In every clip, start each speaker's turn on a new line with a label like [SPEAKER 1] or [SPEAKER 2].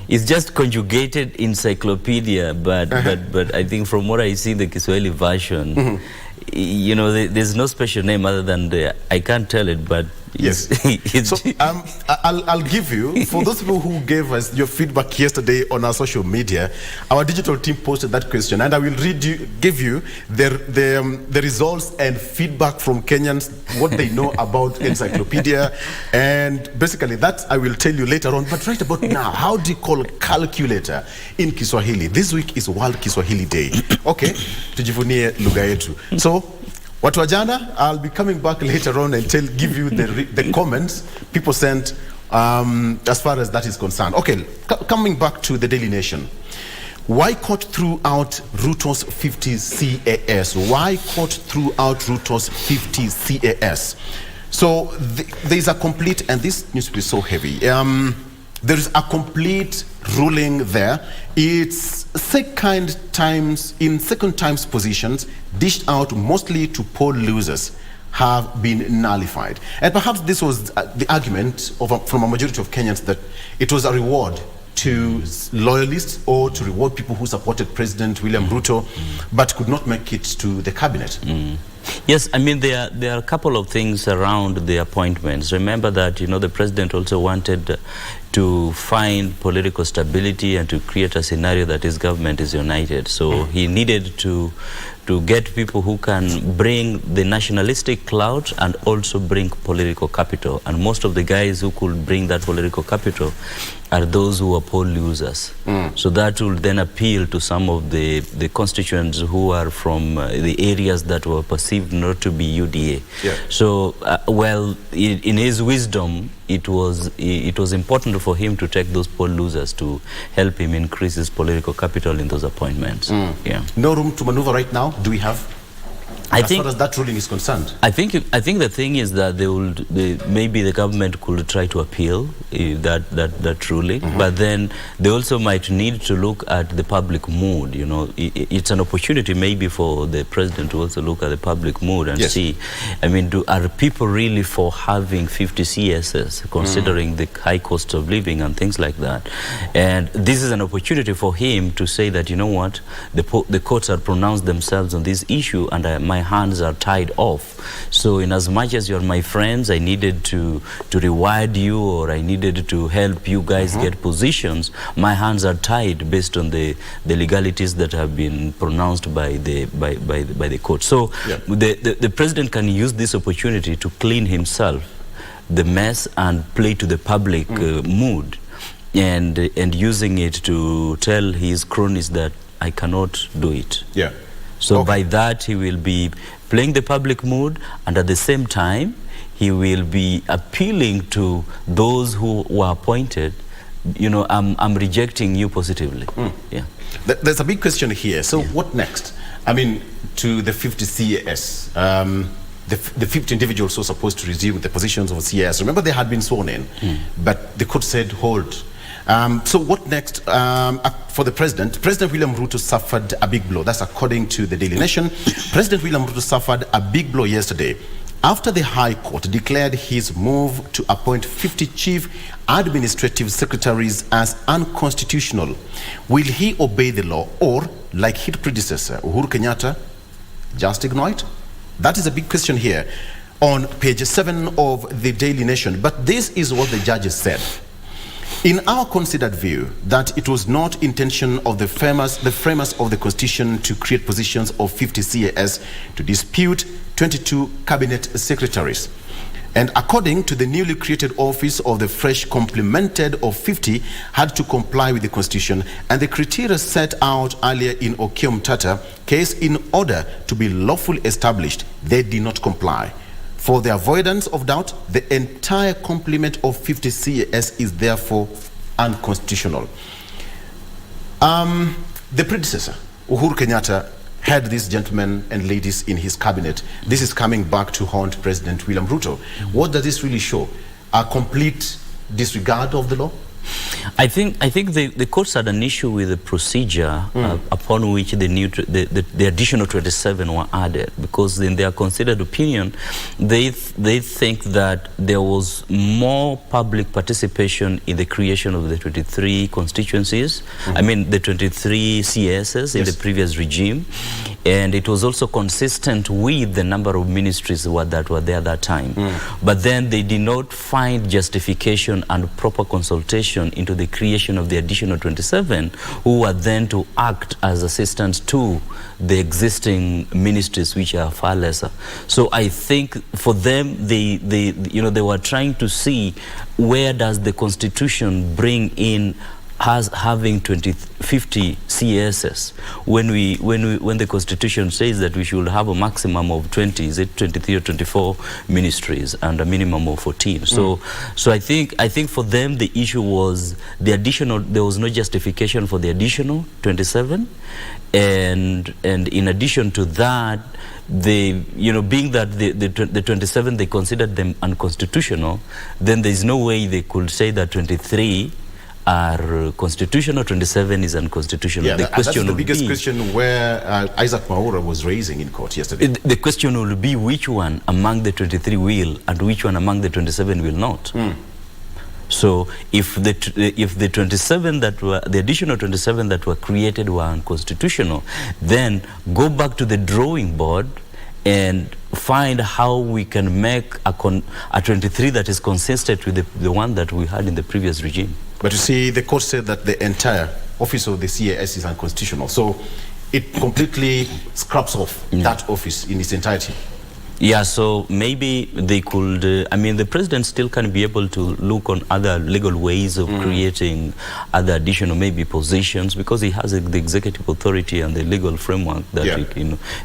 [SPEAKER 1] It's just conjugated encyclopedia, but I think from what I see the Kiswahili version, you know, there's no special name other than I can't tell it, but
[SPEAKER 2] yes. So I'll give you, for those people who gave us your feedback yesterday on our social media, our digital team posted that question, and I will give you the results and feedback from Kenyans, what they know about encyclopedia, and basically that I will tell you later on. But right about now, how do you call calculator in Kiswahili? This week is World Kiswahili Day. Okay, tujivunie lugha yetu. So watu wa jana, I'll be coming back later on and give you the comments people sent as far as that is concerned. Okay, coming back to the Daily Nation. Why court throughout Ruto's 50 CAS? Why court throughout Ruto's 50 CAS? So there's a complete, and this news is so heavy. There is a complete ruling there. It's second times positions dished out mostly to poll losers have been nullified. And perhaps this was the argument from a majority of Kenyans that it was a reward to loyalists or to reward people who supported President William Ruto but could not make it to the cabinet.
[SPEAKER 1] Yes, I mean, there are a couple of things around the appointments. Remember that, you know, the president also wanted to find political stability and to create a scenario that his government is united. So he needed to get people who can bring the nationalistic clout and also bring political capital. And most of the guys who could bring that political capital are those who are poll losers. So that will then appeal to some of the constituents who are from the areas that were perceived not to be UDA.
[SPEAKER 2] Yeah.
[SPEAKER 1] So, well, in his wisdom, it was important for him to take those poll losers to help him increase his political capital in those appointments. Yeah.
[SPEAKER 2] No room to maneuver right now, do we have? As far as that ruling is concerned,
[SPEAKER 1] I think the thing is that maybe the government could try to appeal that ruling, but then they also might need to look at the public mood. You know, it's an opportunity maybe for the president to also look at the public mood and see. I mean, are people really for having 50 CSS, considering the high cost of living and things like that? And this is an opportunity for him to say that, you know what, the courts have pronounced themselves on this issue, and my hands are tied off. So in as much as you're my friends, I needed to reward you, or I needed to help you guys get positions. My hands are tied based on the legalities that have been pronounced by the court. So the president can use this opportunity to clean himself the mess and play to the public mood, and using it to tell his cronies that I cannot do it.
[SPEAKER 2] Yeah.
[SPEAKER 1] So by that, he will be playing the public mood, and at the same time, he will be appealing to those who were appointed. You know, I'm rejecting you positively. Yeah.
[SPEAKER 2] There's a big question here. So what next? I mean, to the 50 CAS, the 50 individuals who are supposed to resume the positions of CAS. Remember, they had been sworn in, but the court said hold. So what next for the president? President William Ruto suffered a big blow. That's according to the Daily Nation. President William Ruto suffered a big blow yesterday after the High Court declared his move to appoint 50 chief administrative secretaries as unconstitutional. Will he obey the law, or, like his predecessor Uhuru Kenyatta, just ignore it? That is a big question here on page 7 of the Daily Nation. But this is what the judges said. In our considered view, that it was not intention of the framers of the Constitution to create positions of 50 CAS to dispute 22 cabinet secretaries. And according to the newly created office of the fresh complemented of 50 had to comply with the Constitution and the criteria set out earlier in Okiom Tata case in order to be lawfully established. They did not comply. For the avoidance of doubt, the entire complement of 50 CAS is therefore unconstitutional. The predecessor, Uhuru Kenyatta, had these gentlemen and ladies in his cabinet. This is coming back to haunt President William Ruto. What does this really show? A complete disregard of the law?
[SPEAKER 1] I think the courts had an issue with the procedure upon which the additional 27 were added, because in their considered opinion, they think that there was more public participation in the creation of the 23 constituencies. I mean, the 23 CSs in the previous regime, and it was also consistent with the number of ministries that were there at that time. But then they did not find justification and proper consultation into the creation of the additional 27, who were then to act as assistants to the existing ministries, which are far lesser. So I think for them, they were trying to see where does the Constitution bring in having 50 CSs when the Constitution says that we should have a maximum of 20, is it 23 or 24 ministries and a minimum of 14. So I think for them the issue was the additional. There was no justification for the additional 27, and in addition to that, being that the 27 they considered them unconstitutional, then there is no way they could say that 23 are constitutional, 27 is unconstitutional.
[SPEAKER 2] Yeah, that's the biggest question where Isaac Mwaura was raising in court yesterday.
[SPEAKER 1] The question will be which one among the 23 will and which one among the 27 will not. So if the 27 that were, the additional 27 that were created were unconstitutional, then go back to the drawing board and find how we can make a 23 that is consistent with the one that we had in the previous regime.
[SPEAKER 2] But you see, the court said that the entire office of the CAS is unconstitutional. So it completely scraps off that office in its entirety.
[SPEAKER 1] Yeah, so maybe they could, I mean, the president still can be able to look on other legal ways of creating other additional maybe positions, because he has the executive authority and the legal framework that,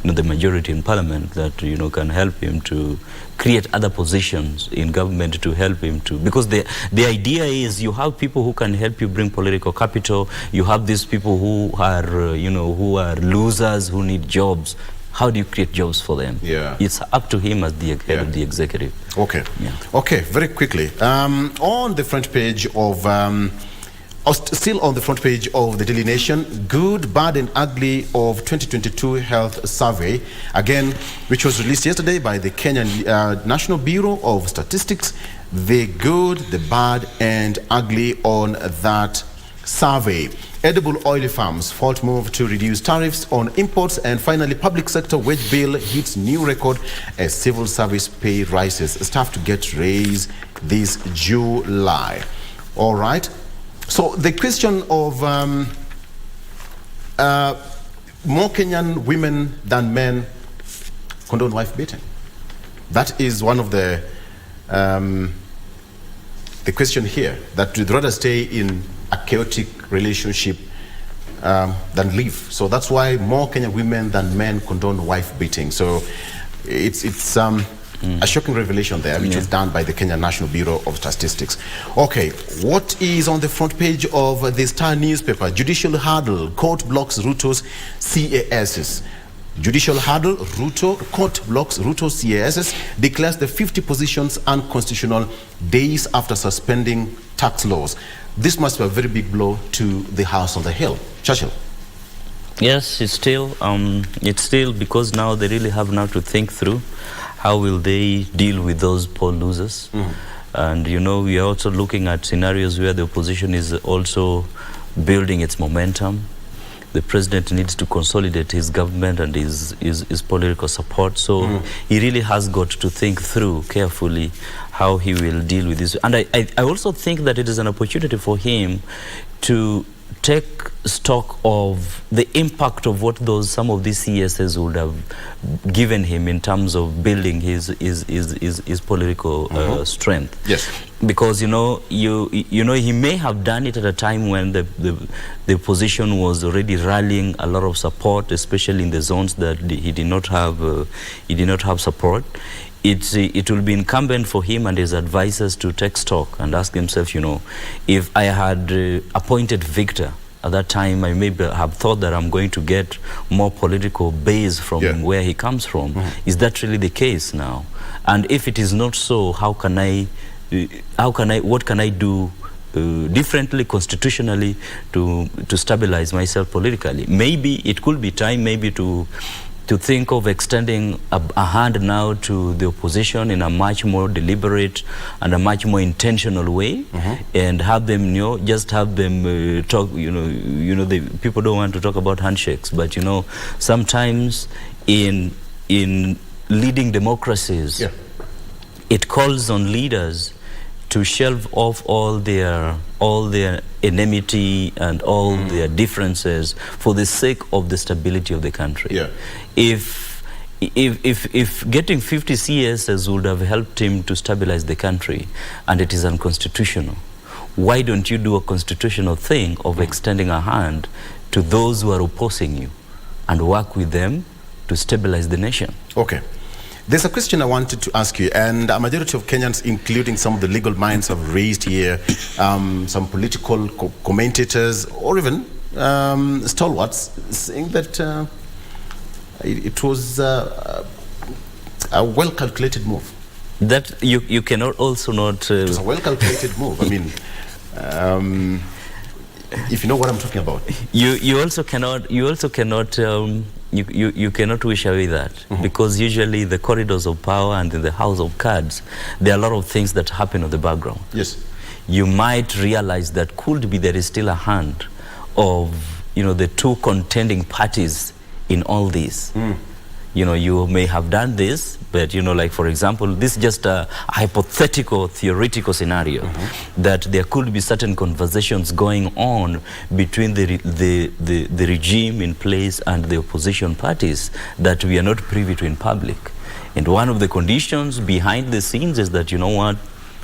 [SPEAKER 1] the majority in parliament that, can help him to create other positions in government to help him to, because the idea is you have people who can help you bring political capital, you have these people who are, who are losers who need jobs. How do you create jobs for them? Yeah. It's up to him as the head of the executive.
[SPEAKER 2] Okay. Yeah. Okay, very quickly. On the front page of, still on the front page of the Daily Nation, Good, Bad and Ugly of 2022 Health Survey, again, which was released yesterday by the Kenyan National Bureau of Statistics. The good, the bad and ugly on that survey. Edible oil farms fault move to reduce tariffs on imports, and finally public sector wage bill hits new record as civil service pay rises. Staff to get raise this July. All right. So the question of more Kenyan women than men condone wife beating. That is one of the question here, that we'd rather stay in a chaotic relationship than leave. So that's why more Kenyan women than men condone wife beating. So it's a shocking revelation there, which was done by the Kenya National Bureau of Statistics. Okay, what is on the front page of the Star newspaper? Judicial hurdle, court blocks Ruto's CASs. Judicial hurdle, court blocks Ruto's CASs, declares the 50 positions unconstitutional days after suspending tax laws. This must be a very big blow to the House on the Hill. Churchill.
[SPEAKER 1] Yes, it's still because now they really have now to think through how will they deal with those poll losers. And we are also looking at scenarios where the opposition is also building its momentum. The president needs to consolidate his government and his political support. So he really has got to think through carefully how he will deal with this. And I also think that it is an opportunity for him to take stock of the impact of what some of these CSs would have given him in terms of building his political strength. Yes. Because he may have done it at a time when the opposition was already rallying a lot of support, especially in the zones that he did not have support. It will be incumbent for him and his advisors to take stock and ask himself, if I had appointed Victor at that time, I maybe have thought that I'm going to get more political base from where he comes from. Is that really the case now? And if it is not so, what can I do differently constitutionally to stabilize myself politically. Maybe it could be time maybe to think of extending a hand now to the opposition in a much more deliberate and a much more intentional way, and have them, just have them talk. The people don't want to talk about handshakes, but sometimes in leading democracies, it calls on leaders to shelve off all their enmity and all their differences for the sake of the stability of the country. If getting 50 CSs would have helped him to stabilize the country, and it is unconstitutional, why don't you do a constitutional thing of extending a hand to those who are opposing you and work with them to stabilize the nation?
[SPEAKER 2] Okay. There's a question I wanted to ask you, and a majority of Kenyans, including some of the legal minds, have raised here, some political commentators or even stalwarts, saying that it was a well-calculated move.
[SPEAKER 1] That you cannot also not...
[SPEAKER 2] It was a well-calculated move. I mean, if you know what I'm talking about.
[SPEAKER 1] You also cannot wish away that, because usually the corridors of power and in the house of cards, there are a lot of things that happen on the background.
[SPEAKER 2] Yes.
[SPEAKER 1] You might realize that could be there is still a hand of the two contending parties in all this. You may have done this, but like for example, this is just a hypothetical, theoretical scenario, that there could be certain conversations going on between the regime in place and the opposition parties that we are not privy to in public. And one of the conditions behind the scenes is that,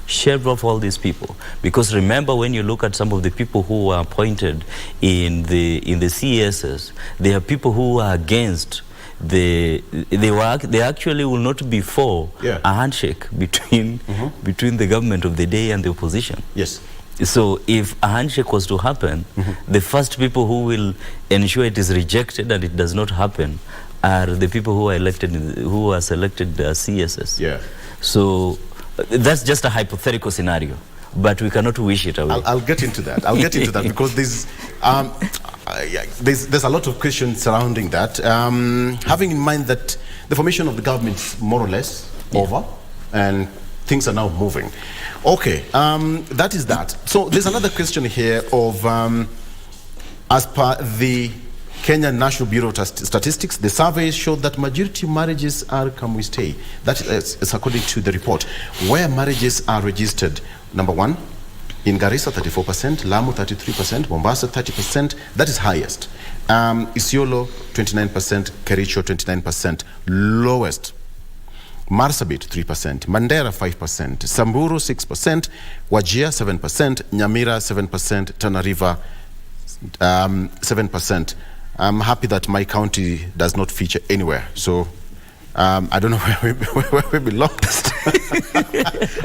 [SPEAKER 1] shelve off all these people, because remember, when you look at some of the people who were appointed in the CSs, they are people who are against they actually will not be for a handshake between the government of the day and the opposition.
[SPEAKER 2] Yes.
[SPEAKER 1] So if a handshake was to happen, the first people who will ensure it is rejected and it does not happen are the people who are elected, who are selected as CSs.
[SPEAKER 2] Yeah.
[SPEAKER 1] So that's just a hypothetical scenario, but we cannot wish it away.
[SPEAKER 2] I'll get into that. I'll get into that because there's a lot of questions surrounding that. Having in mind that the formation of the government is more or less over, and things are now moving. Okay, that is that. So there's another question here of, as per the Kenya National Bureau of Statistics, the surveys showed that majority marriages are come we stay. That is according to the report. Where marriages are registered, number one, in Garissa 34%, Lamu 33%, Mombasa 30%, that is highest. Isiolo 29%, Kericho 29%, lowest. Marsabit 3%, Mandera 5%, Samburu 6%, Wajir 7%, Nyamira 7%, Tana River 7%. I'm happy that my county does not feature anywhere. So I don't know where we belong.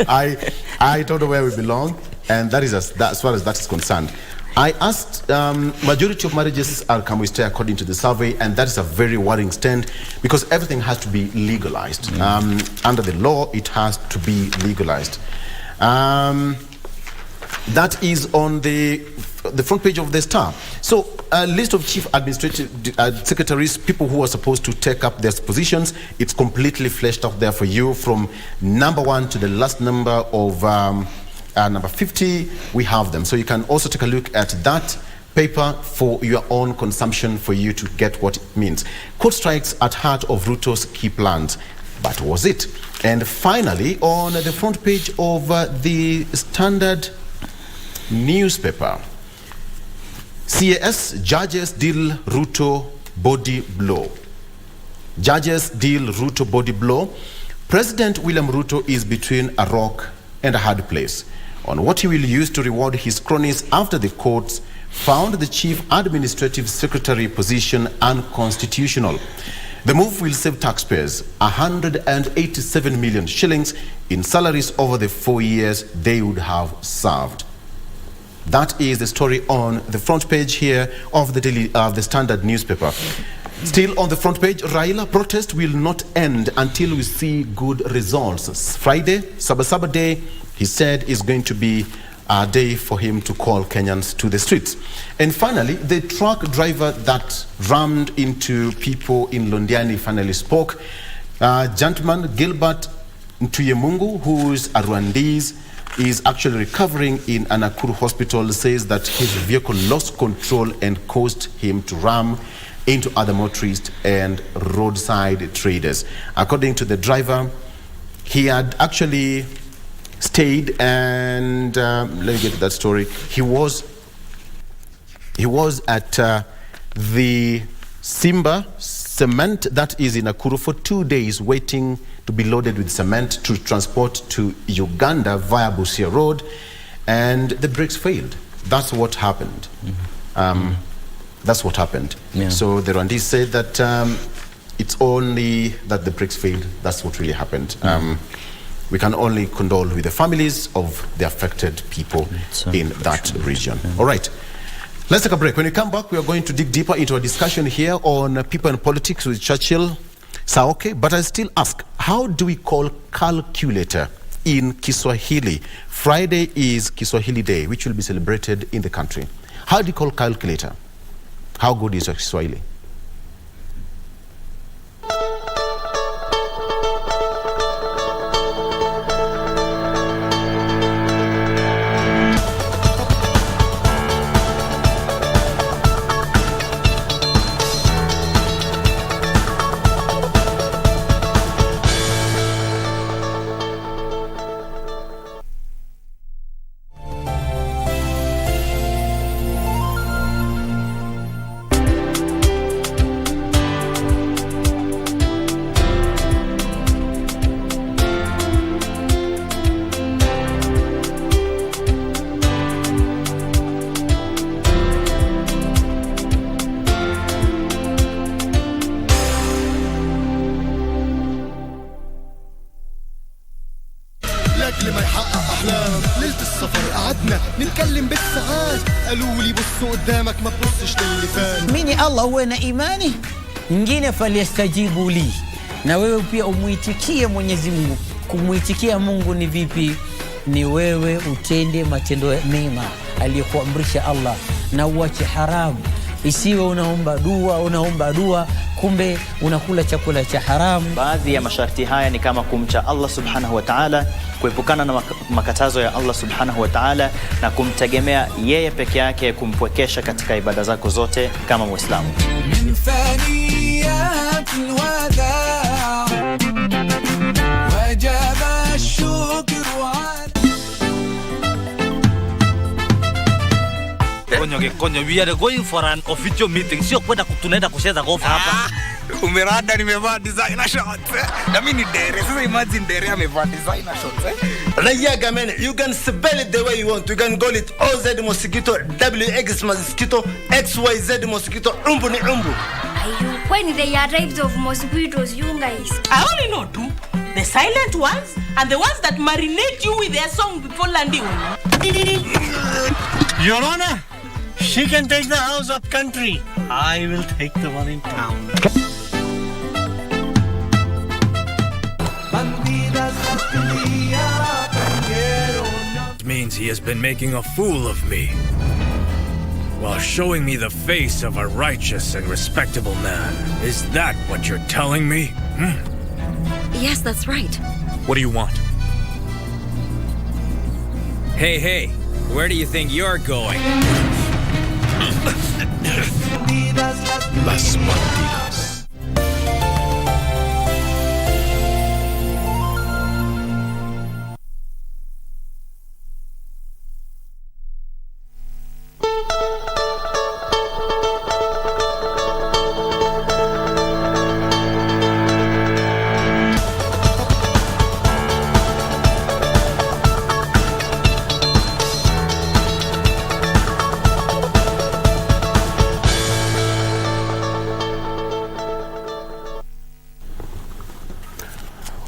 [SPEAKER 2] I don't know where we belong, and that is as far as that is concerned. I asked, majority of marriages are come we stay according to the survey, and that is a very worrying stand because everything has to be legalized. Under the law, it has to be legalized. That is on the front page of the Star. So a list of chief administrative secretaries, people who are supposed to take up their positions, it's completely fleshed out there for you from number 1 to the last number of number 50. We have them. So you can also take a look at that paper for your own consumption for you to get what it means. Court strikes at heart of Ruto's key plans. But was it? And finally, on the front page of the Standard newspaper, CAS judges deal Ruto body blow. Judges deal Ruto body blow. President William Ruto is between a rock and a hard place on what he will use to reward his cronies after the courts found the chief administrative secretary position unconstitutional. The move will save taxpayers 187 million shillings in salaries over the 4 years they would have served. That is the story on the front page here of the Standard newspaper. Still on the front page, Raila protest will not end until we see good results. Friday, Sabasaba Day, he said is going to be a day for him to call Kenyans to the streets. And finally, the truck driver that rammed into people in Londiani finally spoke. Gentleman Gilbert Ntuyemungu, who is a Rwandese, is actually recovering in an Nakuru hospital, says that his vehicle lost control and caused him to ram into other motorists and roadside traders. According to the driver, he had actually stayed and let me get to that story. He was at the Simba cement that is in Nakuru for 2 days waiting to be loaded with cement to transport to Uganda via Busia Road, and the brakes failed. That's what happened. That's what happened.
[SPEAKER 1] Yeah.
[SPEAKER 2] So the Rwandese said that it's only that the brakes failed. That's what really happened. We can only condole with the families of the affected people in that region. All right. Let's take a break. When we come back, we are going to dig deeper into a discussion here on people and politics with Churchill Saoke. But I still ask, how do we call calculator in Kiswahili? Friday is Kiswahili Day, which will be celebrated in the country. How do you call calculator? How good is your Kiswahili?
[SPEAKER 3] لما يحقق أحلام ليلة السفر قعدنا نتكلم بالساعات قالوا لي بصوا قدامك ما تبصش للي فات
[SPEAKER 4] mini Allah uwe na imani nyingine falyastajibu li na wewe pia umuitikie Mwenyezi Mungu. Kumuitikia Mungu ni vipi? Ni wewe utende matendo mema aliyokuamrisha Allah na uache haramu. Isiwe unaomba dua kumbe unakula chakula cha haramu.
[SPEAKER 5] Baadhi ya masharti haya ni kama kumcha Allah subhanahu wa ta'ala, kuepukana na makatazo ya Allah subhanahu wa ta'ala na kumtegemea yeye peke yake, kumpwekesha katika ibada zako zote kama Muislamu.
[SPEAKER 6] Konyo, we are going for an official meeting. Sio kwenda tunaenda kucheza golf hapa.
[SPEAKER 7] Umerada nimevaa designer shorts. Na mimi ni dere. Sasa imagine dere amevaa designer shorts.
[SPEAKER 8] Rayaga man, you can spell it the way you want. You can call it OZ mosquito, WX mosquito, XYZ mosquito, umbu ni umbu.
[SPEAKER 9] When there are types of mosquitoes, you guys?
[SPEAKER 10] I only know two. The silent ones and the ones that marinate you with their song before landing.
[SPEAKER 6] Your Honor, she can take the house up country. I will take the one in town.
[SPEAKER 11] It means he has been making a fool of me while showing me the face of a righteous and respectable man. Is that what you're telling me?
[SPEAKER 12] Yes, that's right.
[SPEAKER 11] What do you want?
[SPEAKER 13] Hey, where do you think you're going?
[SPEAKER 11] Las Bandidas.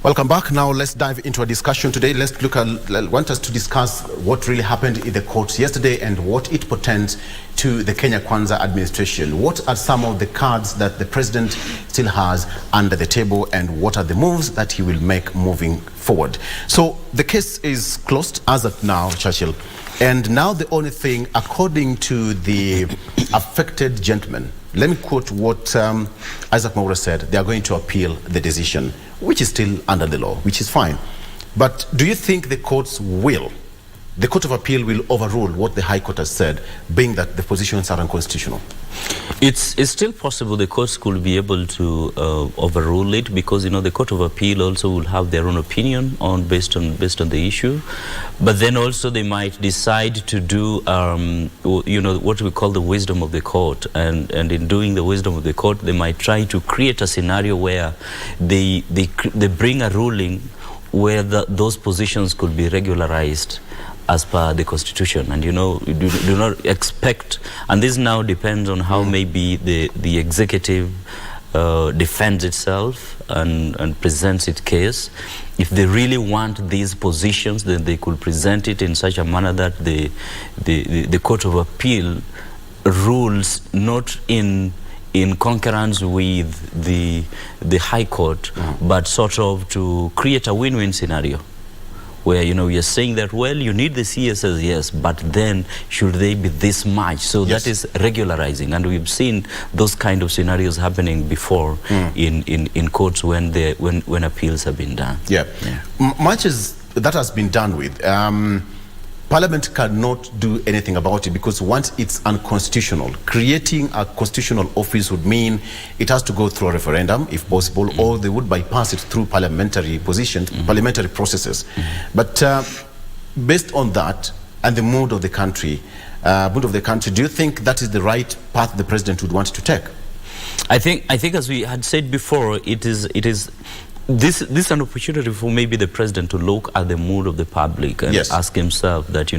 [SPEAKER 2] Welcome back. Now let's dive into a discussion today. Want us to discuss what really happened in the courts yesterday and what it portends to the Kenya Kwanza administration. What are some of the cards that the president still has under the table, and what are the moves that he will make moving forward? So the case is closed as of now, Churchill. And now the only thing, according to the affected gentleman, let me quote what Isaac Mwaura said, they are going to appeal the decision, which is still under the law, which is fine. But do you think the courts will, the Court of Appeal will overrule what the High Court has said, being that the positions are unconstitutional?
[SPEAKER 1] It's still possible the courts could be able to overrule it, because the Court of Appeal also will have their own opinion based on the issue. But then also they might decide to do what we call the wisdom of the court, and in doing the wisdom of the court, they might try to create a scenario where they bring a ruling where those positions could be regularized as per the Constitution. And do not expect, and this now depends on how maybe the executive defends itself and presents its case. If they really want these positions, then they could present it in such a manner that the Court of Appeal rules not in concurrence with the High Court, but sort of to create a win-win scenario, where you're saying that, well, you need the CSS, yes, but then should they be this much? So that is regularizing, and we've seen those kind of scenarios happening before in courts when appeals have been done.
[SPEAKER 2] Much as that has been done with, Parliament cannot do anything about it, because once it's unconstitutional, creating a constitutional office would mean it has to go through a referendum, if possible, or they would bypass it through parliamentary parliamentary processes. But based on that and the mood of the country, do you think that is the right path the president would want to take?
[SPEAKER 1] I think as we had said before, this is an opportunity for maybe the president to look at the mood of the public and ask himself that,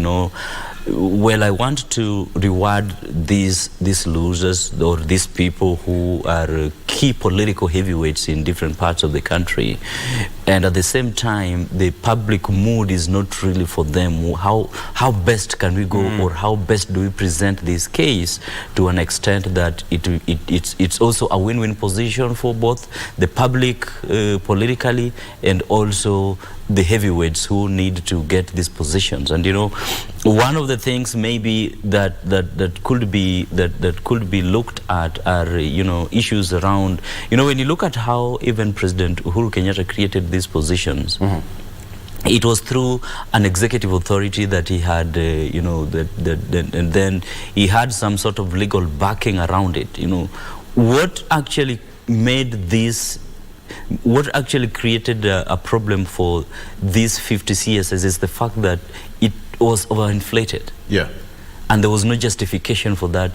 [SPEAKER 1] well, I want to reward these losers, or these people who are key political heavyweights in different parts of the country, and at the same time the public mood is not really for them. How best can we go, or how best do we present this case to an extent that it's also a win-win position for both the public politically, and also the heavyweights who need to get these positions. And one of the things maybe that could be looked at are issues around, when you look at how even President Uhuru Kenyatta created these positions, it was through an executive authority that he had, and then he had some sort of legal backing around it. What actually made this, what actually created a problem for these 50 CSS is the fact that it was overinflated. And there was no justification for that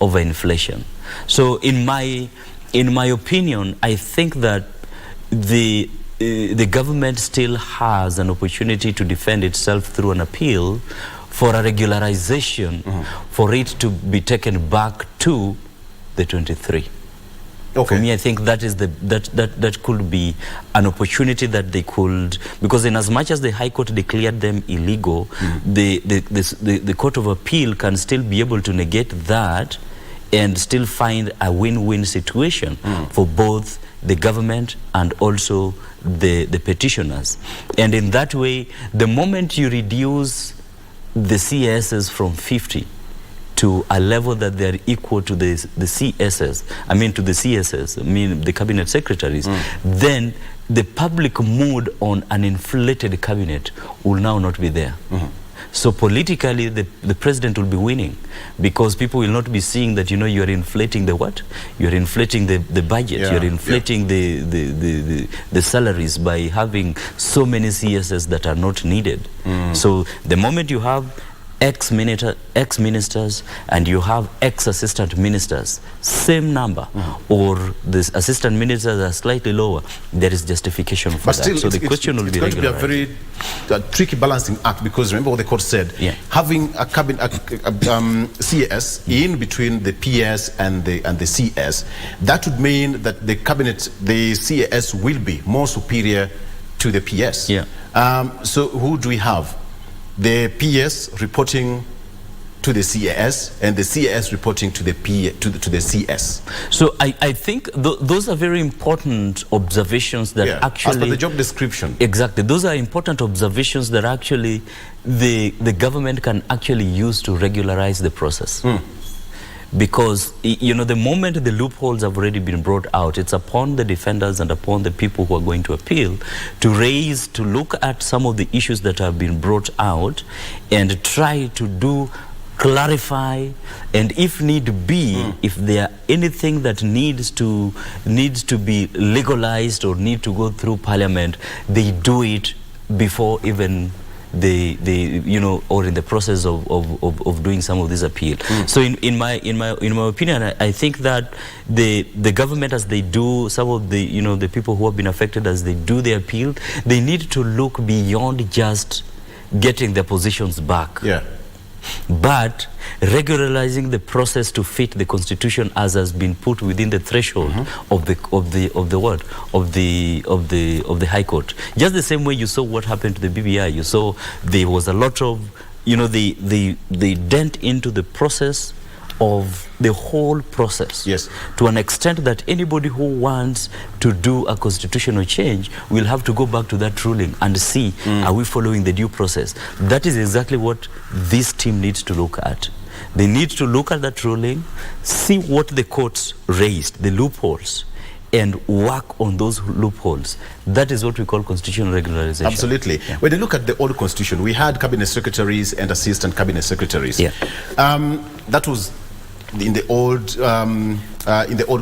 [SPEAKER 1] overinflation. So in my opinion, I think that the government still has an opportunity to defend itself through an appeal for a regularization, for it to be taken back to the 23. For me, I think that is that could be an opportunity that they could, because in as much as the High Court declared them illegal, the Court of Appeal can still be able to negate that and still find a win-win situation for both the government and also the petitioners. And in that way, the moment you reduce the CSs from 50 to a level that they are equal to the CSs, the cabinet secretaries, then the public mood on an inflated cabinet will now not be there. So politically, the president will be winning, because people will not be seeing that, you are inflating the what? You are inflating the budget, you are inflating the salaries by having so many CSs that are not needed. So the moment you have ex-ministers and you have ex-assistant ministers, same number, or the assistant ministers are slightly lower, there is justification for that. So the question will be
[SPEAKER 2] going to be a very tricky balancing act, because remember what the court said, having a cabinet CS in between the PS and the CS, that would mean that the cabinet, the CS will be more superior to the PS. So who do we have? The PS reporting to the CAS and the CAS reporting to the to the CS.
[SPEAKER 1] So I think those are very important observations that actually...
[SPEAKER 2] As per the job description.
[SPEAKER 1] Exactly. Those are important observations that actually the government can actually use to regularize the process. Because, you know, the moment the loopholes have already been brought out, it's upon the defenders and upon the people who are going to appeal to look at some of the issues that have been brought out and try to clarify, and if need be, if there are anything that needs to be legalized or need to go through parliament, they do it before even you know, or in the process of doing some of this appeal. So in my opinion, I think that the government, as they do, some of the, you know, the people who have been affected, as they do the appeal, they need to look beyond just getting their positions back. But regularizing the process to fit the constitution as has been put within the threshold of the High Court. Just the same way you saw what happened to the BBI, you saw there was a lot of, you know, they dent into the process of the whole process. To an extent that anybody who wants to do a constitutional change will have to go back to that ruling and see, are we following the due process? That is exactly what this team needs to look at. They need to look at that ruling, see what the courts raised, the loopholes, and work on those loopholes. That is what we call constitutional regularization.
[SPEAKER 2] Absolutely. When you look at the old constitution, we had cabinet secretaries and assistant cabinet secretaries. That was in the old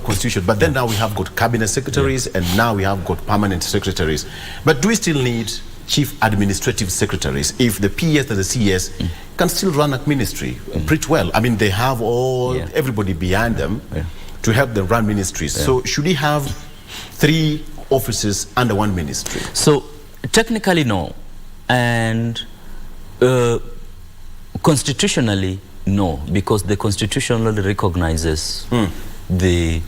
[SPEAKER 2] constitution, but then now we have got cabinet secretaries and now we have got permanent secretaries. But do we still need chief administrative secretaries if the PS and the CS can still run a ministry pretty well? I mean, they have everybody behind them to help them run ministries. So should we have 3 offices under one ministry?
[SPEAKER 1] So technically no, and constitutionally no, because the constitution only recognizes the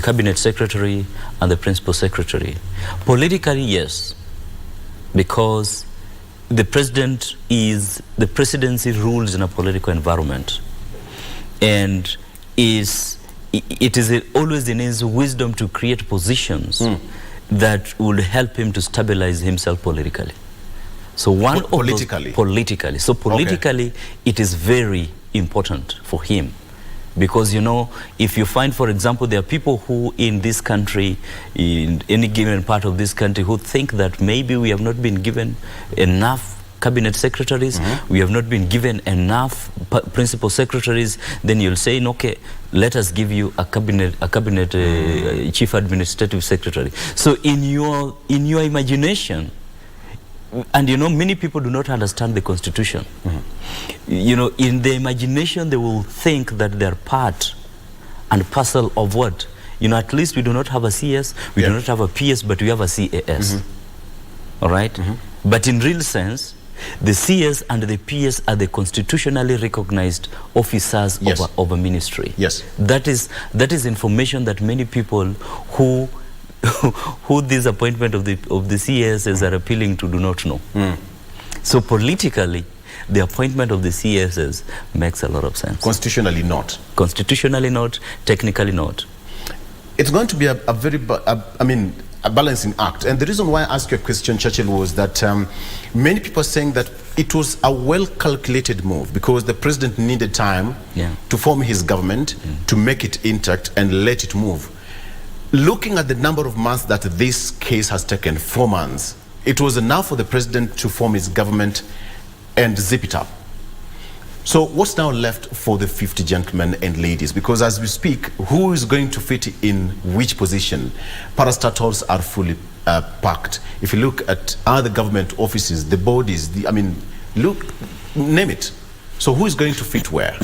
[SPEAKER 1] cabinet secretary and the principal secretary. Politically, yes, because the presidency rules in a political environment, and it is always in his wisdom to create positions that will help him to stabilize himself politically. So politically, it is very important for him, because, you know, if you find, for example, there are people who in this country, in any given part of this country, who think that maybe we have not been given enough cabinet secretaries, we have not been given enough principal secretaries, then you'll say, okay, let us give you a cabinet chief administrative secretary. So in your imagination, and you know, many people do not understand the constitution. You know, in their imagination, they will think that they're part and parcel of what? You know, at least we do not have a CS, we do not have a PS, but we have a CAS. All right? But in real sense, the CS and the PS are the constitutionally recognized officers of a ministry. That is information that many people who this appointment of the CSs are appealing to do not know. So politically, the appointment of the CSs makes a lot of sense.
[SPEAKER 2] Constitutionally not.
[SPEAKER 1] Constitutionally not, technically not.
[SPEAKER 2] It's going to be a balancing act. And the reason why I asked you a question, Churchill, was that many people are saying that it was a well-calculated move because the president needed time to form his government, to make it intact and let it move. Looking at the number of months that this case has taken, 4 months, it was enough for the president to form his government and zip it up. So what's now left for the 50 gentlemen and ladies? Because as we speak, who is going to fit in which position? Parastatals are fully packed. If you look at other government offices, the bodies, name it. So who is going to fit where?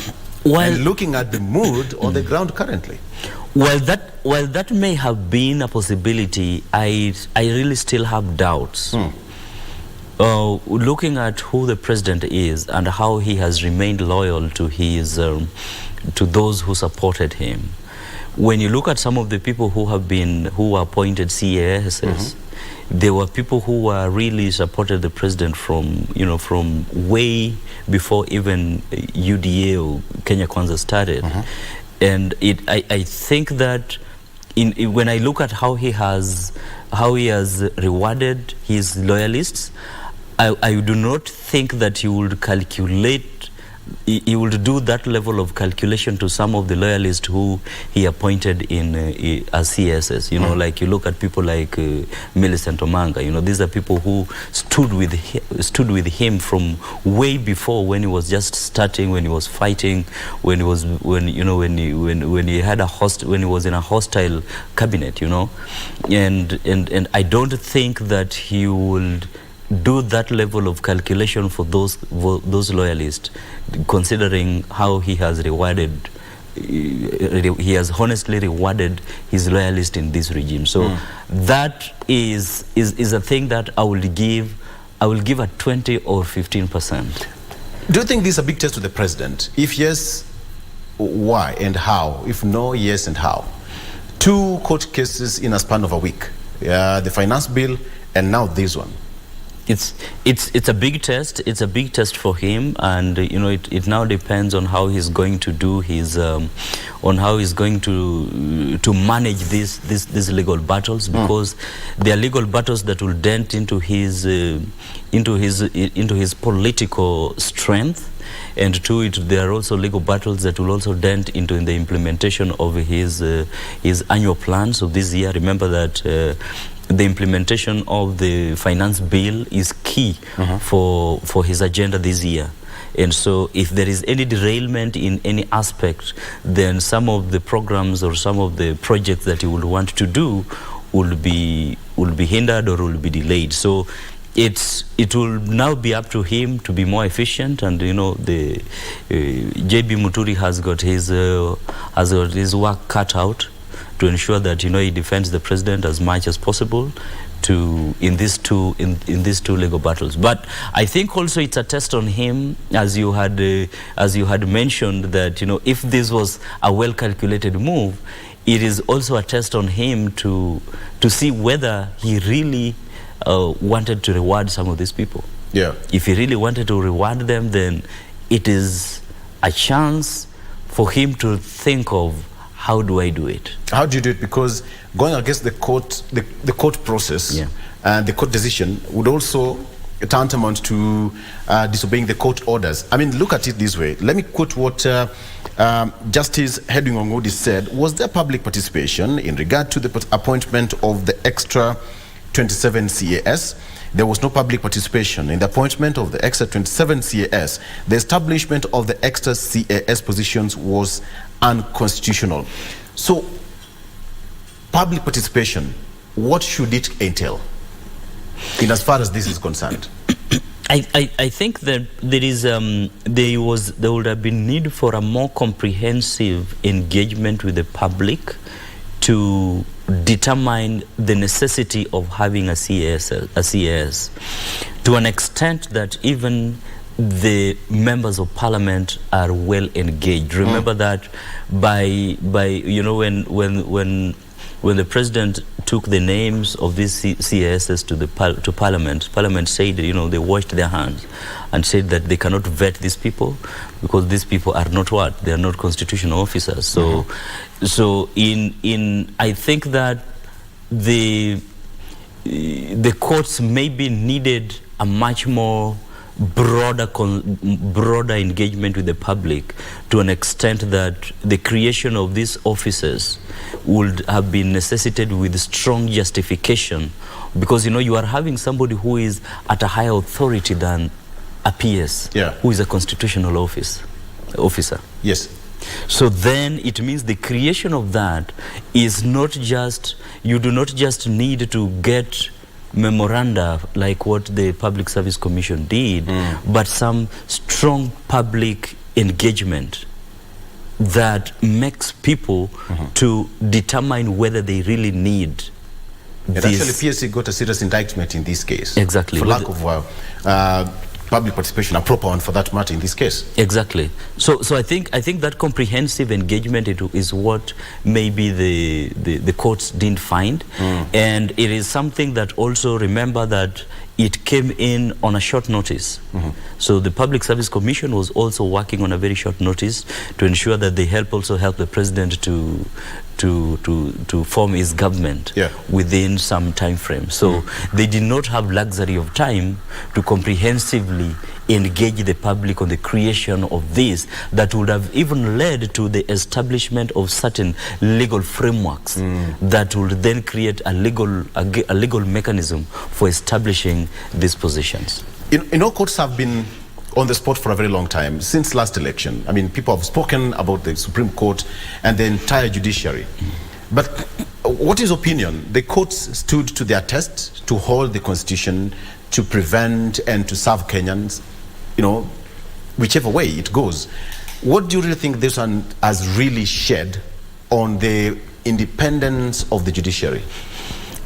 [SPEAKER 2] And looking at the mood on the ground currently.
[SPEAKER 1] While that may have been a possibility, I really still have doubts. Looking at who the president is and how he has remained loyal to his to those who supported him, when you look at some of the people who were appointed CASs, there were people who were really supported the president from, you know, from way before even UDA or Kenya Kwanza started. And I think that when I look at how he has rewarded his loyalists, I do not think that he would calculate, he would do that level of calculation to some of the loyalists who he appointed in as CSS. You know, like you look at people like Millicent Omanga. You know, these are people who stood with him from way before, when he was just starting, when he was fighting, when he was when he was in a hostile cabinet. You know, and I don't think that he would do that level of calculation for those loyalists, considering how he has rewarded, he has honestly rewarded his loyalists in this regime. So that is a thing that I will give a 20 or 15%.
[SPEAKER 2] Do you think this is a big test to the president? If yes, why and how? If no, yes and how? 2 court cases in a span of a week. The finance bill and now this one.
[SPEAKER 1] It's a big test. It's a big test for him, and you know, it now depends on how he's going to do his, on how he's going to manage these legal battles, because they are legal battles that will dent into his political strength. And to it, there are also legal battles that will also dent into the implementation of his annual plans of this year. Remember that the implementation of the finance bill is key for his agenda this year. And so if there is any derailment in any aspect, then some of the programs or some of the projects that he would want to do will be hindered or will be delayed. So it will now be up to him to be more efficient, and you know, the JB Muturi has got his work cut out to ensure that, you know, he defends the president as much as possible in these two legal battles. But I think also it's a test on him, as you had mentioned, that, you know, if this was a well calculated move, it is also a test on him to see whether he really wanted to reward some of these people.
[SPEAKER 2] Yeah.
[SPEAKER 1] If he really wanted to reward them, then it is a chance for him to think of, how do I do it?
[SPEAKER 2] How do you do it? Because going against the court process and the court decision would also tantamount to disobeying the court orders. I mean, look at it this way. Let me quote what Justice Hedwig Ongudi said. Was there public participation in regard to the appointment of the extra 27 CAS? There was no public participation in the appointment of the extra 27 CAS. The establishment of the extra CAS positions was unconstitutional. So, public participation, what should it entail in as far as this is concerned?
[SPEAKER 1] I think that there would have been need for a more comprehensive engagement with the public to determine the necessity of having a CAS to an extent that even the members of parliament are well engaged. Remember that by you know, when the president took the names of these CASs to Parliament said, you know, they washed their hands and said that they cannot vet these people because these people are not what? They are not constitutional officers. So, I think that the courts maybe needed a much more broader engagement with the public, to an extent that the creation of these offices would have been necessitated with strong justification, because, you know, you are having somebody who is at a higher authority than a PS, who is a constitutional officer.
[SPEAKER 2] Yes.
[SPEAKER 1] So then it means the creation of that is not just, you do not just need to get memoranda like what the Public Service Commission did, but some strong public engagement that makes people to determine whether they really need
[SPEAKER 2] this. Actually, PSC got a serious indictment in this case.
[SPEAKER 1] Exactly.
[SPEAKER 2] For lack of public participation, a proper one for that matter in this case.
[SPEAKER 1] Exactly. So I think that comprehensive engagement is what maybe the courts didn't find, and it is something that also, remember that it came in on a short notice. So the Public Service Commission was also working on a very short notice to ensure that they help the president to form his government within some time frame. So they did not have luxury of time to comprehensively engage the public on the creation of this that would have even led to the establishment of certain legal frameworks that would then create a legal mechanism for establishing these positions.
[SPEAKER 2] Courts have been on the spot for a very long time, since last election. I mean, people have spoken about the Supreme Court and the entire judiciary. But what is opinion? The courts stood to their test to hold the Constitution, to prevent and to serve Kenyans, whichever way it goes. What do you really think this one has really shed on the independence of the judiciary?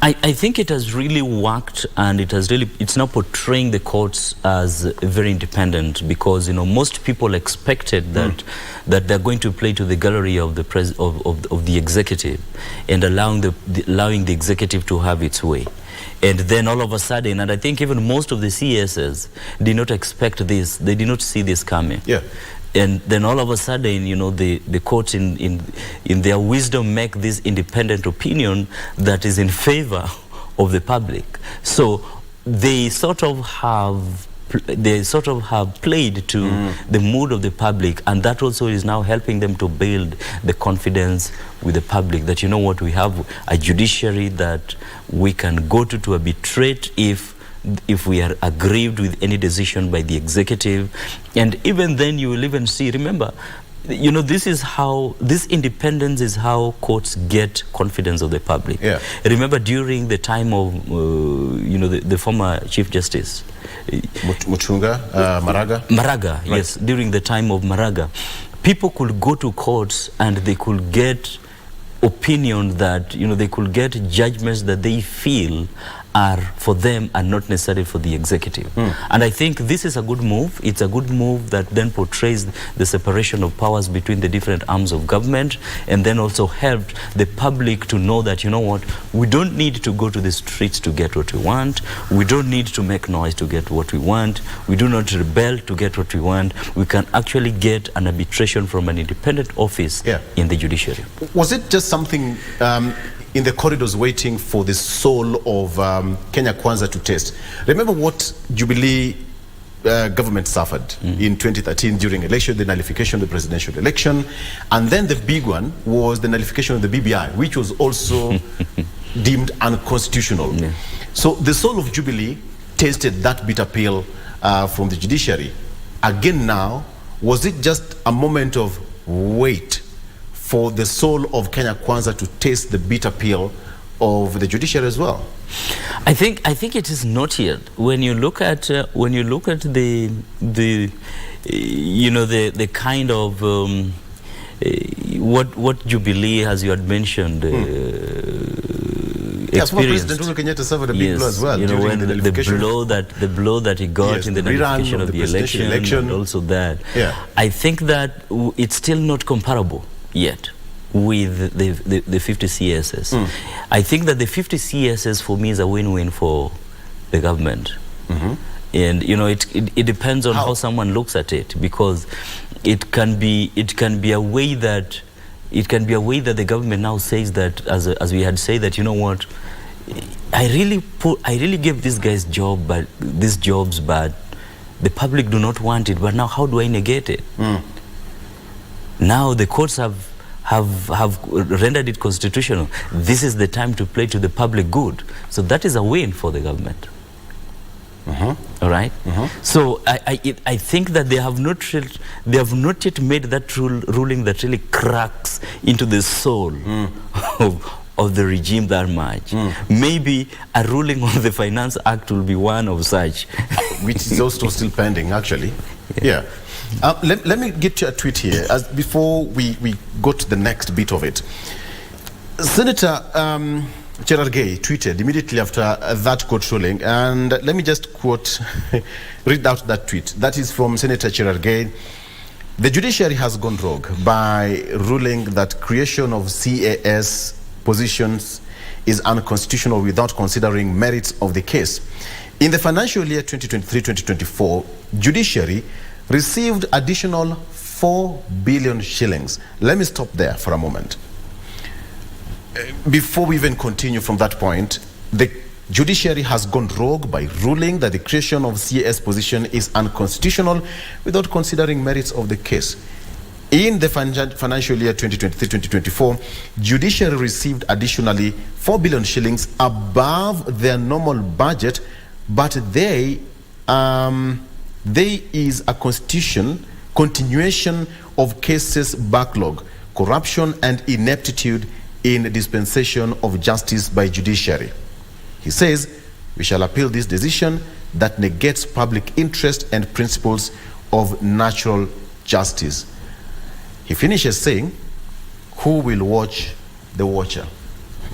[SPEAKER 1] I think it has really worked, and it's now portraying the courts as very independent, because most people expected that they're going to play to the gallery of the executive and allowing the executive to have its way. And then all of a sudden, and I think even most of the CSs did not expect this, they did not see this coming. And then all of a sudden, the courts in their wisdom make this independent opinion that is in favor of the public. So they sort of have played to the mood of the public, and that also is now helping them to build the confidence with the public that, we have a judiciary that we can go to arbitrate if we are aggrieved with any decision by the executive. And even then you will even see, remember, this independence is how courts get confidence of the public. Remember during the time of the former Chief Justice Maraga, yes, during the time of Maraga, people could go to courts and they could get opinion that they could get judgments that they feel are for them and not necessarily for the executive. And I think this is a good move. It's a good move that then portrays the separation of powers between the different arms of government, and then also helped the public to know that, we don't need to go to the streets to get what we want. We don't need to make noise to get what we want. We do not rebel to get what we want. We can actually get an arbitration from an independent office in the judiciary.
[SPEAKER 2] Was it just something in the corridors waiting for the soul of Kenya Kwanza to test? Remember what Jubilee government suffered in 2013 during election, the nullification of the presidential election, and then the big one was the nullification of the BBI, which was also deemed unconstitutional. So the soul of Jubilee tasted that bitter pill from the judiciary. Again now, was it just a moment of wait for the soul of Kenya Kwanza to taste the bitter pill of the judiciary as well?
[SPEAKER 1] I think it is not yet. When you look at the kind of what Jubilee, as you had mentioned, experienced.
[SPEAKER 2] President Uhuru Kenyatta suffered a big blow as well.
[SPEAKER 1] When the blow that he got in the nullification of the election, and also that. I think that it's still not comparable yet with the 50 CSS. I think that the 50 CSS for me is a win-win for the government. And it depends on how someone looks at it, because it can be a way that the government now says that, as we had said, that I really gave these guys these jobs, but the public do not want it. But now how do I negate it? Now the courts have rendered it constitutional. This is the time to play to the public good. So that is a win for the government. All right. So I think that they have not yet made that ruling that really cracks into the soul of the regime that much. Maybe a ruling on the Finance Act will be one of such,
[SPEAKER 2] which is also still pending, actually. Let me get to a tweet here before we go to the next bit of it. Senator, Cherargei tweeted immediately after that court ruling, and let me just quote, read out that tweet. That is from Senator Cherargei. The judiciary has gone rogue by ruling that creation of CAS positions is unconstitutional without considering merits of the case. In the financial year 2023-2024, judiciary received additional 4 billion shillings. Let me stop there for a moment. Before we even continue from that point, the judiciary has gone rogue by ruling that the creation of CAS position is unconstitutional without considering merits of the case. In the financial year 2023-2024, judiciary received additionally 4 billion shillings above their normal budget, but there is a continuation of cases backlog, corruption and ineptitude in dispensation of justice by judiciary. He says, we shall appeal this decision that negates public interest and principles of natural justice. He finishes saying, who will watch the watcher?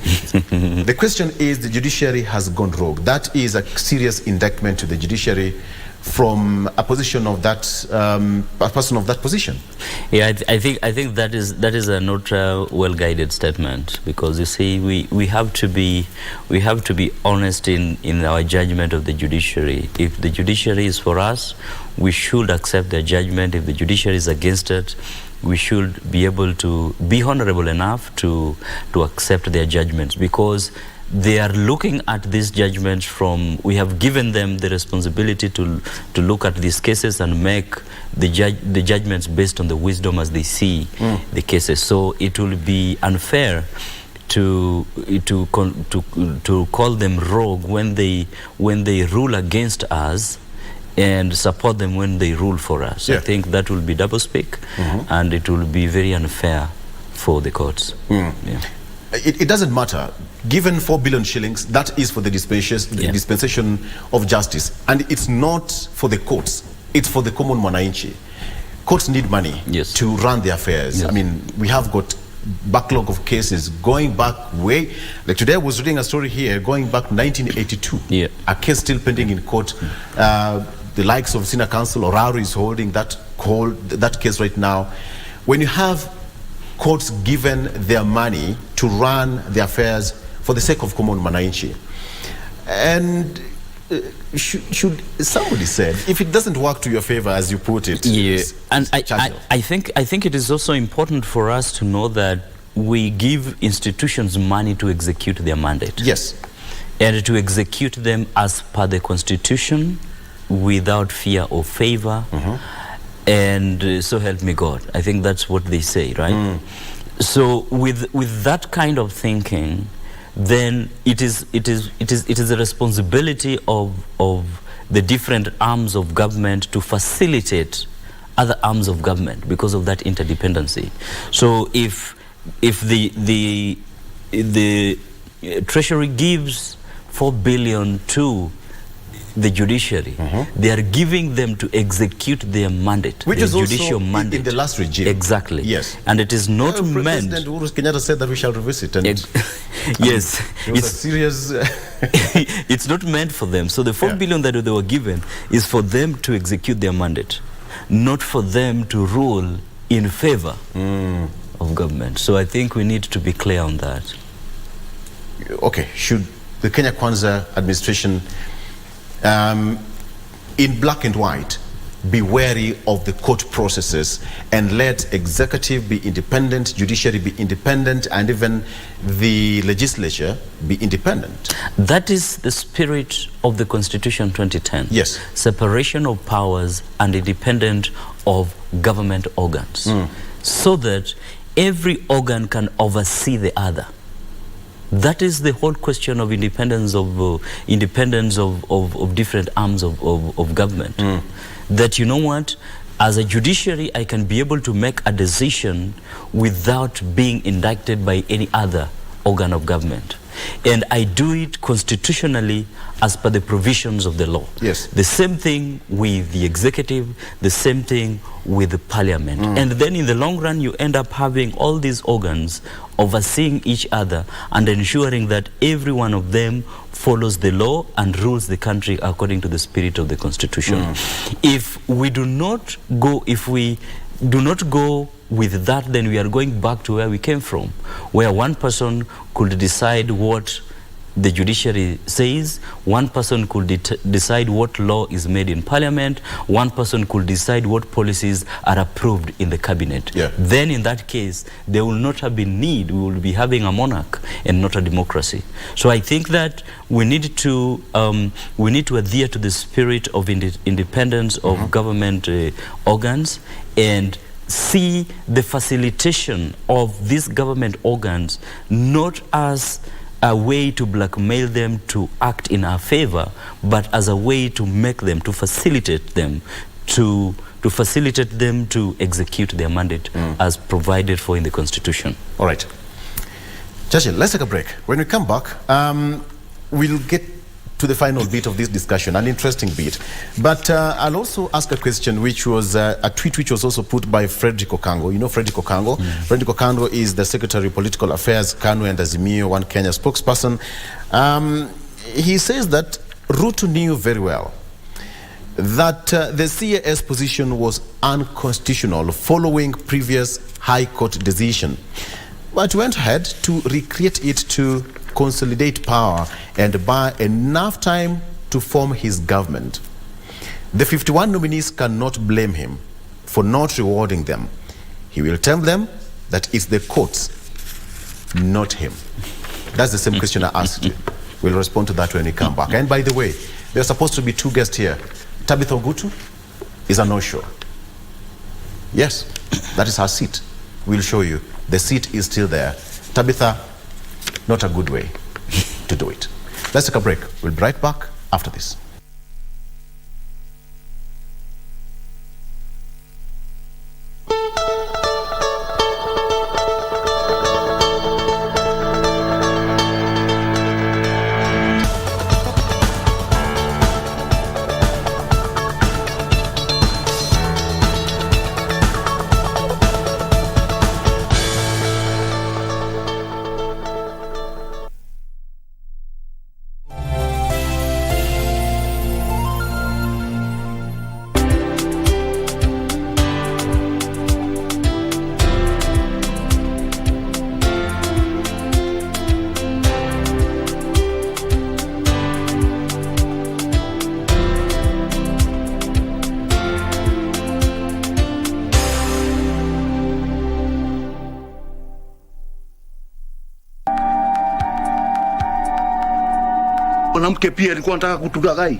[SPEAKER 2] The question is, the judiciary has gone rogue. That is a serious indictment to the judiciary from a position of that, a person of that position.
[SPEAKER 1] Yeah, I think that is a not well-guided statement, because you see, we have to be honest in our judgment of the judiciary. If the judiciary is for us, we should accept their judgment. If the judiciary is against it, we should be able to be honorable enough to accept their judgments, because they are looking at these judgments from, we have given them the responsibility to look at these cases and make the judgments based on the wisdom as they see the cases. So it will be unfair to call them rogue when they rule against us and support them when they rule for us.
[SPEAKER 2] Yeah.
[SPEAKER 1] I think that will be doublespeak, and it will be very unfair for the courts. Yeah.
[SPEAKER 2] It doesn't matter. Given 4 billion shillings, that is for the dispensation of justice. And it's not for the courts. It's for the common mwananchi. Courts need money to run their affairs. I mean, we have got backlog of cases going back way. Like today I was reading a story here going back 1982.
[SPEAKER 1] Yeah.
[SPEAKER 2] A case still pending in court. The likes of Senior Counsel Oraru is holding that case right now. When you have courts given their money to run their affairs for the sake of common mwananchi, and should somebody said, if it doesn't work to your favor, as you put it,
[SPEAKER 1] and I think it is also important for us to know that we give institutions money to execute their mandate.
[SPEAKER 2] Yes,
[SPEAKER 1] and to execute them as per the Constitution, without fear or favor. And so help me God. I think that's what they say, right? So with that kind of thinking, then it is a responsibility of the different arms of government to facilitate other arms of government because of that interdependency. So if the Treasury gives 4 billion to the judiciary, they are giving them to execute their mandate,
[SPEAKER 2] which
[SPEAKER 1] the
[SPEAKER 2] is
[SPEAKER 1] judicial
[SPEAKER 2] also
[SPEAKER 1] mandate.
[SPEAKER 2] In the last regime.
[SPEAKER 1] Exactly.
[SPEAKER 2] Yes.
[SPEAKER 1] And it is not meant.
[SPEAKER 2] President Uhuru Kenyatta said that we shall revisit. And
[SPEAKER 1] yes,
[SPEAKER 2] it's a serious.
[SPEAKER 1] It's not meant for them. So the 4 billion that they were given is for them to execute their mandate, not for them to rule in favor of government. So I think we need to be clear on that.
[SPEAKER 2] Okay, should the Kenya Kwanza administration, in black and white, be wary of the court processes and let executive be independent, judiciary be independent, and even the legislature be independent? That is the spirit of the Constitution 2010. Yes. Separation of powers and independence of government organs, so that every organ can oversee the other. That is the whole question of independence of different arms of government. That, you know what, as a judiciary, I can be able to make a decision without being indicted by any other organ of government.
[SPEAKER 1] and I do it constitutionally as per the provisions of the law.
[SPEAKER 2] Yes.
[SPEAKER 1] The same thing with the executive, the same thing with the parliament. And then in the long run, you end up having all these organs overseeing each other and ensuring that every one of them follows the law and rules the country according to the spirit of the Constitution. If we do not go with that, then we are going back to where we came from, where one person could decide what the judiciary says, one person could decide what law is made in parliament, one person could decide what policies are approved in the cabinet. Then in that case, there will not have been need, we will be having a monarch and not a democracy. So I think that we need to adhere to the spirit of independence of government organs and see the facilitation of these government organs not as a way to blackmail them to act in our favor, but as a way to make them, to facilitate them, to execute their mandate as provided for in the Constitution.
[SPEAKER 2] All right. Judicial, let's take a break. When we come back, we'll get to the final bit of this discussion, an interesting bit. But I'll also ask a question, which was a tweet which was also put by Frederick Okango. You know Frederick Okango? Frederick Okango is the Secretary of Political Affairs, KANU and Azimio, One Kenya spokesperson. He says that Ruto knew very well that the CAS position was unconstitutional following previous High Court decision, but went ahead to recreate it to consolidate power and buy enough time to form his government. The 51 nominees cannot blame him for not rewarding them. He will tell them that it's the courts, not him. That's the same question I asked you. We'll respond to that when we come back. And by the way, there are supposed to be two guests here. Tabitha Ogutu is a no-show. Yes, that is her seat. We'll show you. The seat is still there. Tabitha, not a good way to do it. Let's take a break. We'll be right back after this.
[SPEAKER 14] Mwanamke pia alikuwa anataka kutulaghai.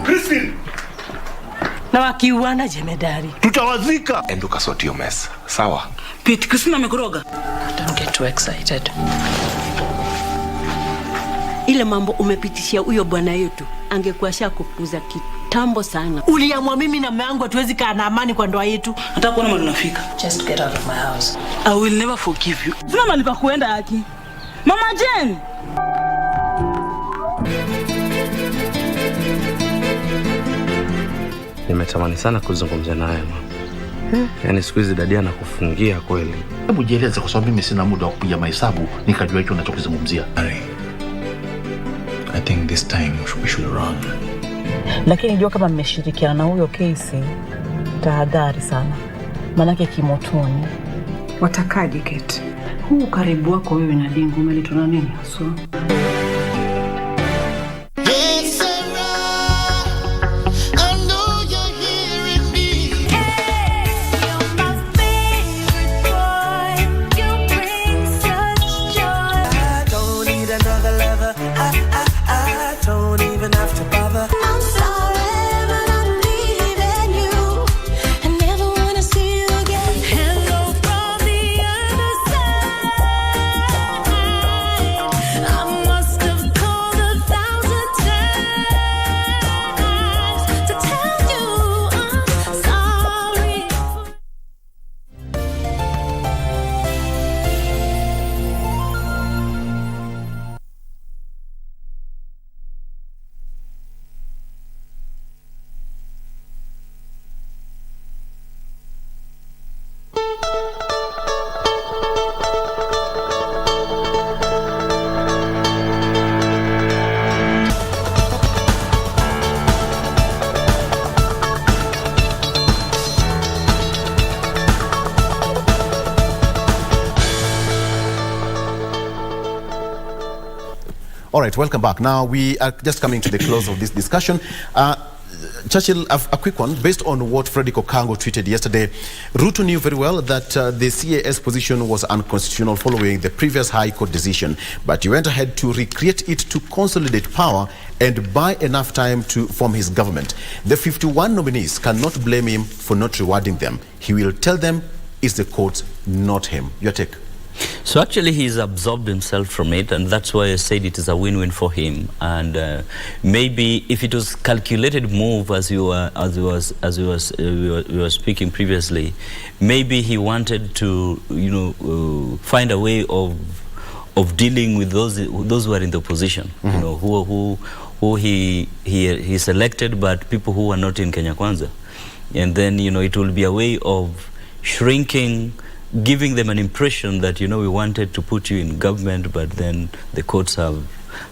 [SPEAKER 14] Christine!
[SPEAKER 10] Na wakiuana jemedari.
[SPEAKER 14] Tutawazika.
[SPEAKER 7] Endo kasort hiyo mess. Sawa.
[SPEAKER 10] Pete, Christine amekuroga.
[SPEAKER 15] Don't get too excited.
[SPEAKER 16] Ile mambo umepitishia huyo bwana yetu angekuwa shakupuza kitambo sana.
[SPEAKER 10] Uliamua mimi na mume wangu hatuwezi kaa na amani kwa ndoa yetu. Hata kuona mali tunafika.
[SPEAKER 15] Just get out of my house.
[SPEAKER 10] I will never forgive you. Sina mali pa kuenda haki. Mama Jane.
[SPEAKER 17] Nimetamani sana kuzungumza naye mama. Yaani siku hizi dadia anakufungia kweli.
[SPEAKER 14] Hebu jieleze kwa sababu mimi sina muda wa kupiga mahesabu nikajua hicho unachokizungumzia.
[SPEAKER 18] I think this time we should run.
[SPEAKER 15] Lakini jua kama mmeshirikiana na huyo kesi, tahadhari sana. Manake kimotoni.
[SPEAKER 19] Watakaje Kate? Huu karibu wako wewe na Dingu umeletwa na nini haswa?
[SPEAKER 20] I must
[SPEAKER 2] All right, welcome back. Now we are just coming to the close of this discussion. Churchill, a quick one. Based on what Freddy Kokango tweeted yesterday, Ruto knew very well that the CAS position was unconstitutional following the previous High Court decision, but he went ahead to recreate it to consolidate power and buy enough time to form his government. The 51 nominees cannot blame him for not rewarding them. He will tell them it's the courts, not him. Your take?
[SPEAKER 1] So actually he's absorbed himself from it, and that's why I said it is a win-win for him. And maybe if it was calculated move, as we were speaking previously, maybe he wanted to find a way of dealing with those who are in the opposition, who he selected, but people who are not in Kenya Kwanza, and then it will be a way of shrinking, giving them an impression that we wanted to put you in government, but then the courts have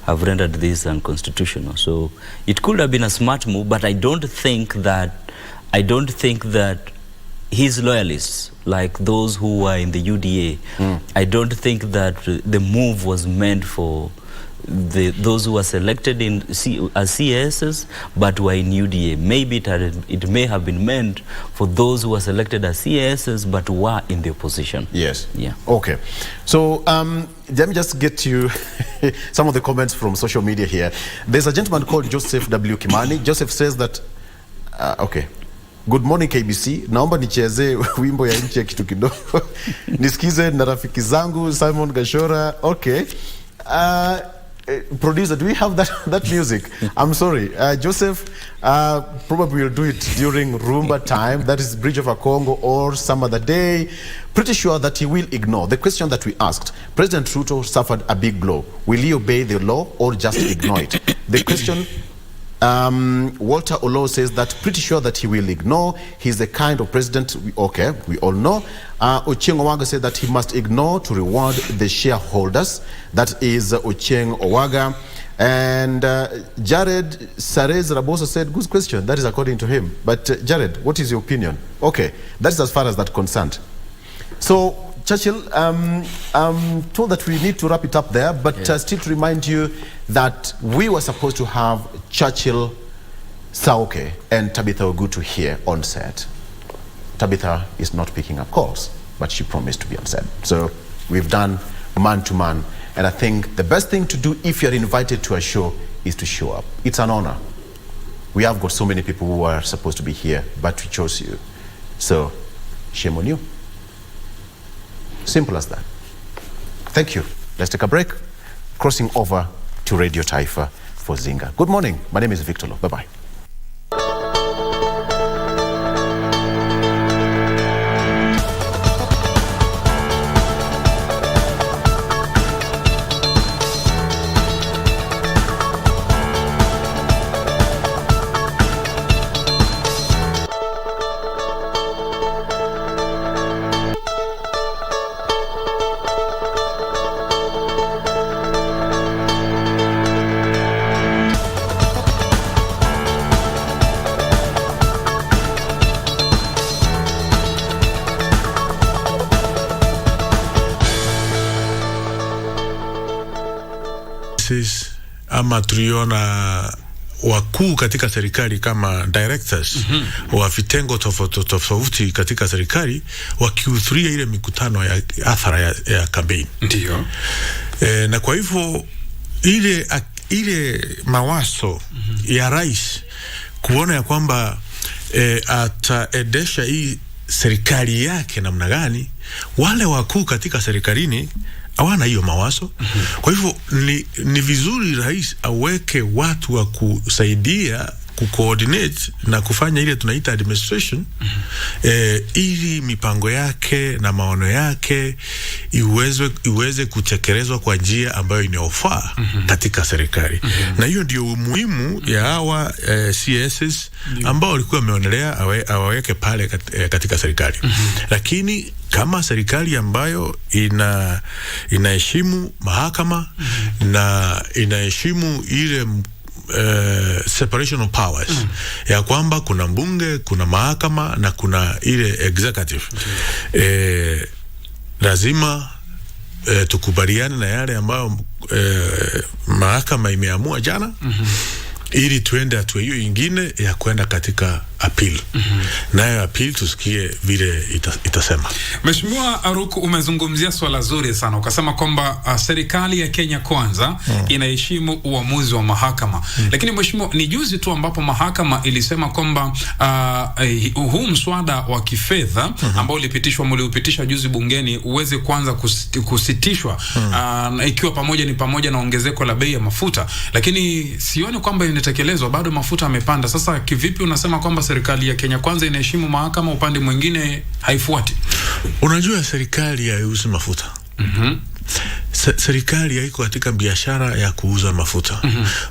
[SPEAKER 1] rendered this unconstitutional. So it could have been a smart move, but I don't think that his loyalists, like those who are in the UDA, I don't think that the move was meant for those who were selected as CASs but were in UDA. Maybe it may have been meant for those who were selected as CASs but were in the opposition.
[SPEAKER 2] Yes.
[SPEAKER 1] Yeah.
[SPEAKER 2] Okay. So let me just get you some of the comments from social media here. There's a gentleman called Joseph W. Kimani. Joseph says that, okay. Good morning KBC. Naomba nicheze wimbo ya nchi ya kitu kidogo. Nisikize na rafiki zangu Simon Gashora. Okay. Producer, do we have that music? I'm sorry, Joseph. Probably we'll do it during Rumba time. That is Bridge of a Congo or some other day. Pretty sure that he will ignore the question that we asked. President Ruto suffered a big blow. Will he obey the law or just ignore it? The question. Walter Olo says that pretty sure that he will ignore. He's the kind of president, we all know. Ochieng Owaga said that he must ignore to reward the shareholders. That is Ochieng Owaga. And Jared Sarez Raboso said, good question. That is according to him. But Jared, what is your opinion? Okay, that's as far as that concerned. So, Churchill, I'm told that we need to wrap it up there, but still to remind you that we were supposed to have Churchill, Saoke, and Tabitha Ogutu here on set. Tabitha is not picking up calls, but she promised to be on set. So we've done man-to-man, and I think the best thing to do if you're invited to a show is to show up. It's an honor. We have got so many people who are supposed to be here, but we chose you. So, shame on you. Simple as that. Thank you. Let's take a break. Crossing over to Radio Taifa for Zinga. Good morning. My name is Victor Lo. Bye-bye.
[SPEAKER 20] Ama tuliona wakuu katika serikali kama directors wa vitengo tofauti katika serikali wakihudhuria ile mikutano ya athara ya campaign.
[SPEAKER 21] Ndio.
[SPEAKER 20] Na kwa hivyo ile mawazo ya rais kuona ya kwamba ataendesha hii serikali yake namna gani, wale wakuu katika serikalini hawana hiyo mawazo. Kwa hivyo ni vizuri rais aweke watu wa kusaidia kucoordinate na kufanya ile tunaita administration, ili mipango yake na maono yake iweze kutekelezwa kwa njia ambayo inayofaa katika serikali. Na hiyo ndio umuhimu ya hawa CSs ambao walikuwa wameonelea awaweke pale katika serikali. Lakini kama serikali ambayo inaheshimu mahakama na inaheshimu ile separation of powers, ya kwamba kuna mbunge, kuna mahakama na kuna ile executive, lazima tukubaliane na yale ambayo mahakama imeamua jana, ili tuende hatua hiyo ingine ya kwenda katika appeal. Nayo appeal tusikie vile itasema.
[SPEAKER 21] Mheshimiwa Aruku, umezungumzia swala zuri sana, ukasema kwamba serikali ya Kenya Kwanza inaheshimu uamuzi wa mahakama. Lakini mheshimiwa, ni juzi tu ambapo mahakama ilisema kwamba huu mswada wa kifedha ambao mliupitisha juzi bungeni uweze kwanza kusitishwa, ikiwa pamoja na ongezeko la bei ya mafuta. Lakini sioni kwamba inatekelezwa, bado mafuta yamepanda. Sasa kivipi unasema kwamba serikali ya Kenya Kwanza inaheshimu mahakama, upande mwingine haifuati?
[SPEAKER 20] Unajua serikali haiuzi mafuta. Serikali haiko katika biashara ya kuuza mafuta.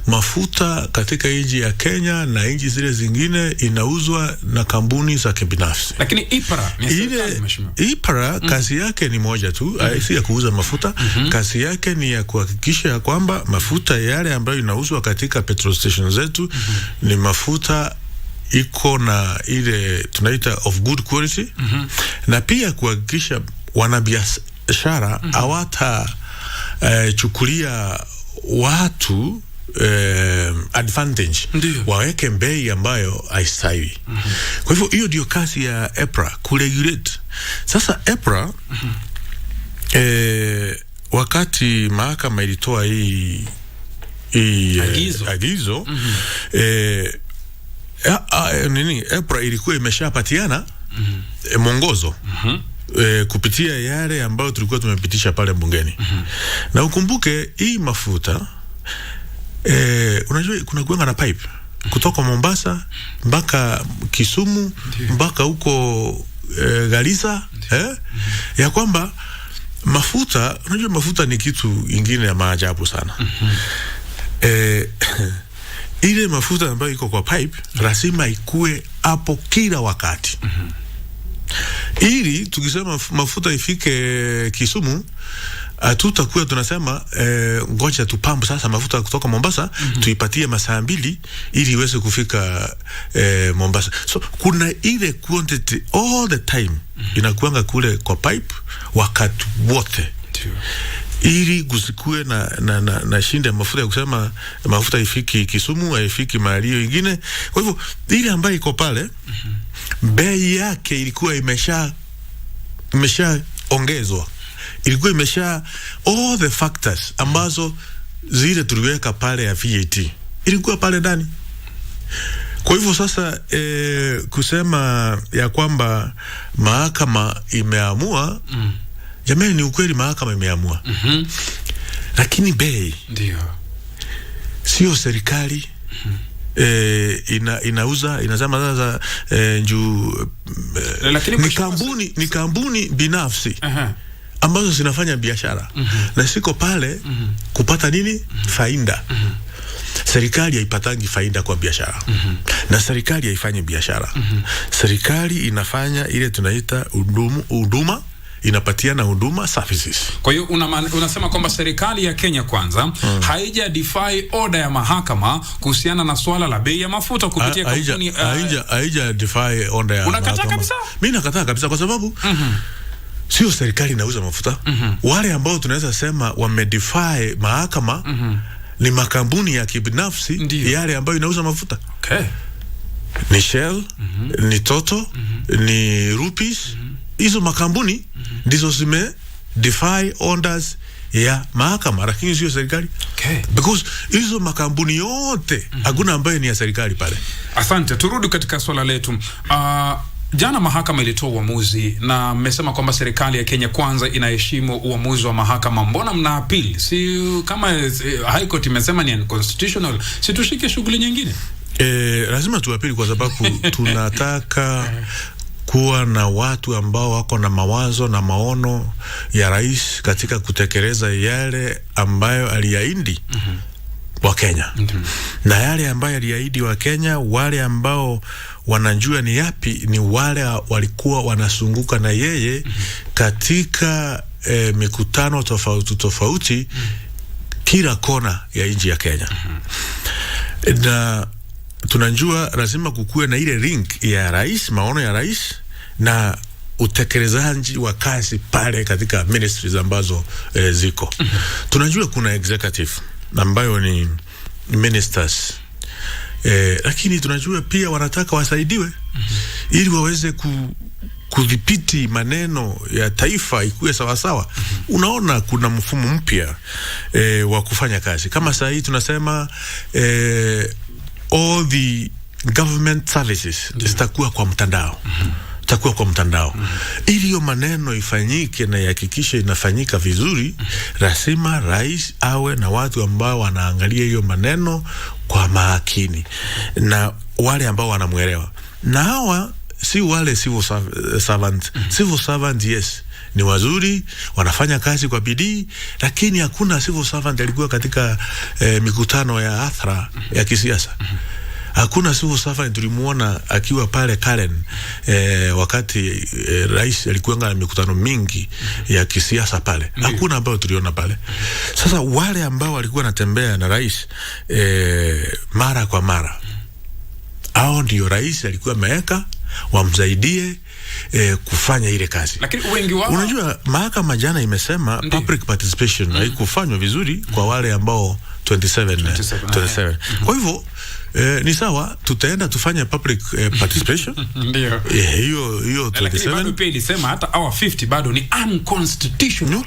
[SPEAKER 20] Mafuta katika nchi ya Kenya na nchi zile zingine inauzwa na kampuni za kibinafsi.
[SPEAKER 21] Lakini IPRA ni serikali, mheshimiwa.
[SPEAKER 20] IPRA kazi yake ni moja tu, si ya kuuza mafuta. Kazi yake ni ya kuhakikisha kwamba mafuta yale ambayo inauzwa katika petrol stations zetu ni mafuta iko na ile tunaita of good quality, na pia kuhakikisha wanabiashara hawata chukulia watu advantage, waweke bei ambayo haistahili. Kwa hivyo hiyo ndio kazi ya EPRA, kuregulate. Sasa EPRA wakati mahakama ilitoa hii agizo EPRA ilikuwa imeshapatiana mwongozo kupitia yale ambayo tulikuwa tumepitisha pale bungeni. Na ukumbuke hii mafuta unajua kuna kuanga na pipe kutoka Mombasa mpaka Kisumu mpaka huko Garissa, ya kwamba mafuta, unajua mafuta ni kitu ingine ya maajabu sana. Ile mafuta ambayo iko kwa pipe lazima ikue hapo kila wakati. Ili tukisema mafuta ifike Kisumu, tutakuwa tunasema ngoja tupambu sasa mafuta kutoka Mombasa tuipatie masaa 2 ili iweze kufika Mombasa. So kuna ile quantity all the time inakuanga kule kwa pipe wakati wote, ili kusikue na shinda mafuta ya kusema mafuta ifiki Kisumu, haifiki mahali ingine. Kwa hivyo ile ambayo iko pale bei yake ilikuwa imesha ongezwa, ilikuwa imesha all the factors ambazo zile tuliweka pale ya VAT ilikuwa pale ndani. Kwa hivyo sasa kusema ya kwamba mahakama imeamua, jamani, ni ukweli mahakama imeamua. Lakini bei ndio sio serikali inazama za juu, ni kampuni binafsi ambazo zinafanya biashara na siko pale kupata nini faida. Serikali haipatangi faida kwa biashara, na serikali haifanyi biashara. Serikali inafanya ile tunaita huduma, inapatiana huduma, services. Kwa hiyo
[SPEAKER 21] unasema kwamba serikali ya Kenya Kwanza haija defy order ya mahakama kuhusiana na swala la bei ya mafuta kupitia kampuni.
[SPEAKER 20] Haija defy order ya mahakama.
[SPEAKER 21] Unakataa kabisa?
[SPEAKER 20] Mimi nakataa kabisa, kwa sababu sio serikali inauza mafuta. Wale ambao tunaweza sema wamedefy mahakama ni makampuni ya kibinafsi yale ambayo inauza mafuta. Ni Shell, ni Total, ni Rupis. Hizo makampuni ndizo zime defy orders ya mahakama, lakini sio serikali. Because hizo makampuni yote hakuna ambaye ni ya serikali pale.
[SPEAKER 21] Asante, turudi katika swala letu. Jana mahakama ilitoa uamuzi na mmesema kwamba serikali ya Kenya Kwanza inaheshimu uamuzi wa mahakama. Mbona mna appeal? Si kama High Court imesema ni unconstitutional, si tushike shughuli nyingine?
[SPEAKER 20] Lazima tuapili kwa sababu tunataka kuwa na watu ambao wako na mawazo na maono ya rais katika kutekeleza yale ambayo aliahidi wa Kenya. Na yale ambayo aliahidi wa Kenya, wale ambao wanajua ni yapi, ni wale walikuwa wanazunguka na yeye katika mikutano tofauti kila kona ya nchi ya Kenya. Na tunajua lazima kukue na ile link ya rais, maono ya rais na utekelezaji wa kazi pale katika ministries ambazo ziko. Tunajua kuna executive ambayo ni ministers, lakini tunajua pia wanataka wasaidiwe ili waweze kudhibiti maneno ya taifa ikuwe sawasawa. Unaona kuna mfumo mpya wa kufanya kazi. Kama saa hii tunasema all the government services zitakuwa kwa mtandao. Takuwa kwa mtandao. Ili hiyo maneno ifanyike na ihakikishe inafanyika vizuri, lazima rais awe na watu ambao wanaangalia hiyo maneno kwa makini na wale ambao wanamuelewa. Na hawa si wale civil servant. Civil servant, yes, ni wazuri, wanafanya kazi kwa bidii, lakini hakuna civil servant alikuwa katika mikutano ya hadhara ya kisiasa. Hakuna civil servant tulimuona akiwa pale Karen wakati rais alikuwa na mikutano mingi ya kisiasa pale. Hakuna ambao tuliona pale. Sasa wale ambao walikuwa natembea na rais mara kwa mara, hao ndio rais alikuwa ameweka wamsaidie kufanya ile kazi. Lakini wengi wao, unajua mahakama jana imesema public participation haikufanywa vizuri kwa wale ambao 27. Kwa hivyo ni sawa, tutaenda tufanye public participation. Ndio. Hiyo 27. Lakini bado pia ilisema hata our 50 bado ni unconstitutional.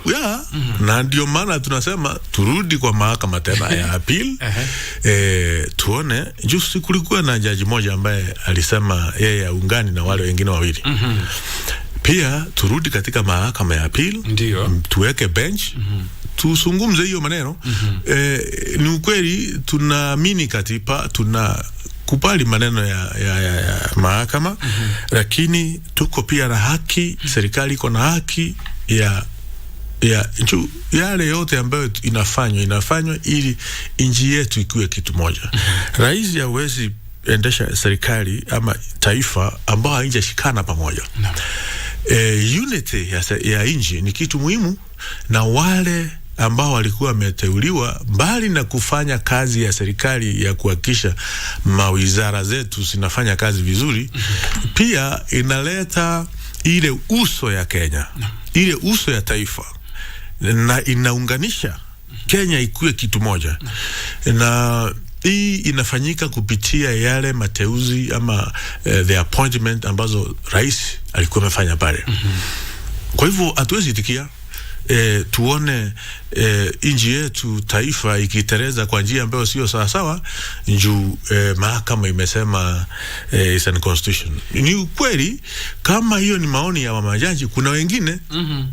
[SPEAKER 20] Na ndio maana tunasema turudi kwa mahakama tena ya appeal. Tuone, juzi kulikuwa na jaji moja ambaye alisema yeye aungani na wale wengine wawili. Pia turudi katika mahakama ya appeal. Ndio. Tuweke bench. Tusungumze hiyo maneno. Ni ukweli tunaamini katiba, tunakubali maneno ya mahakama, lakini tuko pia na haki, serikali iko na haki ya yale yote ambayo inafanywa ili nchi yetu ikuwe kitu moja. Rais hawezi endesha serikali ama taifa ambao haijashikana pamoja. Unity ya nchi ni kitu muhimu, na wale ambao walikuwa wameteuliwa, mbali na kufanya kazi ya serikali ya kuhakikisha mawizara zetu zinafanya kazi vizuri, pia inaleta ile uso ya Kenya, ile uso ya taifa, na inaunganisha Kenya ikuwe kitu moja. Na hii inafanyika kupitia yale mateuzi ama the appointment ambazo rais alikuwa amefanya pale. Kwa hivyo hatuwezi itikia tuone nchi yetu taifa ikitereza kwa njia ambayo sio sawa sawa, njoo mahakama imesema is unconstitutional. Ni ukweli kama hiyo ni maoni ya majaji. Kuna wengine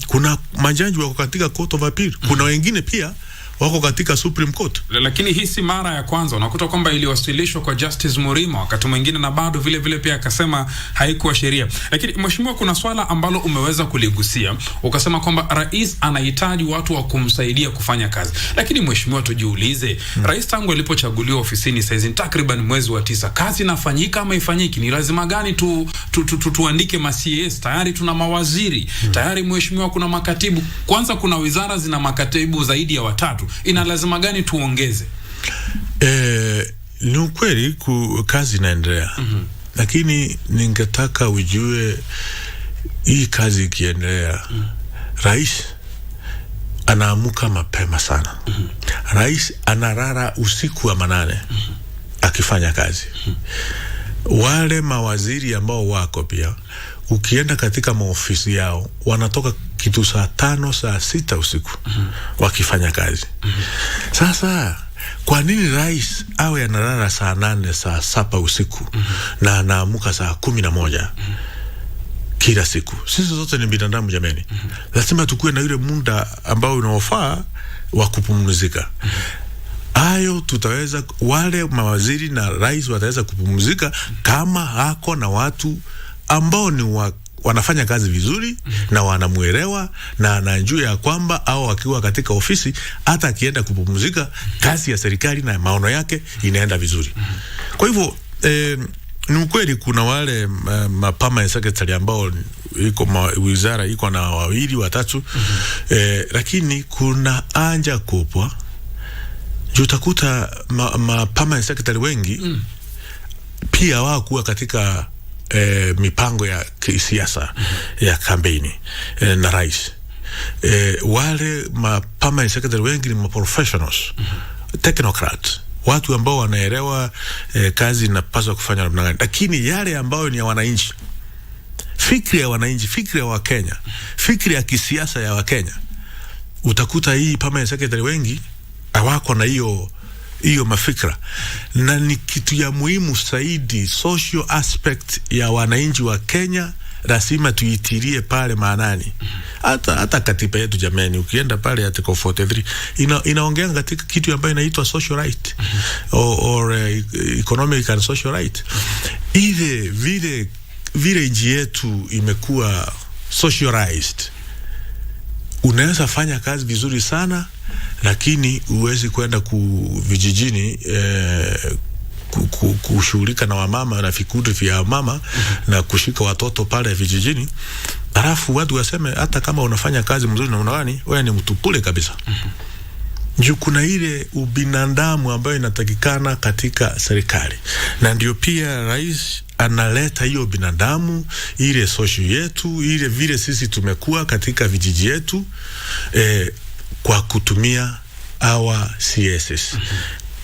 [SPEAKER 20] kuna majaji wako katika Court of Appeal, kuna wengine pia wako katika Supreme Court.
[SPEAKER 21] Lakini hii si mara ya kwanza. Unakuta kwamba iliwasilishwa kwa Justice Murima wakati mwingine, na bado vile pia akasema haikuwa sheria. Lakini mheshimiwa, kuna swala ambalo umeweza kuligusia, ukasema kwamba rais anahitaji watu wa kumsaidia kufanya kazi. Lakini mheshimiwa, tujiulize, rais tangu alipochaguliwa ofisini sasa takriban mwezi wa 9, kazi inafanyika ama ifanyiki? Ni lazima gani tuandike ma-CAS? Tayari tuna mawaziri, tayari mheshimiwa kuna makatibu. Kwanza kuna wizara zina makatibu zaidi ya 3. Ina lazima gani tuongeze?
[SPEAKER 20] Ni ukweli kazi inaendelea. Lakini ningetaka ujue hii kazi ikiendelea, rais anaamuka mapema sana. Rais analala usiku wa manane akifanya kazi. Wale mawaziri ambao wako pia, ukienda katika maofisi yao, wanatoka kitu saa 5, saa 6 usiku wakifanya kazi. Sasa kwa nini rais awe analala saa 8, saa 7 usiku na anaamuka saa 11 kila siku? Sisi zote ni binadamu jameni. Lazima tukue na yule muda ambao unaofaa wa kupumzika. Hayo tutaweza, wale mawaziri na rais wataweza kupumzika kama hako na watu ambao ni wanafanya kazi vizuri na wanamuelewa na anajua ya kwamba au akiwa katika ofisi, hata akienda kupumzika, kazi ya serikali na maono yake inaenda vizuri. Kwa hivyo ni ukweli kuna wale mapama ya secretary ambao wizara iko na 2, 3, lakini kuna anja kubwa. Utakuta mapama ya secretary wengi pia wao kuwa katika mipango ya kisiasa ya kampeni na rais. Wale permanent secretary wengi ni professionals, technocrats, watu ambao wanaelewa kazi inapaswa kufanywa namna gani. Lakini yale ambayo ni ya wananchi, fikri ya wananchi, fikri ya Wakenya, fikri ya kisiasa ya Wakenya, utakuta hii permanent secretary wengi hawako na hiyo mafikra. Na ni kitu ya muhimu zaidi, social aspect ya wananchi wa Kenya lazima tuitilie pale maanani. Hata katiba yetu jamani, ukienda pale article 43 inaongea katika kitu ambayo inaitwa social right or economic and social right. Vile nchi yetu imekuwa socialized, unaweza fanya kazi vizuri sana, lakini uwezi kwenda vijijini kushughulika na wamama na vikundi vya wamama na kushika watoto pale vijijini, alafu watu waseme hata kama unafanya kazi mzuri na unawani, wewe ni mtupule kabisa. Ndio kuna ile ubinadamu ambayo inatakikana katika serikali, na ndio pia rais analeta hiyo binadamu, ile social yetu, ile vile sisi tumekuwa katika vijiji yetu, kwa kutumia our CSS,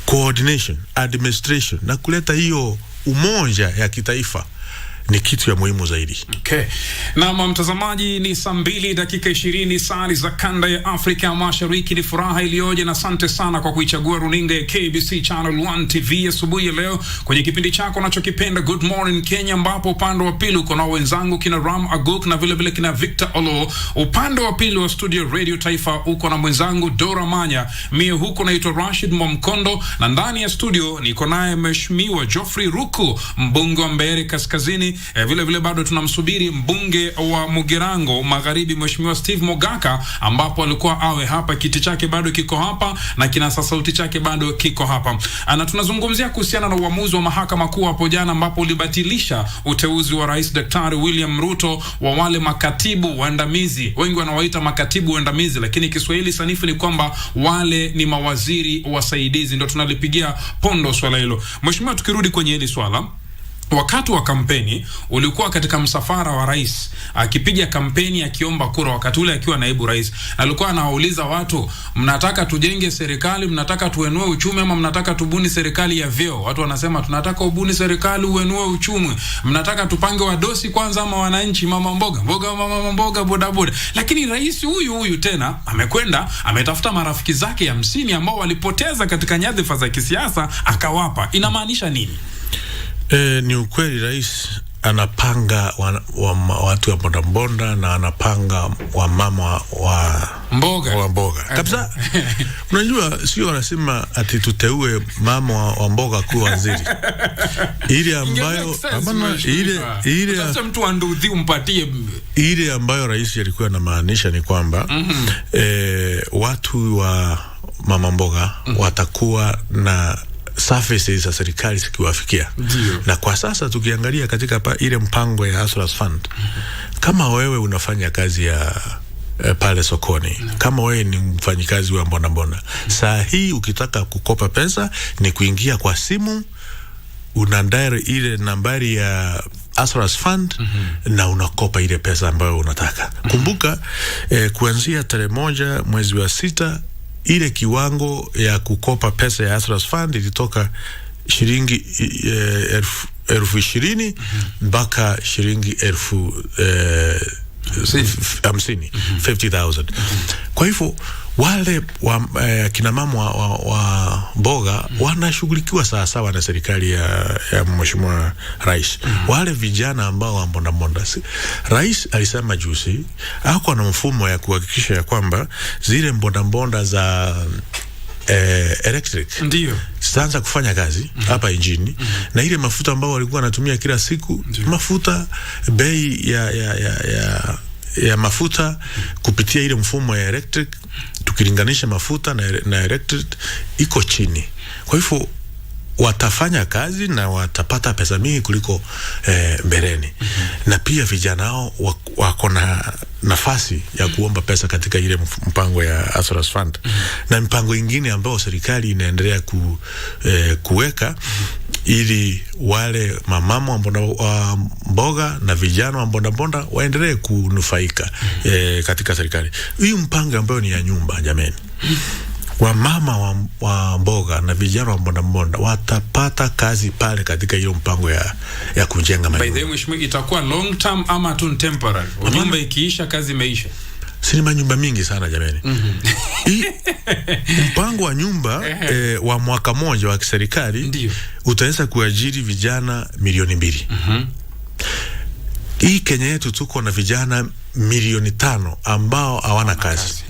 [SPEAKER 20] coordination, administration, na kuleta hiyo umoja ya kitaifa ni kitu ya muhimu zaidi.
[SPEAKER 21] Okay. Na mtazamaji, ni saa 2:20 saa za kanda ya Afrika Mashariki. Ni furaha iliyoje na asante sana kwa kuichagua runinga ya KBC Channel 1 TV asubuhi ya leo kwenye kipindi chako unachokipenda Good Morning Kenya, ambapo upande wa pili uko na wenzangu kina Ram Aguk na vile vile kina Victor Olo. Upande wa pili wa studio Radio Taifa uko na mwenzangu Dora Manya. Mie huko naitwa Rashid Mwamkondo, na ndani ya studio niko naye Mheshimiwa Geoffrey Ruku, mbunge wa Mbeere Kaskazini. Vile vile bado tunamsubiri mbunge wa Mugirango Magharibi Mheshimiwa Steve Mogaka, ambapo alikuwa awe hapa, kiti chake bado kiko hapa na kinasa sauti chake bado kiko hapa. Na tunazungumzia kuhusiana na uamuzi wa mahakama kuu hapo jana, ambapo ulibatilisha uteuzi wa Rais Daktari William Ruto wa wale makatibu waandamizi. Wengi wanawaita makatibu waandamizi, lakini Kiswahili sanifu ni kwamba wale ni mawaziri wasaidizi. Ndio tunalipigia pondo swala hilo. Mheshimiwa, tukirudi kwenye hili swala, wakati wa kampeni ulikuwa katika msafara wa rais akipiga kampeni akiomba kura, wakati ule akiwa naibu rais, alikuwa anawauliza watu, mnataka tujenge serikali, mnataka tuenue uchumi, ama mnataka tubuni serikali ya vyeo? Watu wanasema tunataka ubuni serikali uenue uchumi. Mnataka tupange wadosi kwanza ama wananchi, mama mboga mama mboga boda boda? Lakini rais huyu tena amekwenda ametafuta marafiki zake 50 ambao walipoteza katika nyadhifa za kisiasa akawapa. Inamaanisha nini?
[SPEAKER 20] Ni ukweli rais anapanga watu wa bodaboda na anapanga wamama wa mboga kabisa. Unajua sio wanasema ati tuteue mama wa mboga kuwa waziri. Ile ambayo ile
[SPEAKER 21] mtu anduthi umpatie
[SPEAKER 20] ile ambayo rais alikuwa anamaanisha ni kwamba watu wa mama mboga watakuwa na services za serikali zikiwafikia. Na kwa sasa tukiangalia katika ile mpango ya Hustlers Fund, kama wewe unafanya kazi ya pale sokoni, kama wewe ni mfanyikazi wa mbona, saa hii ukitaka kukopa pesa ni kuingia kwa simu, unandaire ile nambari ya Hustlers Fund na unakopa ile pesa ambayo unataka. Kumbuka kuanzia tarehe 1 mwezi wa 6 ile kiwango ya kukopa pesa ya Hustlers Fund ilitoka shilingi 20,000 mpaka shilingi 50,000. Kwa hivyo wale kina mama wa mboga wanashughulikiwa sawa na serikali ya Mheshimiwa Rais. Wale vijana ambao wa mbonda, Rais alisema juzi hako na mfumo ya kuhakikisha ya kwamba zile mbonda za electric
[SPEAKER 21] ndio
[SPEAKER 20] sitaanza kufanya kazi hapa injini, na ile mafuta ambao walikuwa wanatumia kila siku, mafuta bei ya mafuta kupitia ile mfumo ya electric, tukilinganisha mafuta na electric iko chini. Kwa hivyo watafanya kazi na watapata pesa mingi kuliko mbeleni. Na pia vijana hao wako na nafasi ya kuomba pesa katika ile mpango ya Hustlers Fund. Na mpango ingine ambao serikali inaendelea kuweka ili wale mamama wa mboga na vijana wa bodaboda waendelee kunufaika katika serikali. Hii mpango ambayo ni ya nyumba, jameni. Wamama wa mboga na vijana wa bodaboda watapata kazi pale katika hiyo mpango ya kujenga manyumba.
[SPEAKER 21] By the way, mheshimiwa, itakuwa long term ama tu temporary? Nyumba ikiisha kazi imeisha.
[SPEAKER 20] Sina manyumba mingi sana, jameni. Mpango wa nyumba wa mwaka moja wa kiserikali utaweza kuajiri vijana 2,000,000. Hii Kenya yetu tuko na vijana 500,000 ambao hawana kazi.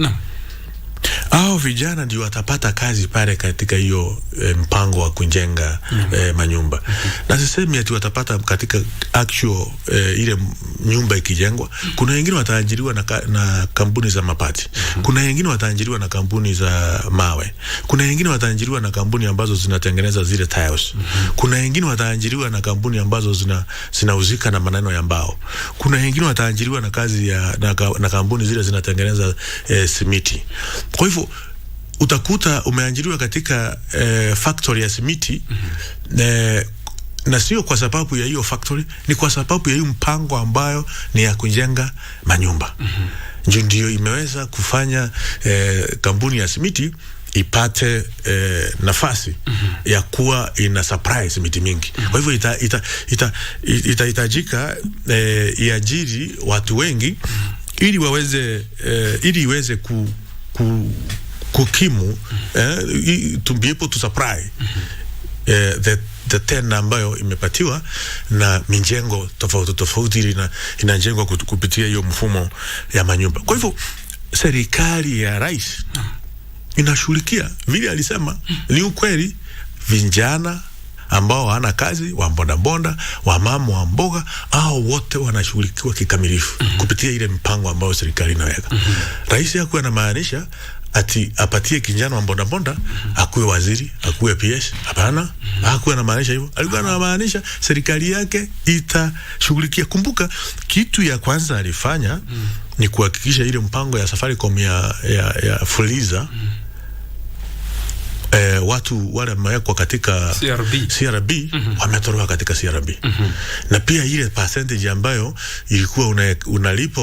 [SPEAKER 20] Hao vijana ndio watapata kazi pale katika hiyo mpango wa kujenga manyumba. Na sisemi ati watapata katika actual ile nyumba ikijengwa. Kuna wengine wataajiriwa na kampuni za mabati. Kuna wengine wataajiriwa na kampuni za mawe. Kuna wengine wataajiriwa na kampuni ambazo zinatengeneza zile tiles. Kuna wengine wataajiriwa na kampuni ambazo zinauzika na maneno ya mbao. Kuna wengine wataajiriwa na kazi na kampuni zile zinatengeneza simiti. Kwa hivyo utakuta umeajiriwa katika factory ya simiti na sio kwa sababu ya hiyo factory, ni kwa sababu ya hiyo mpango ambayo ni ya kujenga manyumba. Ndio imeweza kufanya kampuni ya simiti ipate nafasi ya kuwa ina surprise miti mingi. Kwa hivyo itahitajika iajiri watu wengi ili waweze ili iweze kukimu to be able to supply the tenda ambayo imepatiwa na mijengo tofauti inajengwa kupitia hiyo mfumo ya manyumba. Kwa hivyo serikali ya rais inashughulikia vile alisema, ni ukweli, vijana ambao hawana kazi, wa bodaboda, wa mama wa mboga, au wote wanashughulikiwa kikamilifu kupitia ile mpango ambao serikali inaweka. Rais hakuwa anamaanisha ati apatie kijana wa bodaboda akuwe waziri, akuwe PS. Hapana, hakuwa anamaanisha hivyo. Alikuwa anamaanisha serikali yake itashughulikia. Kumbuka kitu ya kwanza alifanya ni kuhakikisha ile mpango ya Safaricom ya Fuliza watu wale wamewekwa katika CRB wametolewa katika CRB. Na pia ile percentage ambayo ilikuwa unalipa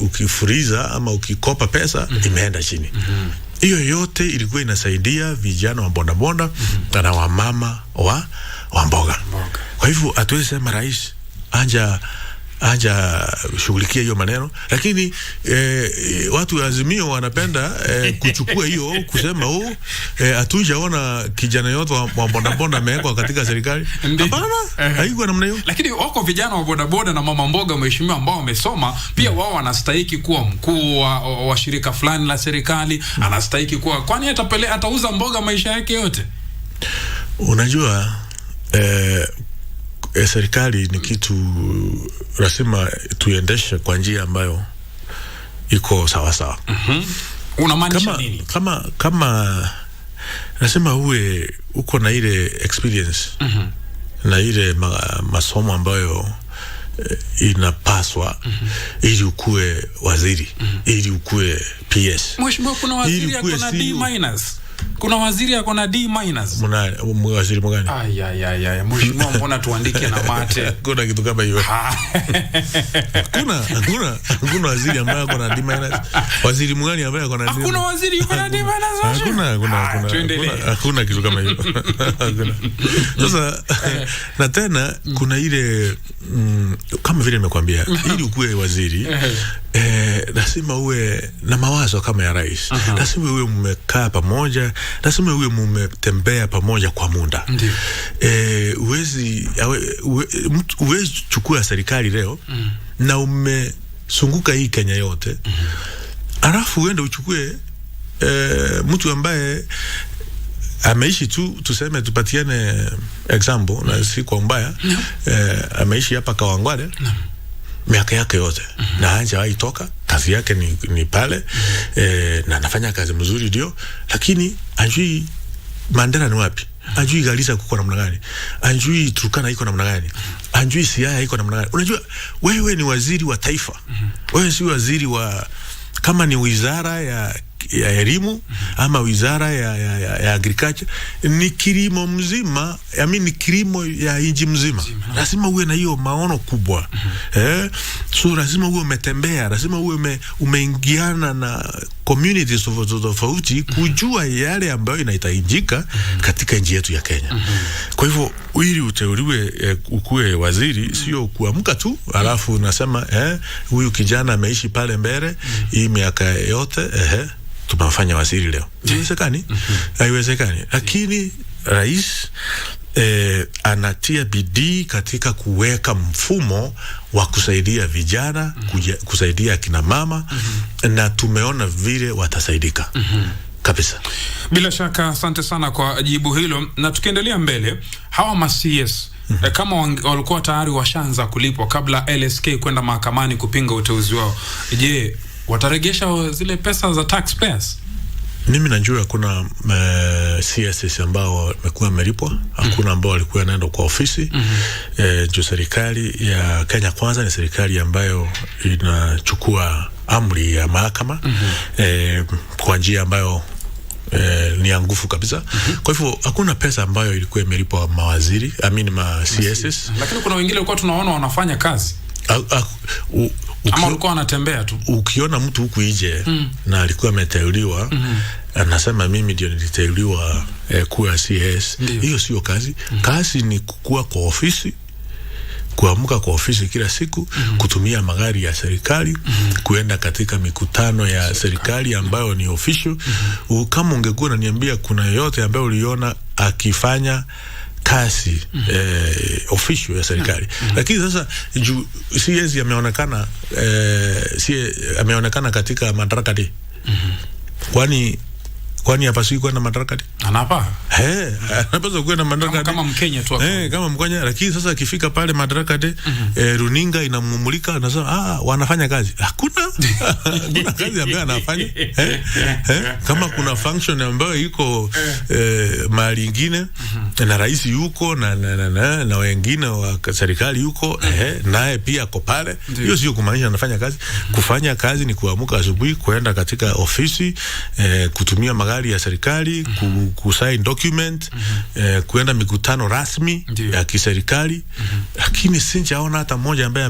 [SPEAKER 20] ukifuriza ama ukikopa pesa imeenda chini. Hiyo yote ilikuwa inasaidia vijana wa bodaboda na wamama wa mboga. Kwa hivyo hatuwezi sema rais aja shughulikia hiyo maneno, lakini watu wa Azimio wanapenda kuchukua hiyo kusema hatujaona kijana yote wa bodaboda amewekwa katika serikali. Hapana, haiko namna hiyo.
[SPEAKER 21] Lakini wako vijana wa bodaboda na mama mboga, mheshimiwa, ambao wamesoma pia, wao wanastahili kuwa mkuu wa shirika fulani la serikali, anastahili kuwa, kwani atauza mboga maisha yake yote?
[SPEAKER 20] Unajua serikali ni kitu lazima tuendeshe kwa njia ambayo iko sawa sawa.
[SPEAKER 21] Unamaanisha nini?
[SPEAKER 20] Kama nasema uko na ile experience na ile masomo ambayo inapaswa ili ukue waziri, ili ukue PS.
[SPEAKER 21] Mheshimiwa, kuna waziri ako na D-. Kuna waziri ako na D-.
[SPEAKER 20] Waziri mgani?
[SPEAKER 21] Mheshimiwa, mbona tuandike na mate?
[SPEAKER 20] Kuna kitu kama hiyo. Kuna waziri ambaye ako na D-. Waziri mgani ambaye ako na D-?
[SPEAKER 21] Hakuna waziri yuko na D-.
[SPEAKER 20] Hakuna kitu kama hiyo. Sasa na tena kuna ile kama vile nimekwambia, ili ukue waziri lazima uwe na mawazo kama ya rais. Lazima uwe mmekaa pamoja, lazima uwe mmetembea pamoja kwa muda. Uwezi chukua serikali leo na umesunguka hii Kenya yote, alafu uende uchukue mtu ambaye ameishi tu, tuseme tupatiane example na si kwa mbaya, ameishi hapa Kawangware miaka yake yote na hajawahi toka, kazi yake ni pale na anafanya kazi mzuri ndio, lakini ajui Mandera ni wapi, ajui Garissa kuko namna gani, ajui Turkana iko namna gani, ajui Siaya iko namna gani. Unajua wewe ni waziri wa taifa, wewe si waziri wa, kama ni wizara ya elimu ama wizara ya agriculture, ni kilimo mzima, ni kilimo ya nchi mzima. Lazima uwe na hiyo maono kubwa. So lazima uwe umetembea, lazima uwe umeingiana na communities tofauti kujua yale ambayo inahitajika katika nchi yetu ya Kenya. Kwa hivyo ili uteuliwe ukuwe waziri, sio kuamka tu alafu unasema huyu kijana ameishi pale mbele hii miaka yote tumefanya waziri leo. Haiwezekani. Haiwezekani. Lakini rais anatia bidii katika kuweka mfumo wa kusaidia vijana, kusaidia kina mama, na tumeona vile watasaidika. Kabisa.
[SPEAKER 21] Bila shaka, asante sana kwa jibu hilo. Na tukiendelea mbele, hawa ma-CS kama walikuwa tayari washaanza kulipwa kabla LSK kwenda mahakamani kupinga uteuzi wao, je, wataregesha zile pesa za taxpayers?
[SPEAKER 20] Mimi najua kuna CSS ambao wamekuwa wamelipwa, hakuna ambao walikuwa wanaenda kwa ofisi. Juu serikali ya Kenya Kwanza ni serikali ambayo inachukua amri ya mahakama kwa njia ambayo ni ya nguvu kabisa. Kwa hivyo hakuna pesa ambayo ilikuwa imelipwa mawaziri, ma-CSS.
[SPEAKER 21] Lakini kuna wengine walikuwa tunaona wanafanya kazi. Ama walikuwa wanatembea tu.
[SPEAKER 20] Ukiona mtu huku nje na alikuwa ameteuliwa, anasema mimi ndio niliteuliwa kuwa CS, hiyo sio kazi. Kazi ni kukua kwa ofisi, kuamka kwa ofisi kila siku, kutumia magari ya serikali, kuenda katika mikutano ya serikali ambayo ni official. Kama ungekuwa unaniambia kuna yote ambayo uliona akifanya kazi official ya serikali. Lakini sasa CS ameonekana katika madaraka de. Kwani hapaswi kuwa na madaraka de?
[SPEAKER 21] Anapa.
[SPEAKER 20] Anapaswa kuwa na madaraka
[SPEAKER 21] kama Mkenya tu.
[SPEAKER 20] Kama Mkenya, lakini sasa akifika pale madaraka de, runinga inamumulika, anasema wanafanya kazi. Hakuna kazi ambayo anafanya. Kama kuna function ambayo iko mahali ingine, na rais yuko na wengine wa serikali yuko, naye pia ako pale, hiyo sio kumaanisha anafanya kazi. Kufanya kazi ni kuamka asubuhi, kuenda katika ofisi, kutumia magari ya serikali, kusign document, kuenda mikutano rasmi ya kiserikali. Lakini sijaona hata mmoja ambaye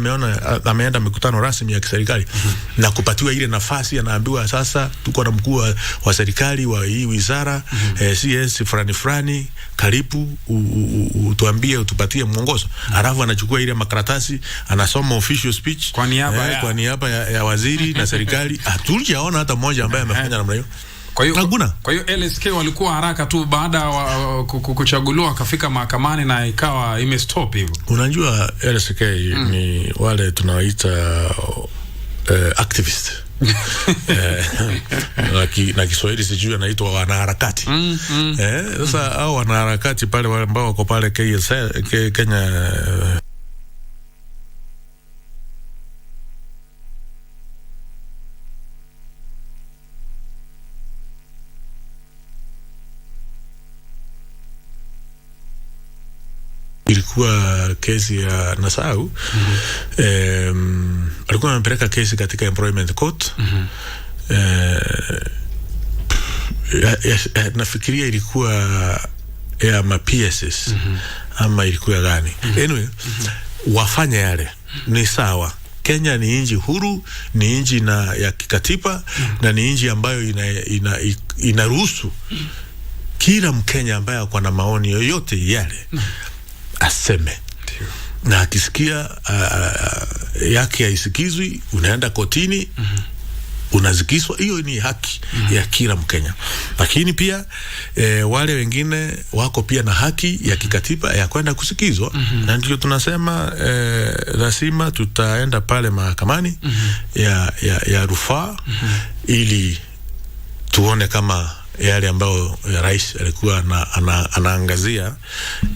[SPEAKER 20] ameenda mikutano rasmi ya kiserikali na kupatiwa ile nafasi, anaambiwa sasa tuko na mkuu wa serikali wa hii wizara, CS fulani, karibu utuambie, utupatie mwongozo. Alafu anachukua ile makaratasi, anasoma official speech
[SPEAKER 21] kwa niaba
[SPEAKER 20] ya waziri na serikali. Hatujaona hata mmoja ambaye amefanya namna hiyo.
[SPEAKER 21] Kwa hiyo LSK walikuwa haraka tu baada kuchaguliwa akafika mahakamani na ikawa imestop hivyo.
[SPEAKER 20] Unajua LSK ni wale tunawaita activist. Na Kiswahili sijui anaitwa wanaharakati. Sasa hao wanaharakati pale wale ambao wako pale Kenya ilikuwa kesi ya Nasau. Alikuwa amepeleka kesi katika employment court. Nafikiria ilikuwa ya ma-PSS ama ilikuwa gani. Anyway, wafanya yale ni sawa. Kenya ni nchi huru, ni nchi ya kikatiba, na ni nchi ambayo inaruhusu kila Mkenya ambaye ako na maoni yoyote yale aseme. Na akisikia yake haisikizwi, unaenda kotini, unazikiswa. Hiyo ni haki ya kila Mkenya. Lakini pia wale wengine wako pia na haki ya kikatiba ya kwenda kusikizwa. Na ndio tunasema lazima tutaenda pale mahakamani ya rufaa ili tuone kama yale ambayo rais alikuwa anaangazia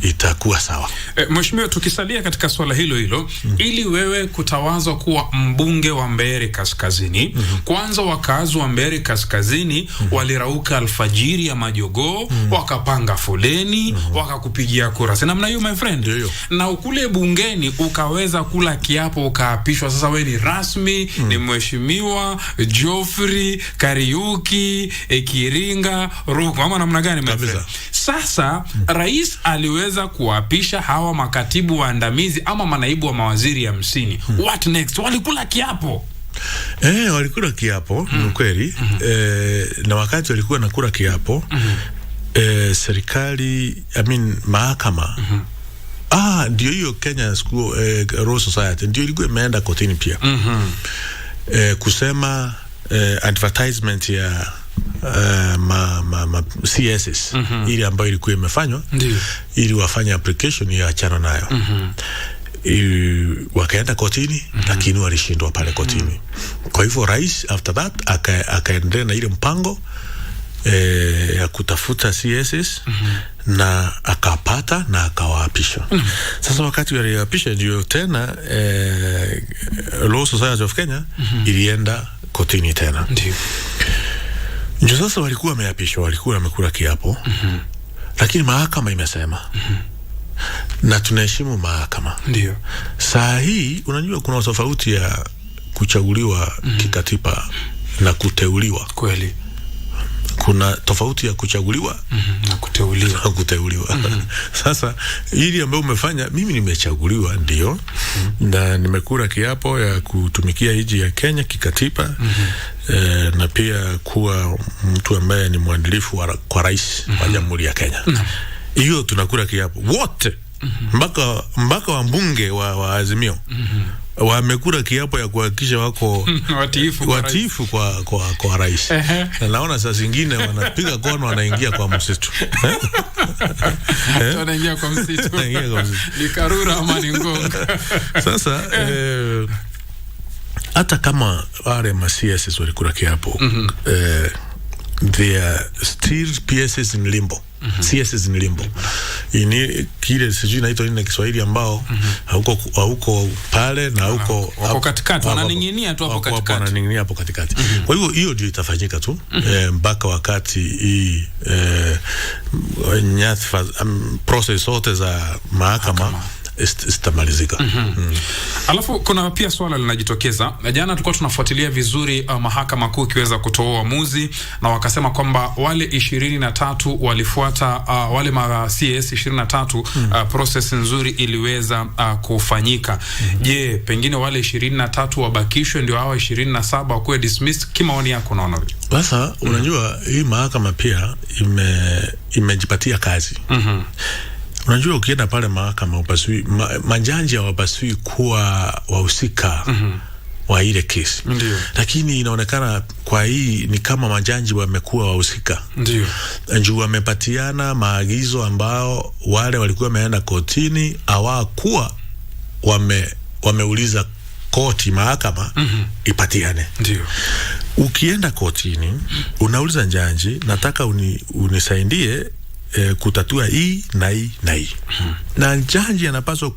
[SPEAKER 20] itakuwa sawa.
[SPEAKER 21] Mheshimiwa, tukisalia katika swala hilo hilo, ili wewe kutawazwa kuwa mbunge wa Mbeere Kaskazini, kwanza wakazi wa Mbeere Kaskazini walirauka alfajiri ya majogoo, wakapanga foleni, wakakupigia kura. Si namna hiyo my friend? Na ukule bungeni ukaweza kula kiapo, ukaapishwa. Sasa wewe ni rasmi, ni mheshimiwa Geoffrey Kariuki Kiringa Ruku, ama namna gani my friend? Sasa rais aliweza kuapisha hawa makatibu waandamizi ama manaibu wa mawaziri 50. What next? Walikula kiapo.
[SPEAKER 20] Walikula kiapo, ni kweli. Na wakati walikuwa nakula kiapo, serikali, mahakama, ndio hiyo Kenya School Law Society ndio ilikuwa imeenda kotini pia. Kusema advertisement ya CSS ili ambayo ilikuwa imefanywa ili wafanye application ya chano nayo. Wakaenda kotini, lakini walishindwa pale kotini. Kwa hivyo rais after that akaendelea na ile mpango ya kutafuta CSS na akapata na akawaapisha. Sasa wakati waliapisha ndio tena Law Society of Kenya ilienda kotini tena. Ndio sasa walikuwa wameapishwa, walikuwa wamekula kiapo. Lakini mahakama imesema. Na tunaheshimu mahakama.
[SPEAKER 21] Ndio.
[SPEAKER 20] Saa hii unajua kuna tofauti ya kuchaguliwa kikatiba na kuteuliwa.
[SPEAKER 21] Kweli.
[SPEAKER 20] Kuna tofauti ya kuchaguliwa
[SPEAKER 21] na kuteuliwa.
[SPEAKER 20] Sasa hili ambayo umefanya, mimi nimechaguliwa ndio, na nimekula kiapo ya kutumikia nchi ya Kenya kikatiba, na pia kuwa mtu ambaye ni mwadilifu kwa rais wa Jamhuri ya Kenya. Hiyo tunakula kiapo wote, mpaka wabunge wa Azimio wamekula kiapo ya kuhakikisha wako watiifu kwa rais. Na naona saa zingine wanapiga kono, wanaingia kwa msitu.
[SPEAKER 21] Wanaingia kwa msitu. Ni Karura ama ni Ngonga.
[SPEAKER 20] Sasa hata kama wale CSS walikula kiapo, they are still PSS in limbo. CSS in limbo. Ini kile sijui naitwa nini na Kiswahili, ambao hauko pale na hauko
[SPEAKER 21] katikati, wananing'inia tu hapo katikati.
[SPEAKER 20] Wananing'inia hapo katikati. Kwa hivyo hiyo ndio itafanyika tu mpaka wakati hii nyadhifa process zote za mahakama istamalizika.
[SPEAKER 21] Alafu kuna pia swala linajitokeza. Jana tulikuwa tunafuatilia vizuri mahakama kuu ikiweza kutoa uamuzi, na wakasema kwamba wale 23 walifuata wale CS 23 process nzuri iliweza kufanyika. Je, pengine wale 23 wabakishwe ndio hawa 27 wakuwe dismissed? Kimaoni yako unaona?
[SPEAKER 20] Sasa unajua hii mahakama pia imejipatia kazi. Unajua ukienda pale mahakama majaji hawapaswi kuwa wahusika wa ile kesi. Lakini inaonekana kwa hii ni kama majaji wamekuwa wahusika. Ndio wamepatiana maagizo ambao wale walikuwa wameenda kotini hawakuwa wameuliza koti, mahakama ipatiane. Ukienda kotini unauliza jaji, nataka unisaidie kutatua hii na hii na hii. Na jaji anapaswa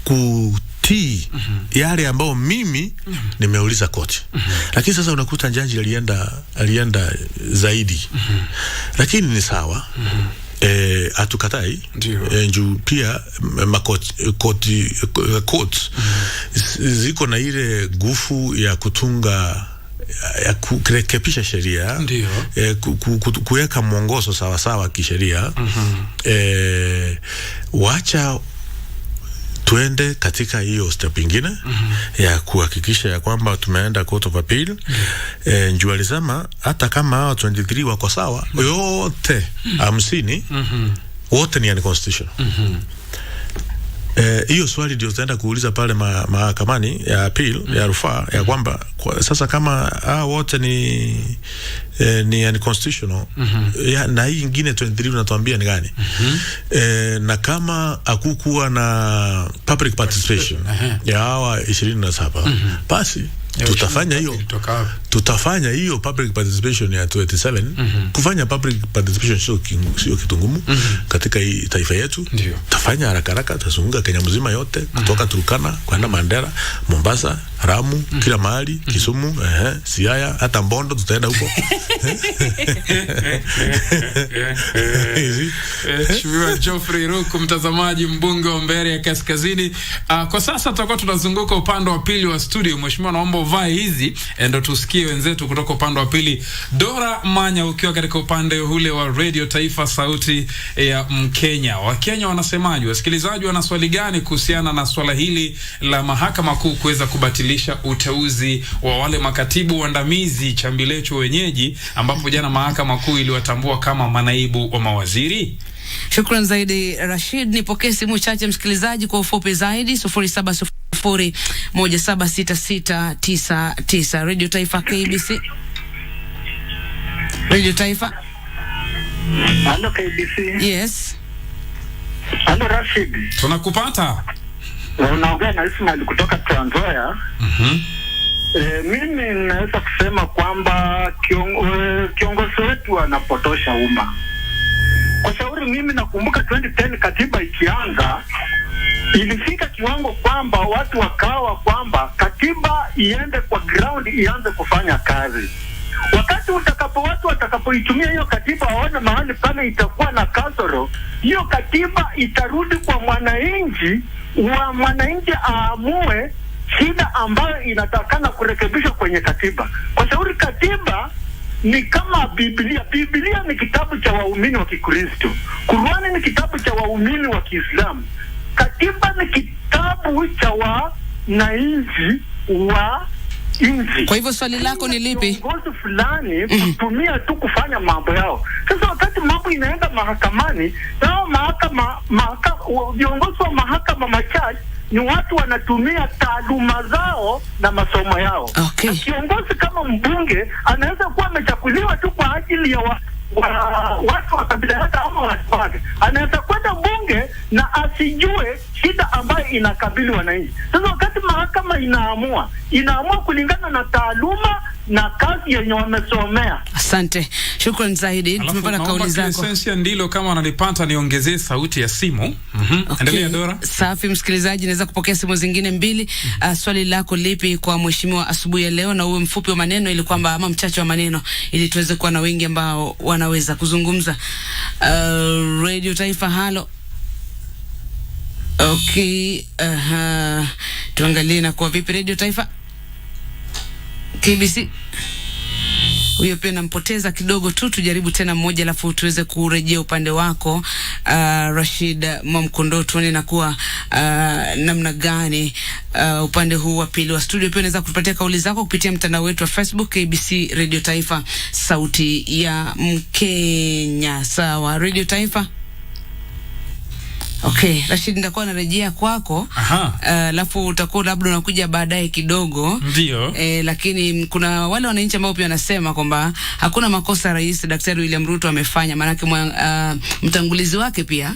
[SPEAKER 20] kutii yale ambao mimi nimeuliza koti. Lakini sasa unakuta jaji alienda zaidi. Lakini ni sawa. Hatukatai. Njoo pia courts ziko na ile nguvu ya kutunga, ya kurekebisha sheria, kuweka mwongozo sawa sawa kisheria. Wacha tuende katika hiyo step nyingine ya kuhakikisha ya kwamba tumeenda court of appeal. Njoo alisema hata kama hao 23 wako sawa, yote 50 wote ni unconstitutional. Hiyo swali ndio tutaenda kuuliza pale mahakamani ya appeal ya rufaa, ya kwamba sasa kama wote ni unconstitutional, na hii nyingine 23 unatuambia ni gani? Na kama hakukuwa na public participation ya hawa 27, basi tutafanya hiyo tutafanya hiyo public participation ya 27. Kufanya public participation sio kitu ngumu katika hii taifa yetu. Tafanya haraka, tutazunguka Kenya mzima yote, kutoka Turkana kwenda Mandera, Mombasa, Ramu, kila mahali, Kisumu, Siaya, hata Mbondo tutaenda huko.
[SPEAKER 21] Mheshimiwa Geoffrey Ruku, mtazamaji, mbunge wa Mbeere ya Kaskazini. Kwa sasa tutakuwa tunazunguka upande wa pili wa studio. Mheshimiwa, naomba uvae hizi ndio tusikie wenzetu kutoka upande wa pili. Dora Manya, ukiwa katika upande ule wa Radio Taifa, sauti ya Mkenya. Wakenya wanasemaje? Wasikilizaji wana swali gani kuhusiana na swala hili la mahakama kuu kuweza kubatilisha uteuzi wa wale makatibu waandamizi chambilecho wenyeji, ambapo jana mahakama kuu iliwatambua kama manaibu wa mawaziri?
[SPEAKER 3] Shukran zaidi Rashid. Nipokee simu chache msikilizaji kwa ufupi zaidi 0700176699. Radio Taifa KBC. Radio Taifa.
[SPEAKER 22] Hello KBC.
[SPEAKER 3] Yes.
[SPEAKER 22] Hello Rashid.
[SPEAKER 21] Tunakupata.
[SPEAKER 22] Unaongea na Ismail kutoka Trans Nzoia. Mimi naweza kusema kwamba kiongozi wetu anapotosha umma. Kwa shauri mimi nakumbuka 2010 katiba ikianza ilifika kiwango kwamba watu wakawa kwamba katiba iende kwa ground, ianze kufanya kazi. Wakati watu watakapoitumia hiyo katiba waone mahali pale itakuwa na kasoro, hiyo katiba itarudi kwa mwananchi, wa mwananchi aamue shida ambayo inatakana kurekebishwa kwenye katiba. Kwa shauri katiba ni kama Biblia. Biblia ni kitabu cha waumini wa Kikristo. Qur'ani ni kitabu cha waumini wa Kiislamu. Katiba ni kitabu cha wananchi wa nchi.
[SPEAKER 3] Kwa hivyo swali lako ni lipi?
[SPEAKER 22] Viongozi fulani kutumia tu kufanya mambo yao. Sasa wakati mambo inaenda mahakamani, nao viongozi wa mahakama machache ni watu wanatumia taaluma zao na masomo yao.
[SPEAKER 3] Okay.
[SPEAKER 22] Na kiongozi kama mbunge anaweza kuwa amechaguliwa tu kwa ajili ya watu wa kabila yake ama watu wake. Anaweza kwenda bunge na asijue shida ambayo inakabili wananchi. Sasa wakati mahakama inaamua kulingana na taaluma na kazi yenye wamesomea.
[SPEAKER 3] Asante. Shukrani zaidi. Tumepata kauli zako.
[SPEAKER 21] Esensia ndilo kama wanalipata niongezee sauti ya simu. Okay. Endelea Dora.
[SPEAKER 3] Safi msikilizaji, naweza kupokea simu zingine mbili. Swali lako lipi kwa mheshimiwa asubuhi ya leo, na uwe mfupi wa maneno ili kwamba ama mchache wa maneno ili tuweze kuwa na wengi ambao wanaweza kuzungumza. Radio Taifa, halo. Okay, tuangalie na kwa vipi Radio Taifa KBC. Huyo pia nampoteza kidogo tu, tujaribu tena mmoja alafu tuweze kurejea upande wako. Rashid Mwamkondo, tuone na kuwa namna gani upande huu wa pili wa studio. Pia unaweza kutupatia kauli zako kupitia mtandao wetu wa Facebook KBC Radio Taifa, sauti ya Mkenya. Sawa, Radio Taifa. Okay, Rashid, nitakuwa narejea kwako. Alafu utakuwa labda unakuja baadaye kidogo.
[SPEAKER 21] Ndio.
[SPEAKER 3] Lakini kuna wale wananchi ambao pia wanasema kwamba hakuna makosa Rais Daktari William Ruto amefanya, maanake mtangulizi wake pia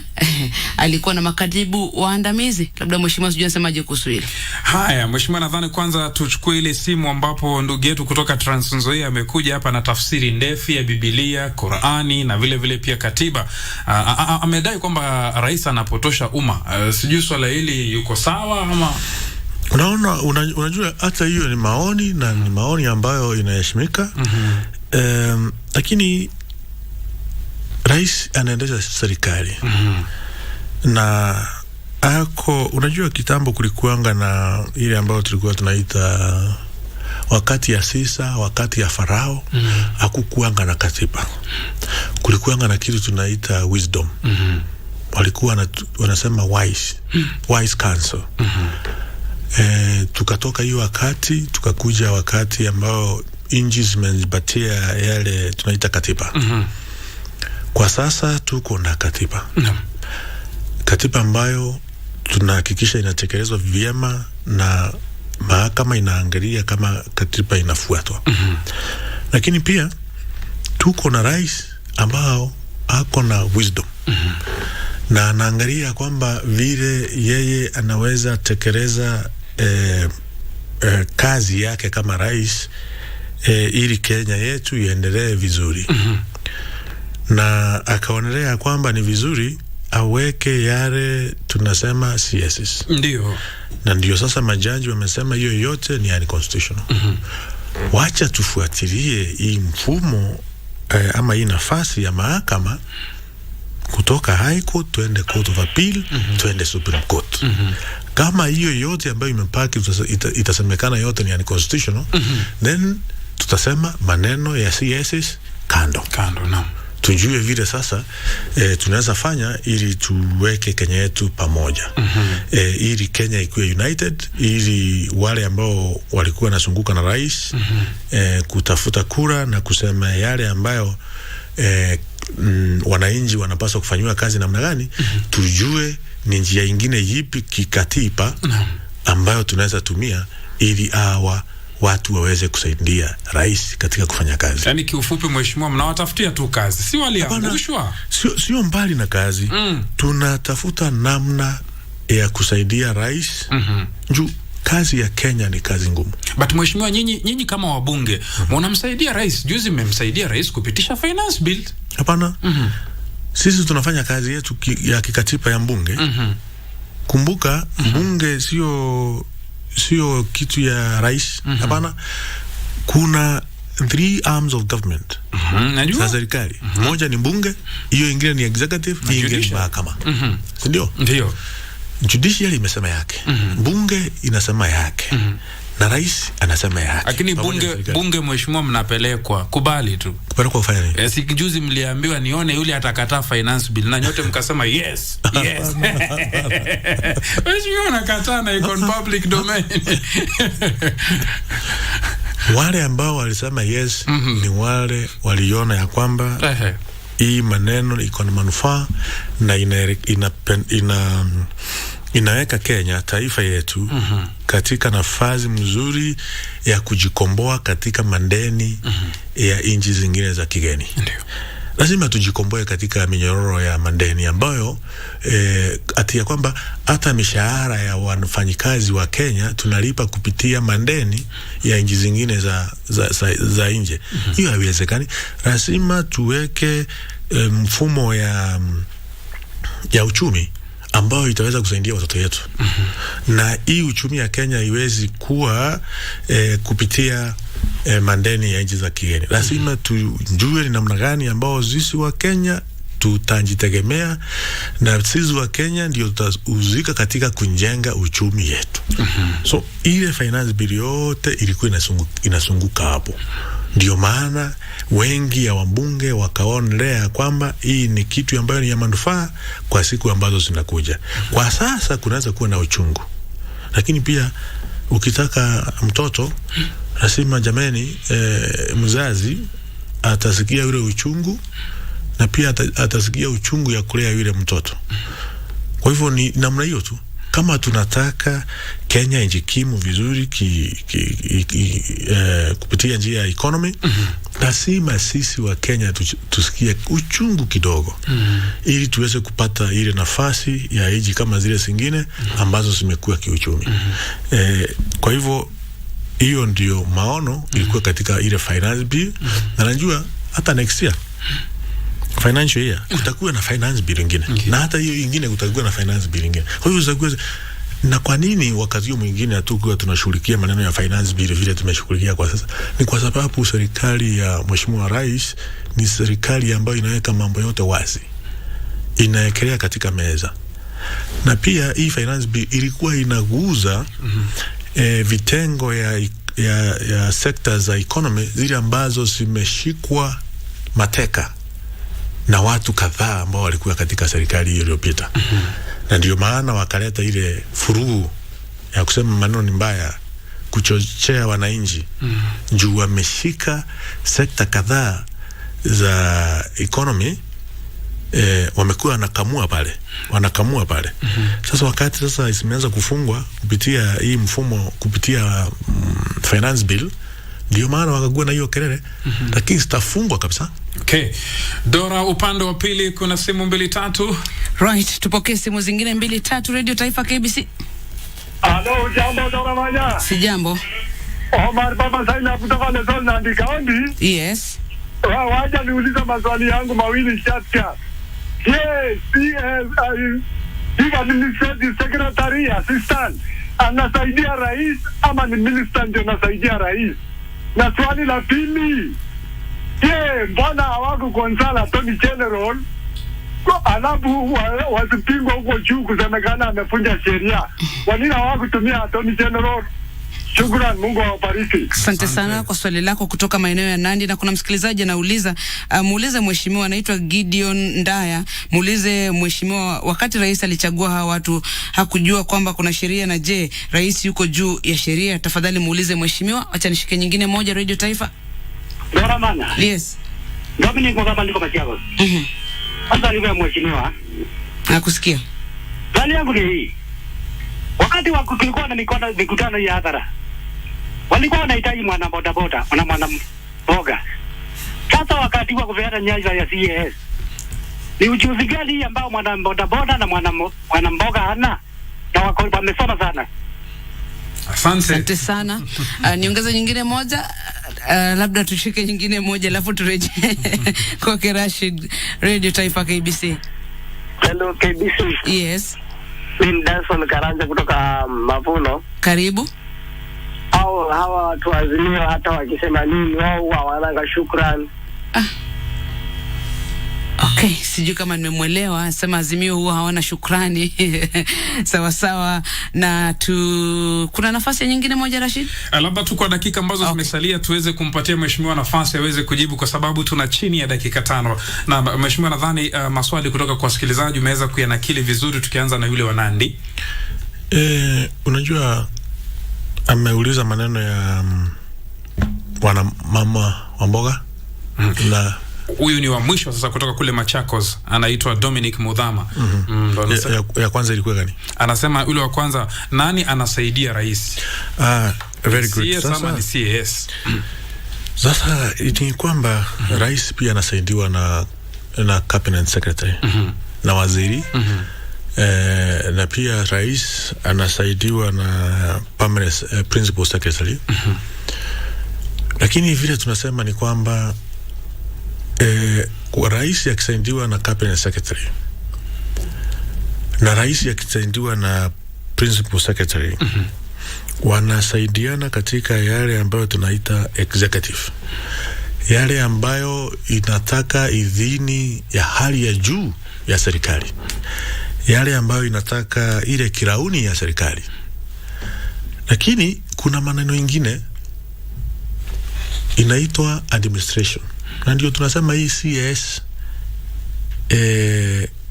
[SPEAKER 3] alikuwa na makatibu waandamizi. Labda mheshimiwa sijui anasemaje kuhusu hilo.
[SPEAKER 21] Haya, mheshimiwa, nadhani kwanza tuchukue ile simu ambapo ndugu yetu kutoka Trans Nzoia amekuja hapa na tafsiri ndefu ya Biblia, Qur'ani na vile vile pia katiba. Amedai kwamba rais anapotosha umma. Sijui swala hili yuko sawa ama?
[SPEAKER 20] Unajua hata hiyo ni maoni na ni maoni ambayo inaheshimika. Lakini rais anaendesha serikali. Na unajua kitambo kulikuanga na ile ambayo tulikuwa tunaita wakati ya Sisa, wakati ya Farao, hakukuanga na katiba. Kulikuanga na kitu tunaita wisdom. Walikuwa wanasema wise council. Tukatoka hiyo wakati, tukakuja wakati ambao nchi zimejipatia yale tunaita katiba. Kwa sasa tuko na katiba. Katiba ambayo tunahakikisha inatekelezwa vyema na mahakama inaangalia kama katiba inafuatwa. Lakini pia tuko na rais ambao ako na wisdom. Na anaangalia kwamba vile yeye anaweza tekeleza kazi yake kama rais ili Kenya yetu iendelee vizuri. Na akaonelea kwamba ni vizuri aweke yale tunasema CSS.
[SPEAKER 21] Ndio.
[SPEAKER 20] Na ndio sasa majaji wamesema hiyo yote ni unconstitutional. Wacha tufuatilie hii mfumo ama hii nafasi ya mahakama kutoka High Court tuende Court of Appeal, tuende Supreme Court. Kama hiyo yote ambayo imepaki itasemekana yote ni unconstitutional, then tutasema maneno ya CSS kando.
[SPEAKER 21] Naam.
[SPEAKER 20] Tujue vile sasa tunaweza fanya ili tuweke Kenya yetu pamoja. Ili Kenya ikuwe united, ili wale ambao walikuwa nasunguka na rais kutafuta kura na kusema yale ambayo wananchi wanapaswa kufanywa kazi namna gani, tujue ni njia nyingine yipi kikatiba ambayo tunaweza tumia ili watu waweze kusaidia rais katika kufanya kazi.
[SPEAKER 21] Yaani kiufupi mheshimiwa, mnawatafutia tu kazi, si waliangushwa.
[SPEAKER 20] Sio mbali na kazi. Tunatafuta namna ya kusaidia rais. Juu kazi ya Kenya ni kazi ngumu.
[SPEAKER 21] But mheshimiwa, nyinyi kama wabunge mnamsaidia rais. Juzi mmemsaidia rais kupitisha finance bill.
[SPEAKER 20] Hapana. Sisi tunafanya kazi yetu ya kikatiba ya mbunge. Kumbuka mbunge sio kitu ya rais. Hapana. Kuna 3 arms of government.
[SPEAKER 21] Najua.
[SPEAKER 20] Serikali. Moja ni bunge, hiyo ingine ni executive, hiyo ingine ni mahakama. Ndio?
[SPEAKER 21] Ndio.
[SPEAKER 20] Judicial imesema yake. Bunge inasema yake. Na rais anasema yake.
[SPEAKER 21] Lakini bunge mheshimiwa, mnapelekwa kubali tu.
[SPEAKER 20] Kupelekwa kufanya nini?
[SPEAKER 21] Juzi mliambiwa nione yule atakataa finance bill na nyote mkasema yes. Mheshimiwa nakataa na iko public domain.
[SPEAKER 20] Wale ambao walisema yes ni wale waliona ya kwamba hii maneno iko na manufaa na inaweka Kenya, taifa yetu, katika nafasi mzuri ya kujikomboa katika mandeni ya nchi zingine za kigeni. Lazima tujikomboe katika minyororo ya mandeni ambayo ati ya kwamba hata mishahara ya wafanyikazi wa Kenya tunalipa kupitia mandeni ya nchi zingine za nje. Hiyo haiwezekani. Lazima tuweke mfumo ya uchumi ambayo itaweza kusaidia watoto yetu. Na hii uchumi ya Kenya iwezi kuwa kupitia mandeni ya nchi za kigeni. Lazima tujue ni namna gani ambao sisi wa Kenya tutajitegemea, na sisi wa Kenya ndio tutahusika katika kujenga uchumi yetu. So ile finance bill yote ilikuwa inasunguka hapo. Ndio maana wengi ya wabunge wakaonelea kwamba hii ni kitu ambayo ni ya manufaa kwa siku ambazo zinakuja. Kwa sasa kunaweza kuwa na uchungu, lakini pia ukitaka mtoto lazima jameni, mzazi atasikia ule uchungu na pia atasikia uchungu ya kulea yule mtoto. Kwa hivyo ni namna hiyo tu. Kama tunataka Kenya ijikimu vizuri kupitia njia ya economy, lazima sisi wa Kenya tusikie uchungu kidogo, ili tuweze kupata ile nafasi ya nchi kama zile zingine ambazo zimekuwa kiuchumi. Kwa hivyo hiyo ndio maono ilikuwa katika ile finance bill, na najua hata next year financial year kutakuwa na finance bill nyingine, na hata hiyo nyingine kutakuwa na finance bill nyingine. Kwa hiyo zitakuwa. Na kwa nini wakati mwingine hatukuwa tunashughulikia maneno ya finance bill vile tumeshughulikia kwa sasa? Ni kwa sababu serikali ya Mheshimiwa Rais ni serikali ambayo inaweka mambo yote wazi, inaekelea katika meza. Na pia hii finance bill ilikuwa inaguza vitengo ya sekta za economy zile ambazo zimeshikwa mateka na watu kadhaa ambao walikuwa katika serikali hiyo iliyopita. Na ndio maana wakaleta ile furugu ya kusema maneno ni mbaya, kuchochea wananchi. Juu wameshika sekta kadhaa za economy, wamekuwa wanakamua pale. Sasa wakati sasa imeanza kufungwa kupitia hii mfumo, kupitia finance bill, ndio maana wakagua na hiyo kelele, lakini sitafungwa kabisa.
[SPEAKER 21] Okay. Dora, upande wa pili kuna simu 2-3.
[SPEAKER 3] Right, tupokee simu zingine 2-3. Radio Taifa KBC.
[SPEAKER 22] Hello, jambo Dora Maya.
[SPEAKER 3] Si jambo.
[SPEAKER 22] Omar Baba Saina kutoka Pale Sol Nandi County.
[SPEAKER 3] Yes.
[SPEAKER 22] Waja niuliza maswali yangu mawili chacha. Yes, Chief Administrative Secretary Assistant anasaidia rais ama ni minister ndio anasaidia rais? Na swali la pili, mbona hawako konsala Attorney General alafu wasipingwa huko juu kusemekana amefunja sheria? Kwa nini hawakutumia Attorney General? Shukrani, Mungu awabariki.
[SPEAKER 3] Asante sana kwa swali lako kutoka maeneo ya Nandi. Na kuna msikilizaji anauliza, muulize mheshimiwa, anaitwa Gideon Ndaya, muulize mheshimiwa, wakati rais alichagua hawa watu hakujua kwamba kuna sheria, na je, rais yuko juu ya sheria? Tafadhali muulize mheshimiwa. Acha nishike nyingine moja, Radio Taifa.
[SPEAKER 22] Bora mana.
[SPEAKER 3] Yes.
[SPEAKER 22] Dominic Mugaba ndiko Matiago. Hata alivyo mheshimiwa.
[SPEAKER 3] Nakusikia.
[SPEAKER 22] Swali yangu ni hii. Wakati wa kulikuwa na mikutano ya hadhara, walikuwa wanahitaji mwana bodaboda na mwana mboga. Sasa wakati wa kupeana nyanja ya CAS, ni ujuzi gani ambao mwana bodaboda na mwana mboga hana? Na wako wamesoma sana.
[SPEAKER 3] Asante sana. Niongeze nyingine moja, labda tushike nyingine moja alafu turejee kwa Rashid. Radio Taifa KBC.
[SPEAKER 4] Hello KBC.
[SPEAKER 3] Yes.
[SPEAKER 4] Mimi Danson Karanja kutoka Mavuno.
[SPEAKER 3] Karibu.
[SPEAKER 4] Hawa watu wa Azimio hata wakisema nini wao hawananga shukrani.
[SPEAKER 3] Okay, sijui kama nimemwelewa. Sema Azimio huwa hawana shukrani. Sawa sawa. Na kuna nafasi nyingine moja Rashid?
[SPEAKER 21] Labda tu kwa dakika ambazo zimesalia tuweze kumpatia mheshimiwa nafasi aweze kujibu, kwa sababu tuna chini ya dakika 5. Na mheshimiwa, nadhani maswali kutoka kwa wasikilizaji umeweza kuyanakili vizuri, tukianza na yule wa Nandi.
[SPEAKER 20] Unajua ameuliza maneno ya wana mama wa mboga. Na
[SPEAKER 21] huyu ni wa mwisho sasa kutoka kule Machakos, anaitwa Dominic Mudhama.
[SPEAKER 20] Ya kwanza ilikuwa gani?
[SPEAKER 21] Anasema yule wa kwanza, nani anasaidia rais?
[SPEAKER 20] Very good.
[SPEAKER 21] CS ama ni CAS?
[SPEAKER 20] Sasa ni kwamba rais pia anasaidiwa na cabinet secretary na waziri. Na pia rais anasaidiwa na permanent principal secretary. Lakini vile tunasema ni kwamba kwa rais akisaidiwa na cabinet secretary na rais akisaidiwa na principal secretary, wanasaidiana katika yale ambayo tunaita executive, yale ambayo inataka idhini ya hali ya juu ya serikali, yale ambayo inataka ile kirauni ya serikali. Lakini kuna maneno ingine inaitwa administration, na ndio tunasema hii CS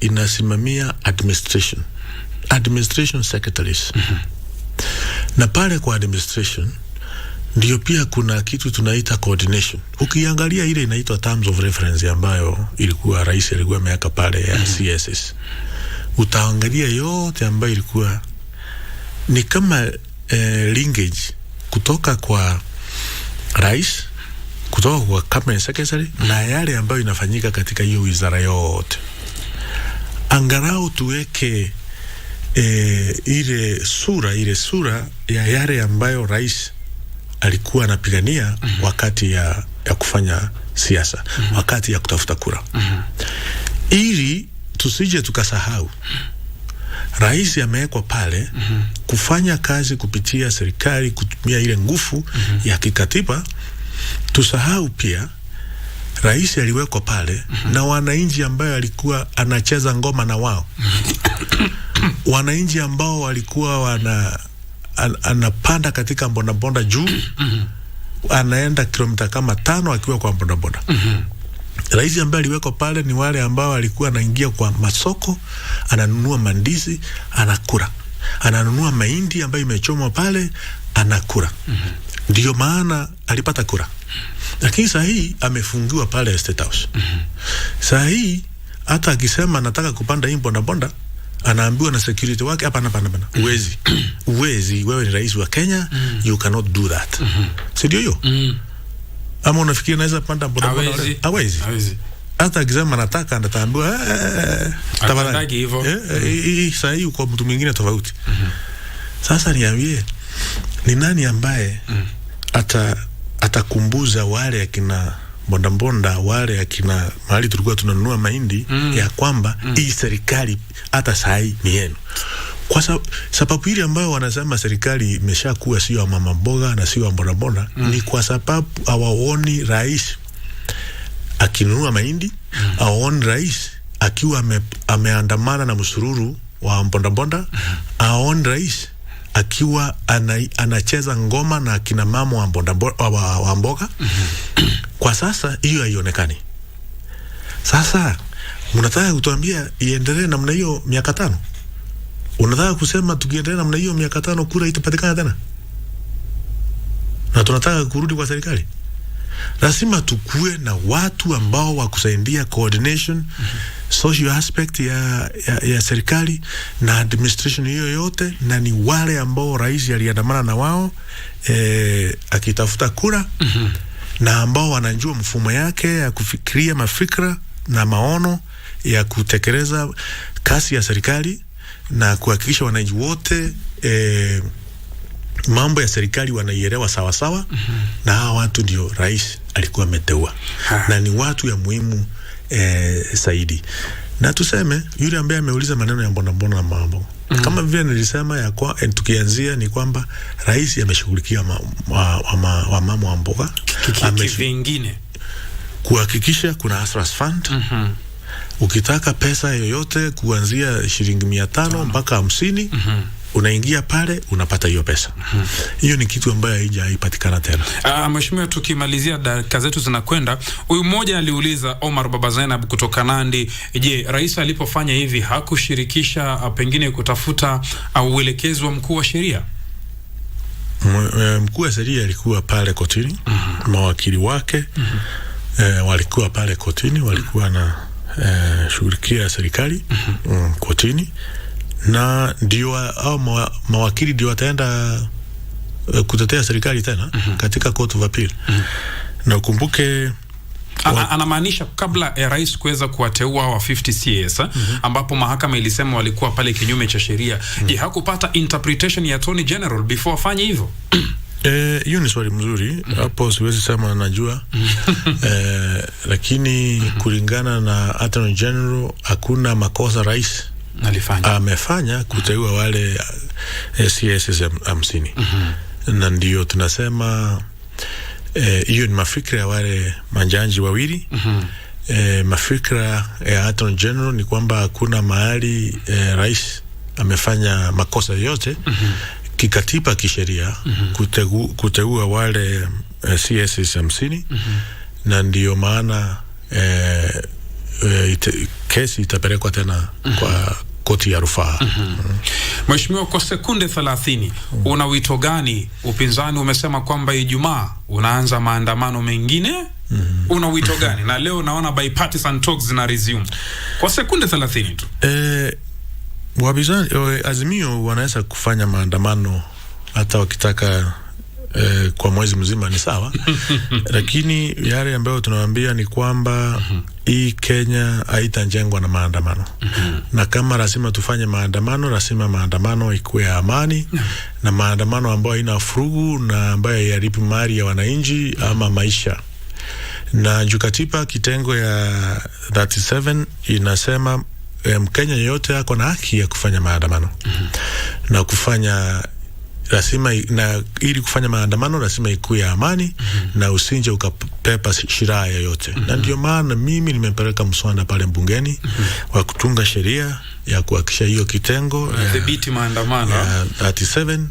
[SPEAKER 20] inasimamia administration secretaries. Na pale kwa administration ndio pia kuna kitu tunaita coordination. Ukiangalia ile inaitwa terms of reference ambayo ilikuwa rais alikuwa ameweka pale ya CSS, utaangalia yote ambayo ilikuwa ni kama linkage kutoka kwa rais, kutoka kwa cabinet secretary, na yale ambayo inafanyika katika hiyo wizara yote. Angalau tuweke ile sura ya yale ambayo rais alikuwa anapigania wakati ya kufanya siasa, wakati ya kutafuta kura. Ili tusije tukasahau rais amewekwa pale kufanya kazi kupitia serikali, kutumia ile nguvu ya kikatiba. Tusahau pia rais aliwekwa pale na wananchi ambayo alikuwa anacheza ngoma na wao. Wananchi ambao walikuwa anapanda katika mbonda juu, anaenda kilomita kama 5 akiwa kwa mbonda. Rais ambaye aliwekwa pale ni wale ambao alikuwa anaingia kwa masoko, ananunua mandizi, anakula. Ananunua mahindi ambayo imechomwa pale, anakula. Ndio maana alipata kura. Lakini saa hii amefungiwa pale State House. Saa hii hata akisema nataka kupanda hii bonda, anaambiwa na security wake, hapana. Uwezi, wewe ni rais wa Kenya, you cannot do that. Sio hiyo? Ama unafikiri naweza panda bonda? Hawezi. Hata akisema nataka, ataambiwa
[SPEAKER 21] tafadhali hivyo.
[SPEAKER 20] Saa hii uko mtu mwingine tofauti. Sasa niambie, ni nani ambaye atakumbuza wale akina bonda wale akina mahali tulikuwa tunanunua mahindi ya kwamba hii serikali hata sahi ni yenu. Kwa sababu hili ambayo wanasema serikali imeshakuwa sio ya mama mboga na sio ya bonda ni kwa sababu hawaoni rais akinunua mahindi, hawaoni rais akiwa ameandamana na msururu wa bonda, hawaoni rais akiwa anacheza ngoma na kina mama wa mboga. Kwa sasa hiyo haionekani. Sasa mnataka kutuambia iendelee namna hiyo miaka 5? Unataka kusema tukiendelea namna hiyo miaka 5 kura itapatikana tena? Na tunataka kurudi kwa serikali? Lazima tukue na watu ambao wakusaidia coordination, social aspect ya serikali na administration hiyo yote, na ni wale ambao rais aliandamana na wao akitafuta kura na ambao wanajua mfumo yake ya kufikiria mafikra na maono ya kutekeleza kazi ya serikali na kuhakikisha wananchi wote mambo ya serikali wanaielewa sawa sawa. Na hawa watu ndio rais alikuwa ameteua na ni watu ya muhimu zaidi. Na tuseme yule ambaye ameuliza maneno ya bonda na mambo kama vile nilisema ya kwa tukianzia ni kwamba rais ameshughulikia mama wa mboga
[SPEAKER 21] vingine
[SPEAKER 20] kuhakikisha kuna Asras Fund. Ukitaka pesa yoyote kuanzia shilingi 500 mpaka 50 unaingia pale unapata hiyo pesa. Hiyo ni kitu ambayo haijapatikana tena.
[SPEAKER 21] Mheshimiwa, tukimalizia dakika zetu zinakwenda, huyu mmoja aliuliza, Omar Baba Zainab kutoka Nandi, je, rais alipofanya hivi hakushirikisha pengine kutafuta uelekezi wa mkuu wa sheria?
[SPEAKER 20] Mkuu wa sheria alikuwa pale kotini, mawakili wake walikuwa pale kotini, walikuwa na shughulikia serikali kotini, na ndio au mawakili ndio wataenda kutetea serikali tena katika court of appeal. Na ukumbuke
[SPEAKER 21] anamaanisha kabla ya rais kuweza kuwateua wa 50 CS ambapo mahakama ilisema walikuwa pale kinyume cha sheria. Je, hakupata interpretation ya Attorney General before afanye hivyo?
[SPEAKER 20] Hiyo ni swali mzuri. Hapo siwezi sema najua. Lakini kulingana na Attorney General hakuna makosa rais amefanya kuteua wale CS 50. Na ndio tunasema hiyo ni mafikra ya wale majaji wawili. Mafikra ya Attorney General ni kwamba hakuna mahali rais amefanya makosa yote kikatiba kisheria kuteua wale CS 50. Na ndio maana kesi itapelekwa tena kwa koti ya rufaa.
[SPEAKER 21] Mheshimiwa, kwa sekunde 30 una wito gani? Upinzani umesema kwamba Ijumaa unaanza maandamano mengine. Una wito gani? Na leo naona bipartisan talks zina resume. Kwa sekunde 30 tu.
[SPEAKER 20] Wapinzani Azimio wanaweza kufanya maandamano hata wakitaka kwa mwezi mzima ni sawa. Lakini yale ambayo tunawaambia ni kwamba hii Kenya haitajengwa na maandamano. Na kama lazima tufanye maandamano, lazima maandamano ikuwe ya amani, na maandamano ambayo haina furugu na ambayo hayaribu mali ya wananchi ama maisha. Na katiba kitengo ya 37 inasema Mkenya yeyote ako na haki ya kufanya maandamano. Na kufanya lazima, na ili kufanya maandamano lazima ikuwe ya amani na usinje ukapepa shiraha yoyote. Na ndio maana mimi nimepeleka mswada pale bungeni wa kutunga sheria ya kuhakikisha hiyo kitengo
[SPEAKER 21] dhibiti maandamano
[SPEAKER 20] ya 37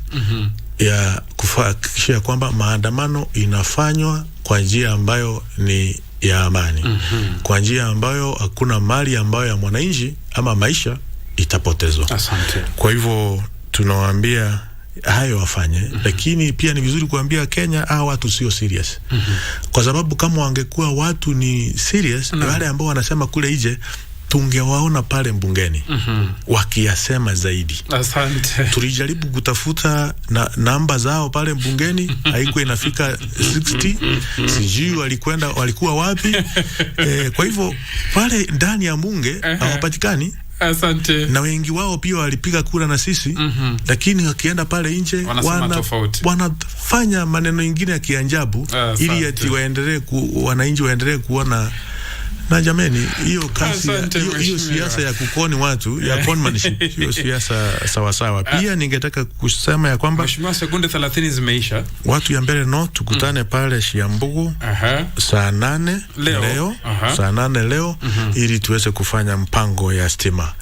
[SPEAKER 20] ya kuhakikisha kwamba maandamano inafanywa kwa njia ambayo ni ya amani, kwa njia ambayo hakuna mali ambayo ya mwananchi ama maisha itapotezwa.
[SPEAKER 21] Asante.
[SPEAKER 20] Kwa hivyo tunawaambia hayo wafanye. Lakini pia ni vizuri kuambia Kenya watu sio serious. Kwa sababu kama wangekuwa watu ni serious, wale ambao wanasema kule nje tungewaona pale mbungeni wakiyasema zaidi.
[SPEAKER 21] Asante.
[SPEAKER 20] Tulijaribu kutafuta namba zao pale mbungeni, haikuwa inafika 60. Sijui walikuwa wapi. Kwa hivyo pale ndani ya bunge hawapatikani.
[SPEAKER 21] Asante.
[SPEAKER 20] Na wengi wao pia walipiga kura na sisi, lakini wakienda pale nje wanafanya maneno mengine ya kianjabu ili ati wananchi waendelee kuona. Na jameni, hiyo kazi, hiyo siasa ya kukoni watu, ya conmanship, hiyo siasa sawa. Pia ningetaka kusema ya kwamba
[SPEAKER 21] Mheshimiwa, sekunde 30 zimeisha.
[SPEAKER 20] Watu ya Mbere North tukutane pale Shiambugu saa 8 leo. Saa 8 leo ili tuweze kufanya mpango ya stima.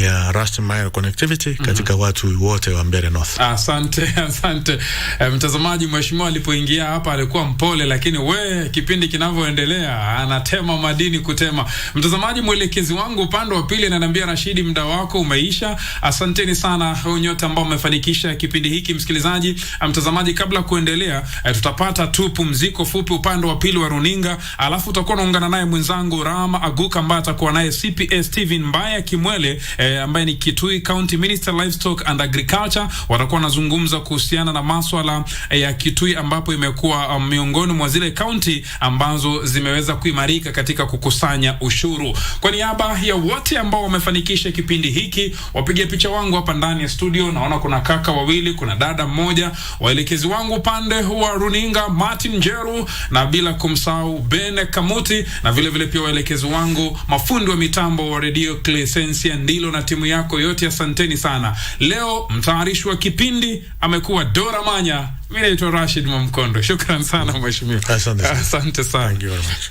[SPEAKER 20] Ya last mile connectivity katika watu wote wa Mbere North.
[SPEAKER 21] Asante. Mtazamaji, mheshimiwa alipoingia hapa alikuwa mpole, lakini kipindi kinavyoendelea anatema madini kutema. Mtazamaji, mwelekezi wangu upande wa pili ananiambia Rashidi, muda wako umeisha. Asanteni sana nyote ambao mmefanikisha kipindi hiki. Msikilizaji, mtazamaji, kabla kuendelea tutapata tu pumziko fupi upande wa pili wa runinga, alafu utakuwa unaungana naye mwenzangu Rama Aguka ambaye atakuwa naye CPS Steven Mbaya Kimwele ambaye ni Kitui County Minister Livestock and Agriculture. Watakuwa wanazungumza kuhusiana na masuala ya Kitui ambapo imekuwa miongoni mwa zile county ambazo zimeweza kuimarika katika kukusanya ushuru. Kwa niaba ya wote ambao wamefanikisha kipindi hiki, wapige picha wangu hapa ndani ya studio, naona kuna kaka wawili, kuna dada mmoja, waelekezi wangu upande wa runinga Martin Jeru, na bila kumsahau Ben Kamuti, na vile pia waelekezi wangu mafundi wa mitambo wa Radio Clesensia Ndilo na timu yako yote. Asanteni sana. Leo mtayarishi wa kipindi amekuwa Dora Manya. Mimi naitwa Rashid Mwamkondo. Shukran sana mheshimiwa. Asante sana.
[SPEAKER 20] Thank you very much.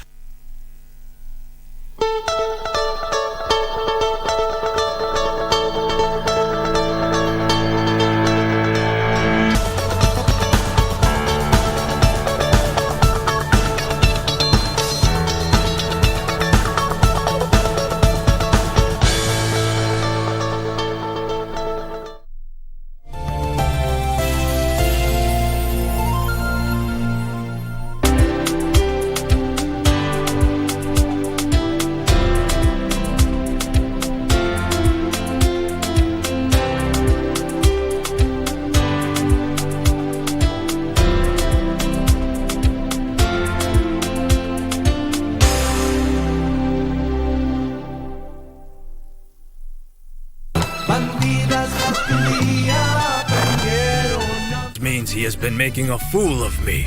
[SPEAKER 11] He has been making a fool of me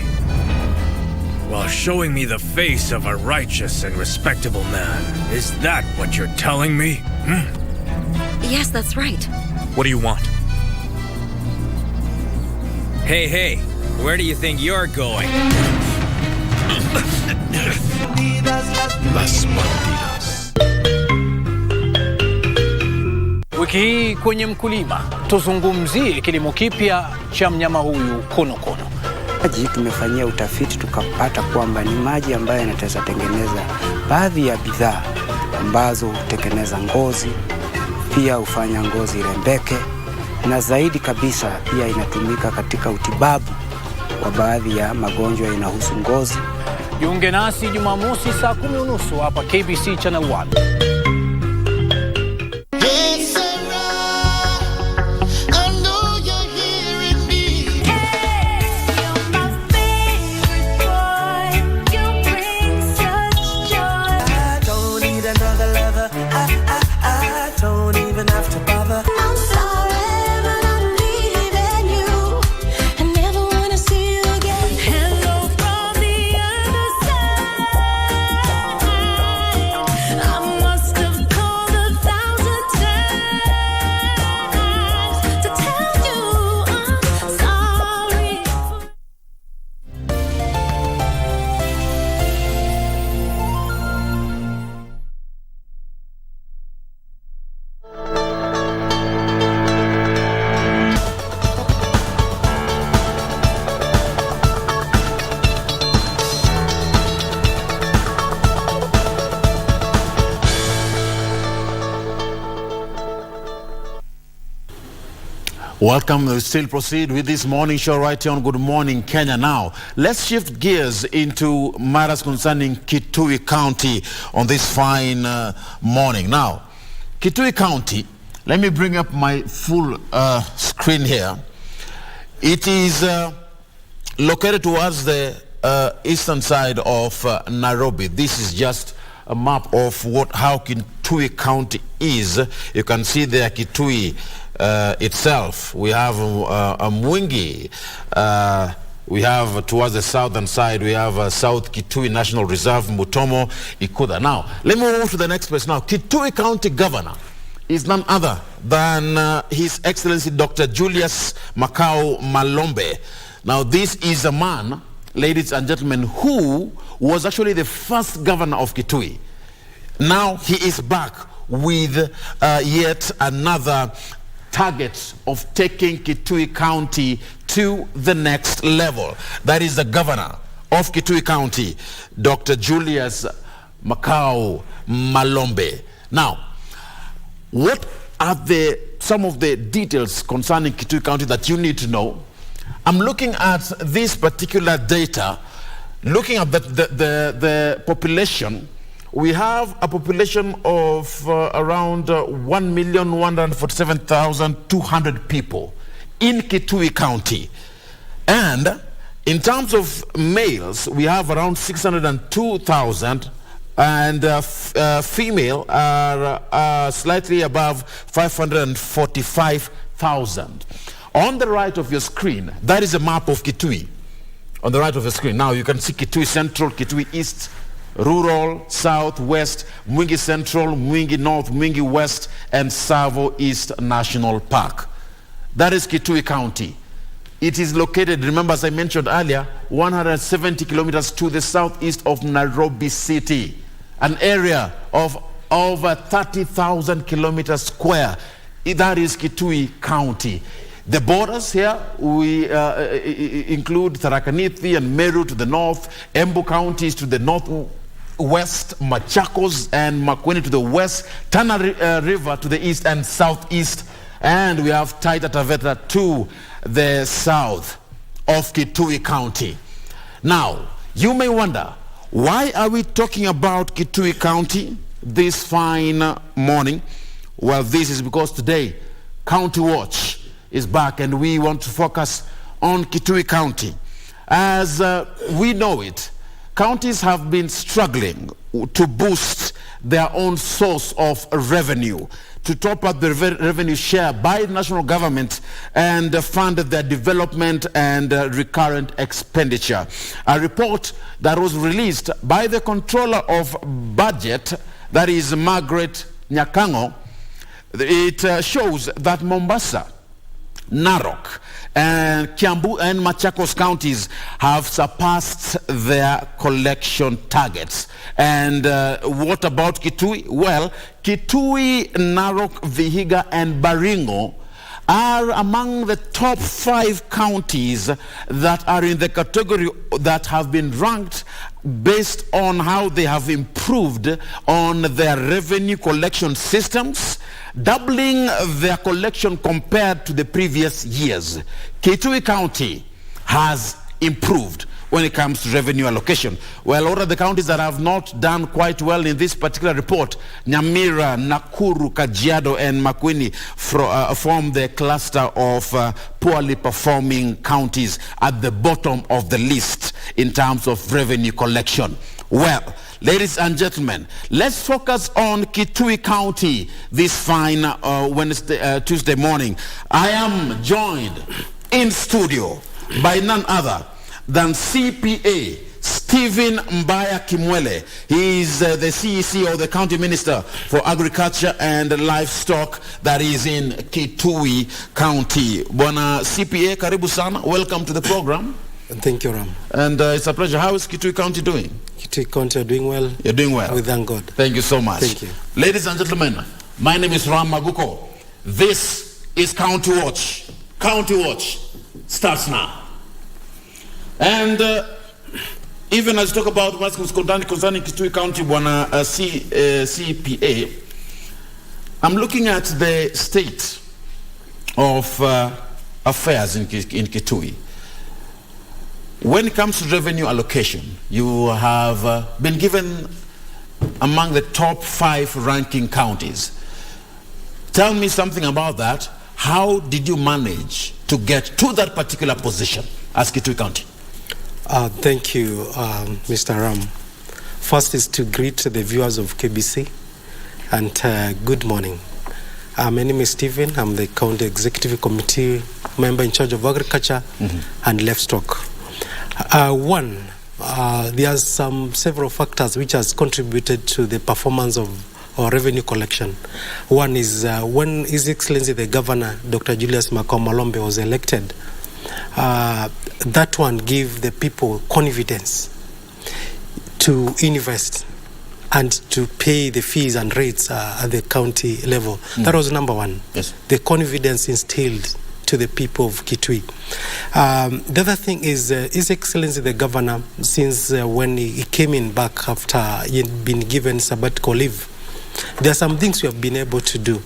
[SPEAKER 11] while showing me the face of a righteous and respectable man. Is that what you're telling me?
[SPEAKER 12] Yes, that's right.
[SPEAKER 13] What do you want? Hey, where do you think you're going?
[SPEAKER 11] Las Bandidas.
[SPEAKER 5] Wiki hii kwenye Mkulima tuzungumzie kilimo kipya cha mnyama huyu konokono.
[SPEAKER 8] Maji tumefanyia utafiti tukapata kwamba ni maji ambayo yanaweza tengeneza baadhi ya bidhaa ambazo hutengeneza ngozi, pia hufanya ngozi irembeke, na zaidi kabisa pia inatumika katika utibabu wa baadhi ya magonjwa yanayohusu ngozi.
[SPEAKER 5] Jiunge nasi Jumamosi saa 10:30 hapa KBC Channel 1.
[SPEAKER 2] Welcome. We still proceed with this morning show right here on Good Morning Kenya. Now, let's shift gears into matters concerning Kitui County on this fine morning. Now, Kitui County, let me bring up my full screen here. It is located towards the eastern side of Nairobi. This is just a map of how Kitui Kitui County is. You can see there Kitui itself. We have Mwingi. We have towards the southern side, we have South Kitui National Reserve, Mutomo, Ikuda. Now, let me move to the next place now. Kitui County Governor is none other than His Excellency Dr. Julius Makau Malombe. Now, this is a man, ladies and gentlemen, who was actually the first governor of Kitui. Now he is back with yet another target of taking Kitui County to the next level. That is the governor of Kitui County, Dr. Julius Makau Malombe. Now, what are some of the details concerning Kitui County that you need to know? I'm looking at this particular data, looking at the population. We have a population of around 1,147,200 people in Kitui County. And in terms of males, we have around 602,000, and female are slightly above 545,000. On the right of your screen, that is a map of Kitui. On the right of your screen. Now you can see Kitui Central, Kitui East, Rural, South, West, Mwingi Central, Mwingi North, Mwingi West, and Savo East National Park. That is Kitui County. It is located, remember as I mentioned earlier, 170 kilometers to the southeast of Nairobi City. An area of over 30,000 kilometers square. That is Kitui County. The borders here, we include Tharaka Nithi and Meru to the north, Embu counties to the northwest, Machakos and Makueni to the west, Tana River to the east and southeast, and we have Taita Taveta to the south of Kitui County. Now, you may wonder, why are we talking about Kitui County this fine morning? Well, this is because today, County Watch is back, and we want to focus on Kitui County. As we know it, counties have been struggling to boost their own source of revenue, to top up the revenue share by the national government and fund their development and recurrent expenditure. A report that was released by the Controller of Budget, that is Margaret Nyakango, it shows that Mombasa, Narok, and Kiambu and Machakos counties have surpassed their collection targets. And what about Kitui? Well, Kitui, Narok, Vihiga, and Baringo are among the top 5 counties that are in the category that have been ranked based on how they have improved on their revenue collection systems, doubling their collection compared to the previous years. Kitui County has improved when it comes to revenue allocation. Well, what are the counties that have not done quite well in this particular report? Nyamira, Nakuru, Kajiado, and Makueni form the cluster of poorly performing counties at the bottom of the list in terms of revenue collection. Well, ladies and gentlemen, let's focus on Kitui County this fine Tuesday morning. I am joined in studio by none other than CPA Stephen Mbaya Kimwele. He is the CEC, or the County Minister for Agriculture and Livestock, that is in Kitui County. Bwana CPA, karibu sana. Welcome to the program.
[SPEAKER 6] Thank you, Ram.
[SPEAKER 2] And it's a pleasure. How is Kitui County doing?
[SPEAKER 6] Kitui County are doing well.
[SPEAKER 2] You're doing well.
[SPEAKER 6] We thank God.
[SPEAKER 2] Thank you so much.
[SPEAKER 6] Thank you.
[SPEAKER 2] Ladies and gentlemen, my name is Ram Maguko. This is County Watch. County Watch starts now. And even as we talk about what's concerning Kitui County, Bwana CPA, I'm looking at the state of affairs in Kitui. When it comes to revenue allocation, you have been given among the top 5 ranking counties. Tell me something about that. How did you manage to get to that particular position as Kitui County?
[SPEAKER 6] Thank you, Mr. Ram. First is to greet the viewers of KBC and good morning. My name is Stephen. I'm the County Executive Committee member in charge of agriculture and livestock. One, there are several factors which has contributed to the performance of our revenue collection. One is when His Excellency the Governor, Dr. Julius Malombe, was elected, that one gave the people confidence to invest and to pay the fees and rates at the county level. That was number one.
[SPEAKER 2] Yes.
[SPEAKER 6] The confidence instilled to the people of Kitui. The other thing is His Excellency the Governor, since when he came in back after he had been given sabbatical leave, there are some things we have been able to do.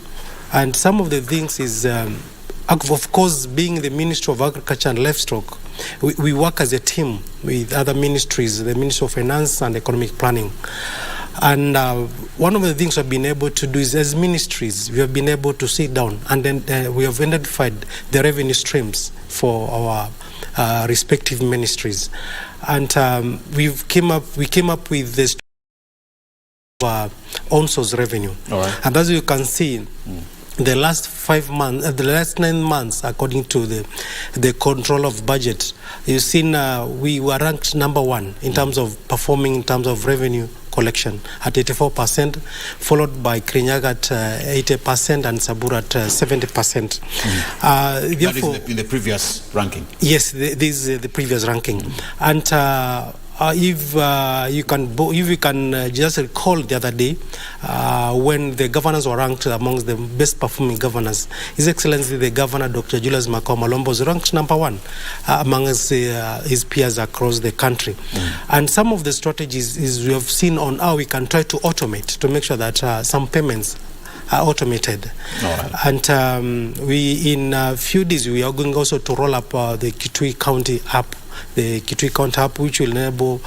[SPEAKER 6] And some of the things is, of course, being the Ministry of Agriculture and Livestock, we work as a team with other ministries, the Ministry of Finance and Economic Planning. And one of the things we've been able to do is, as ministries, we have been able to sit down and then we have identified the revenue streams for our respective ministries. And we came up with this own source revenue.
[SPEAKER 2] All right.
[SPEAKER 6] And as you can see, the last 5 months, the last 9 months, according to the control of budget, you've seen we were ranked number one in terms of performing in terms of revenue collection at 84%, followed by Kirinyaga at 80% and Sabura at 70%.
[SPEAKER 2] That is in the previous ranking?
[SPEAKER 6] Yes, this is the previous ranking. And if you can just recall the other day when the governors were ranked amongst the best performing governors, His Excellency the Governor Dr. Julius Malombe was ranked number one amongst his peers across the country. And some of the strategies is we have seen on how we can try to automate to make sure that some payments are automated.
[SPEAKER 2] Right.
[SPEAKER 6] And we in a few days we are going also to roll up the Kitui County app, the Kitui County app, which will enable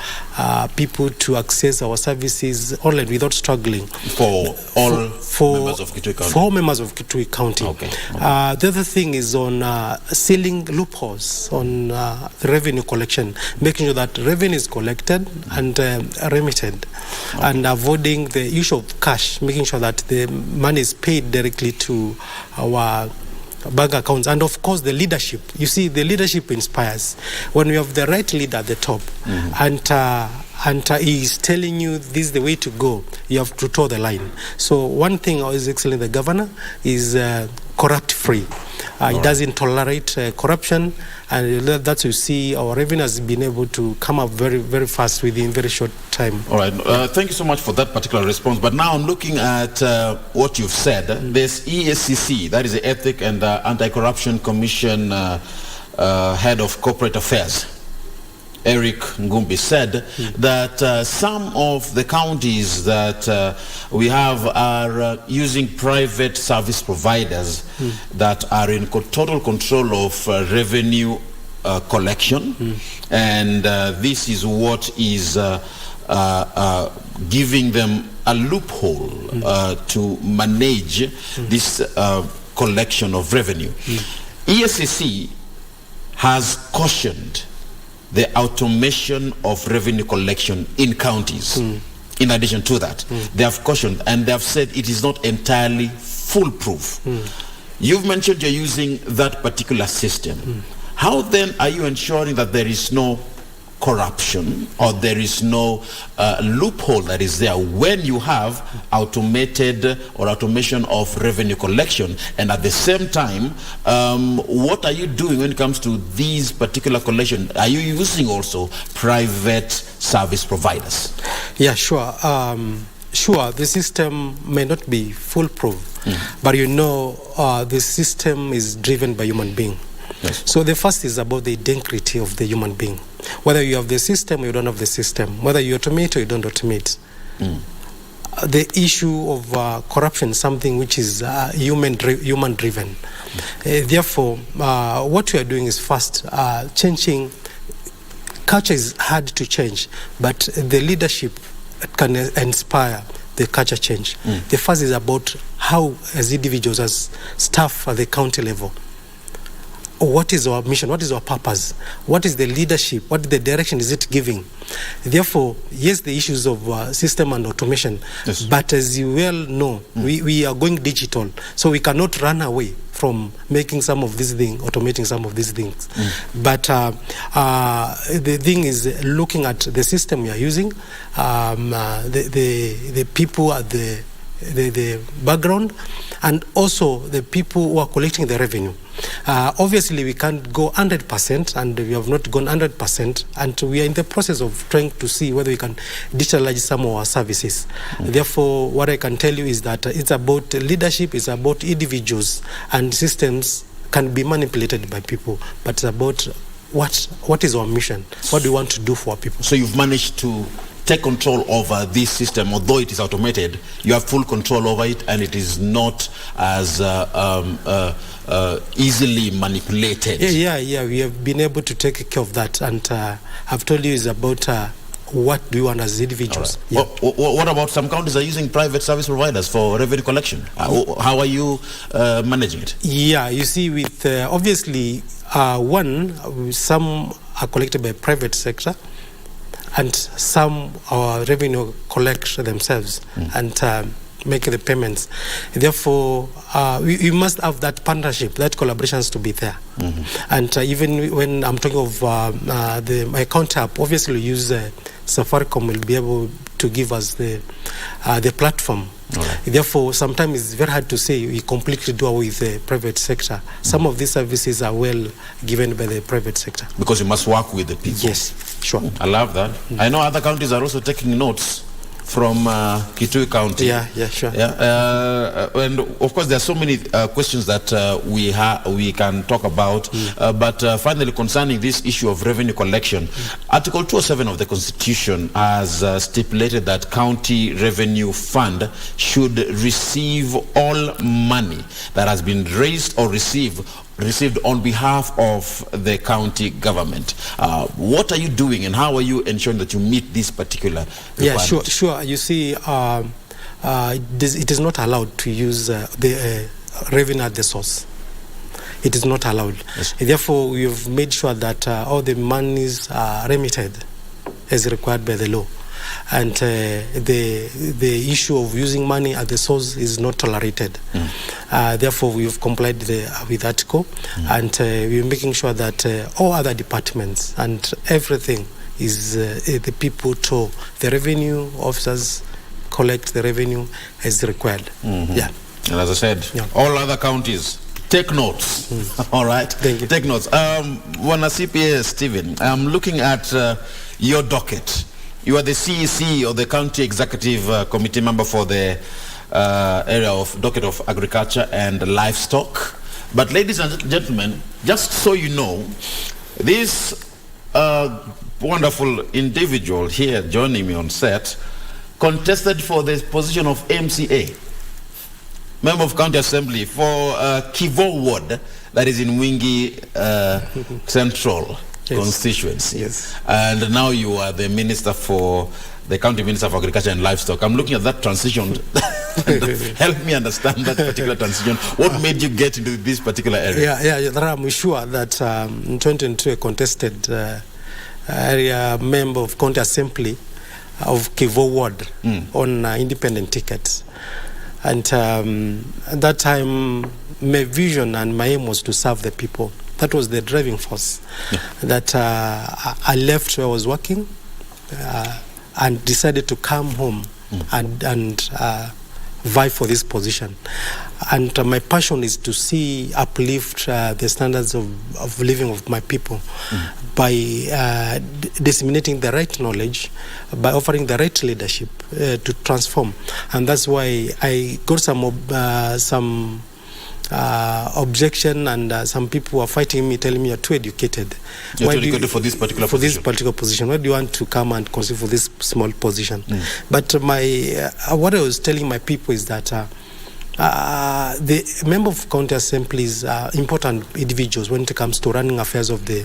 [SPEAKER 6] people to access our services online without struggling.
[SPEAKER 2] For all members of Kitui County?
[SPEAKER 6] For all members of Kitui County.
[SPEAKER 2] Okay.
[SPEAKER 6] The other thing is on sealing loopholes on the revenue collection, making sure that revenue is collected and remitted, and avoiding the issue of cash, making sure that the money is paid directly to our bank accounts. And of course the leadership, you see, the leadership inspires when we have the right leader at the top, and he's telling you this is the way to go, you have to toe the line. So one thing His Excellency the Governor is corrupt free. He doesn't tolerate corruption, and that's you see our revenue has been able to come up very, very fast within very short time.
[SPEAKER 2] All right. Thank you so much for that particular response. But now I'm looking at what you've said. There's EACC, that is the Ethic and Anti-Corruption Commission Head of Corporate Affairs, Eric Ngumbi, said that some of the counties that we have are using private service providers that are in total control of revenue collection, and this is what is giving them a loophole to manage this collection of revenue. EACC has cautioned the automation of revenue collection in counties. In addition to that, they have cautioned and they have said it is not entirely foolproof. You've mentioned you're using that particular system. How then are you ensuring that there is no corruption or there is no loophole that is there when you have automated or automation of revenue collection? And at the same time, what are you doing when it comes to these particular collection? Are you using also private service providers?
[SPEAKER 6] Yeah, sure. Sure, the system may not be foolproof, but you know, the system is driven by human being.
[SPEAKER 2] Yes.
[SPEAKER 6] So the first is about the integrity of the human being. Whether you have the system or you don't have the system, whether you automate or you don't automate. The issue of corruption is something which is human driven. Therefore, what we are doing is first changing. Culture is hard to change, but the leadership can inspire the culture change. The first is about how, as individuals, as staff at the county level, what is our mission, what is our purpose, what is the leadership, what the direction is it giving. Therefore, yes, the issues of system and automation, but as you well know, we are going digital, so we cannot run away from making some of these things, automating some of these things. But the thing is looking at the system we are using, the people at the background, and also the people who are collecting the revenue. Obviously, we can't go 100%, and we have not gone 100%, and we are in the process of trying to see whether we can digitalize some of our services. Therefore, what I can tell you is that it's about leadership, it's about individuals, and systems can be manipulated by people, but it's about what is our mission, what do we want to do for our people.
[SPEAKER 2] So you've managed to take control over this system, although it is automated, you have full control over it, and it is not as easily manipulated.
[SPEAKER 6] Yeah, we have been able to take care of that, and I've told you it's about what do you want as individuals.
[SPEAKER 2] Right. Yeah. What about some counties are using private service providers for revenue collection? How are you managing it?
[SPEAKER 6] Yeah, you see, with obviously some are collected by private sector, and some our revenue collect themselves and make the payments. Therefore, we must have that partnership, that collaboration has to be there. And even when I'm talking of my account app, obviously we use Safaricom will be able to give us the platform. Therefore, sometimes it's very hard to say we completely do away with the private sector. Some of these services are well given by the private sector.
[SPEAKER 2] Because you must work with the people.
[SPEAKER 6] Yes, sure.
[SPEAKER 2] I love that. I know other counties are also taking notes from Kitui County.
[SPEAKER 6] Yeah, sure.
[SPEAKER 2] And of course, there are so many questions that we can talk about. But finally, concerning this issue of revenue collection, Article 207 of the Constitution has stipulated that County Revenue Fund should receive all money that has been raised or received on behalf of the county government. What are you doing, and how are you ensuring that you meet this particular requirement?
[SPEAKER 6] Yeah, sure. You see, it is not allowed to use the revenue at the source. It is not allowed. Yes. Therefore, we have made sure that all the monies are remitted as required by the law. And the issue of using money at the source is not tolerated. Therefore, we have complied with article, and we're making sure that all other departments and everything is the people to the revenue officers collect the revenue as required. Yeah.
[SPEAKER 2] And as I said, all other counties, take notes. All right.
[SPEAKER 6] Thank you.
[SPEAKER 2] Take notes. Wanna CPA Stephen, I'm looking at your docket. You are the CEC, or the County Executive Committee member for the area of docket of agriculture and livestock. But ladies and gentlemen, just so you know, this wonderful individual here joining me on set contested for the position of MCA, Member of County Assembly for Kivo Ward, that is in Wingi Central. Yes. Constituency.
[SPEAKER 6] Yes.
[SPEAKER 2] And now you are the Minister for the County Minister for Agriculture and Livestock. I'm looking at that transition. Help me understand that particular transition. What made you get into this particular area?
[SPEAKER 6] I'm sure that in 2022 I contested area member of County Assembly of Kivo Ward on independent tickets. And at that time, my vision and my aim was to serve the people. That was the driving force. That I left where I was working and decided to come home and vie for this position. And my passion is to see uplift the standards of living of my people by disseminating the right knowledge, by offering the right leadership to transform. And that's why I got some objection, and some people were fighting me, telling me you're too educated.
[SPEAKER 2] You're too educated for this particular position.
[SPEAKER 6] This particular position. Why do you want to come and consider for this small position? But what I was telling my people is that the member of county assemblies are important individuals when it comes to running affairs of the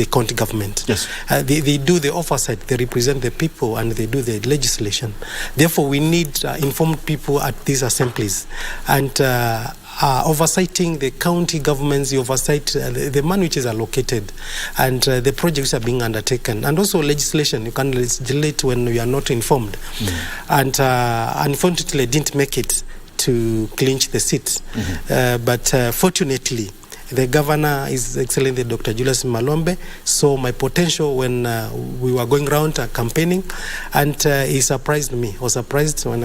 [SPEAKER 6] county government.
[SPEAKER 2] Yes.
[SPEAKER 6] They do the oversight, they represent the people, and they do the legislation. Therefore, we need informed people at these assemblies. And oversighting the county governments, the oversight the money which is allocated, and the projects are being undertaken, and also legislation. You can legislate when you are not informed, and unfortunately didn't make it to clinch the seat, but fortunately the governor, His Excellency Dr. Julius Malombe, saw my potential when we were going around campaigning, and he surprised me. I was surprised when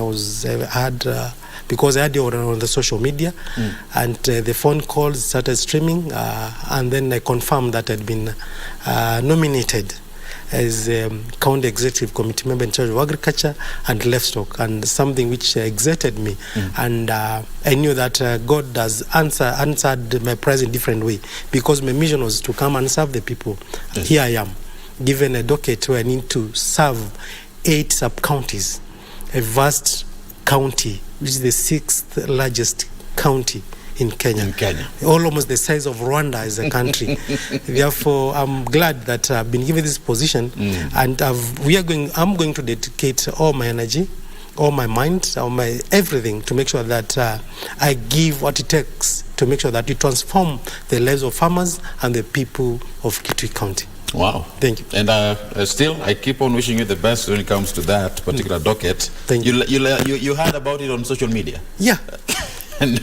[SPEAKER 6] because I had it on the social media, and the phone calls started streaming, and then I confirmed that I'd been nominated as County Executive Committee member in charge of agriculture and livestock, and something which excited me. And I knew that God has answered my prayers in different way, because my mission was to come and serve the people. Yes. Here I am, given a docket where I need to serve 8 sub-counties, a vast county, which is the 6th largest county in Kenya. Almost the size of Rwanda as a country. Therefore, I'm glad that I've been given this position, and I'm going to dedicate all my energy, all my mind, all my everything to make sure that I give what it takes to make sure that we transform the lives of farmers and the people of Kitui County.
[SPEAKER 7] Wow.
[SPEAKER 6] Thank you.
[SPEAKER 7] And still, I keep on wishing you the best when it comes to that particular docket.
[SPEAKER 6] Thank you.
[SPEAKER 7] You heard about it on social media?
[SPEAKER 6] Yeah. I'm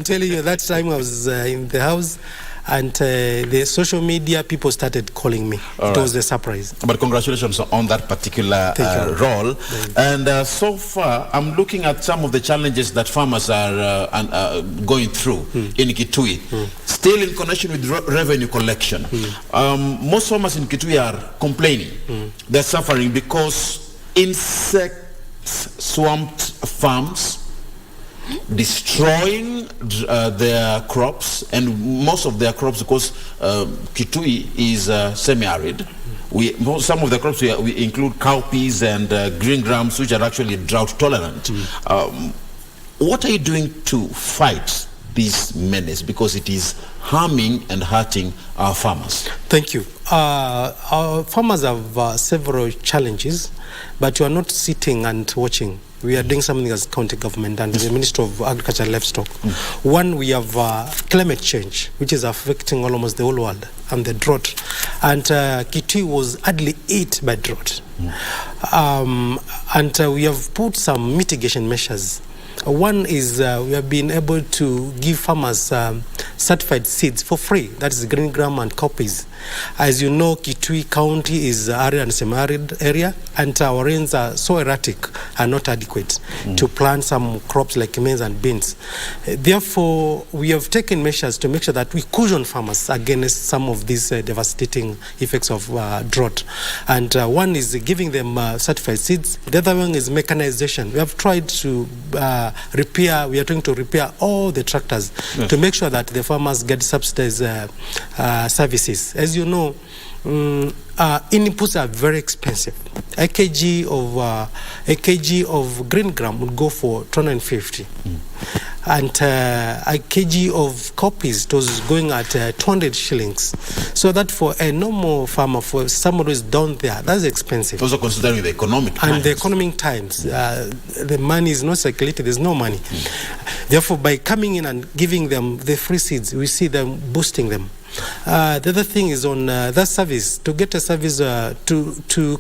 [SPEAKER 6] telling you, that time I was in the house, and the social media people started calling me. It was a surprise.
[SPEAKER 7] But congratulations on that particular role. And so far, I'm looking at some of the challenges that farmers are going through in Kitui. Still in connection with revenue collection. Most farmers in Kitui are complaining. They're suffering because insects swamped farms, destroying their crops, and most of their crops, because Kitui is semi-arid. Some of the crops we include cowpeas and green grams, which are actually drought tolerant. What are you doing to fight this menace, because it is harming and hurting our farmers?
[SPEAKER 6] Thank you. Our farmers have several challenges, but we are not sitting and watching. We are doing something as county government and the Ministry of Agriculture and Livestock. One, we have climate change, which is affecting almost the whole world, and the drought. And Kitui was hardly hit by drought. And we have put some mitigation measures. One is we have been able to give farmers certified seeds for free. That is green gram and cowpeas. As you know, Kitui County is arid and semi-arid area, and our rains are so erratic and not adequate to plant some crops like maize and beans. Therefore, we have taken measures to make sure that we cushion farmers against some of these devastating effects of drought. And one is giving them certified seeds. The other one is mechanization. We have tried to we are trying to repair all the tractors to make sure that the farmers get subsidized services. As you know, inputs are very expensive. A kg of green gram would go for 250, and a kg of copies was going at 200 shillings. So that for a normal farmer, for someone who is down there, that's expensive.
[SPEAKER 7] Also considering the economic times.
[SPEAKER 6] And the economic times, the money is not circulated. There's no money. Therefore, by coming in and giving them the free seeds, we see them boosting them. The other thing is on that service, to get a service to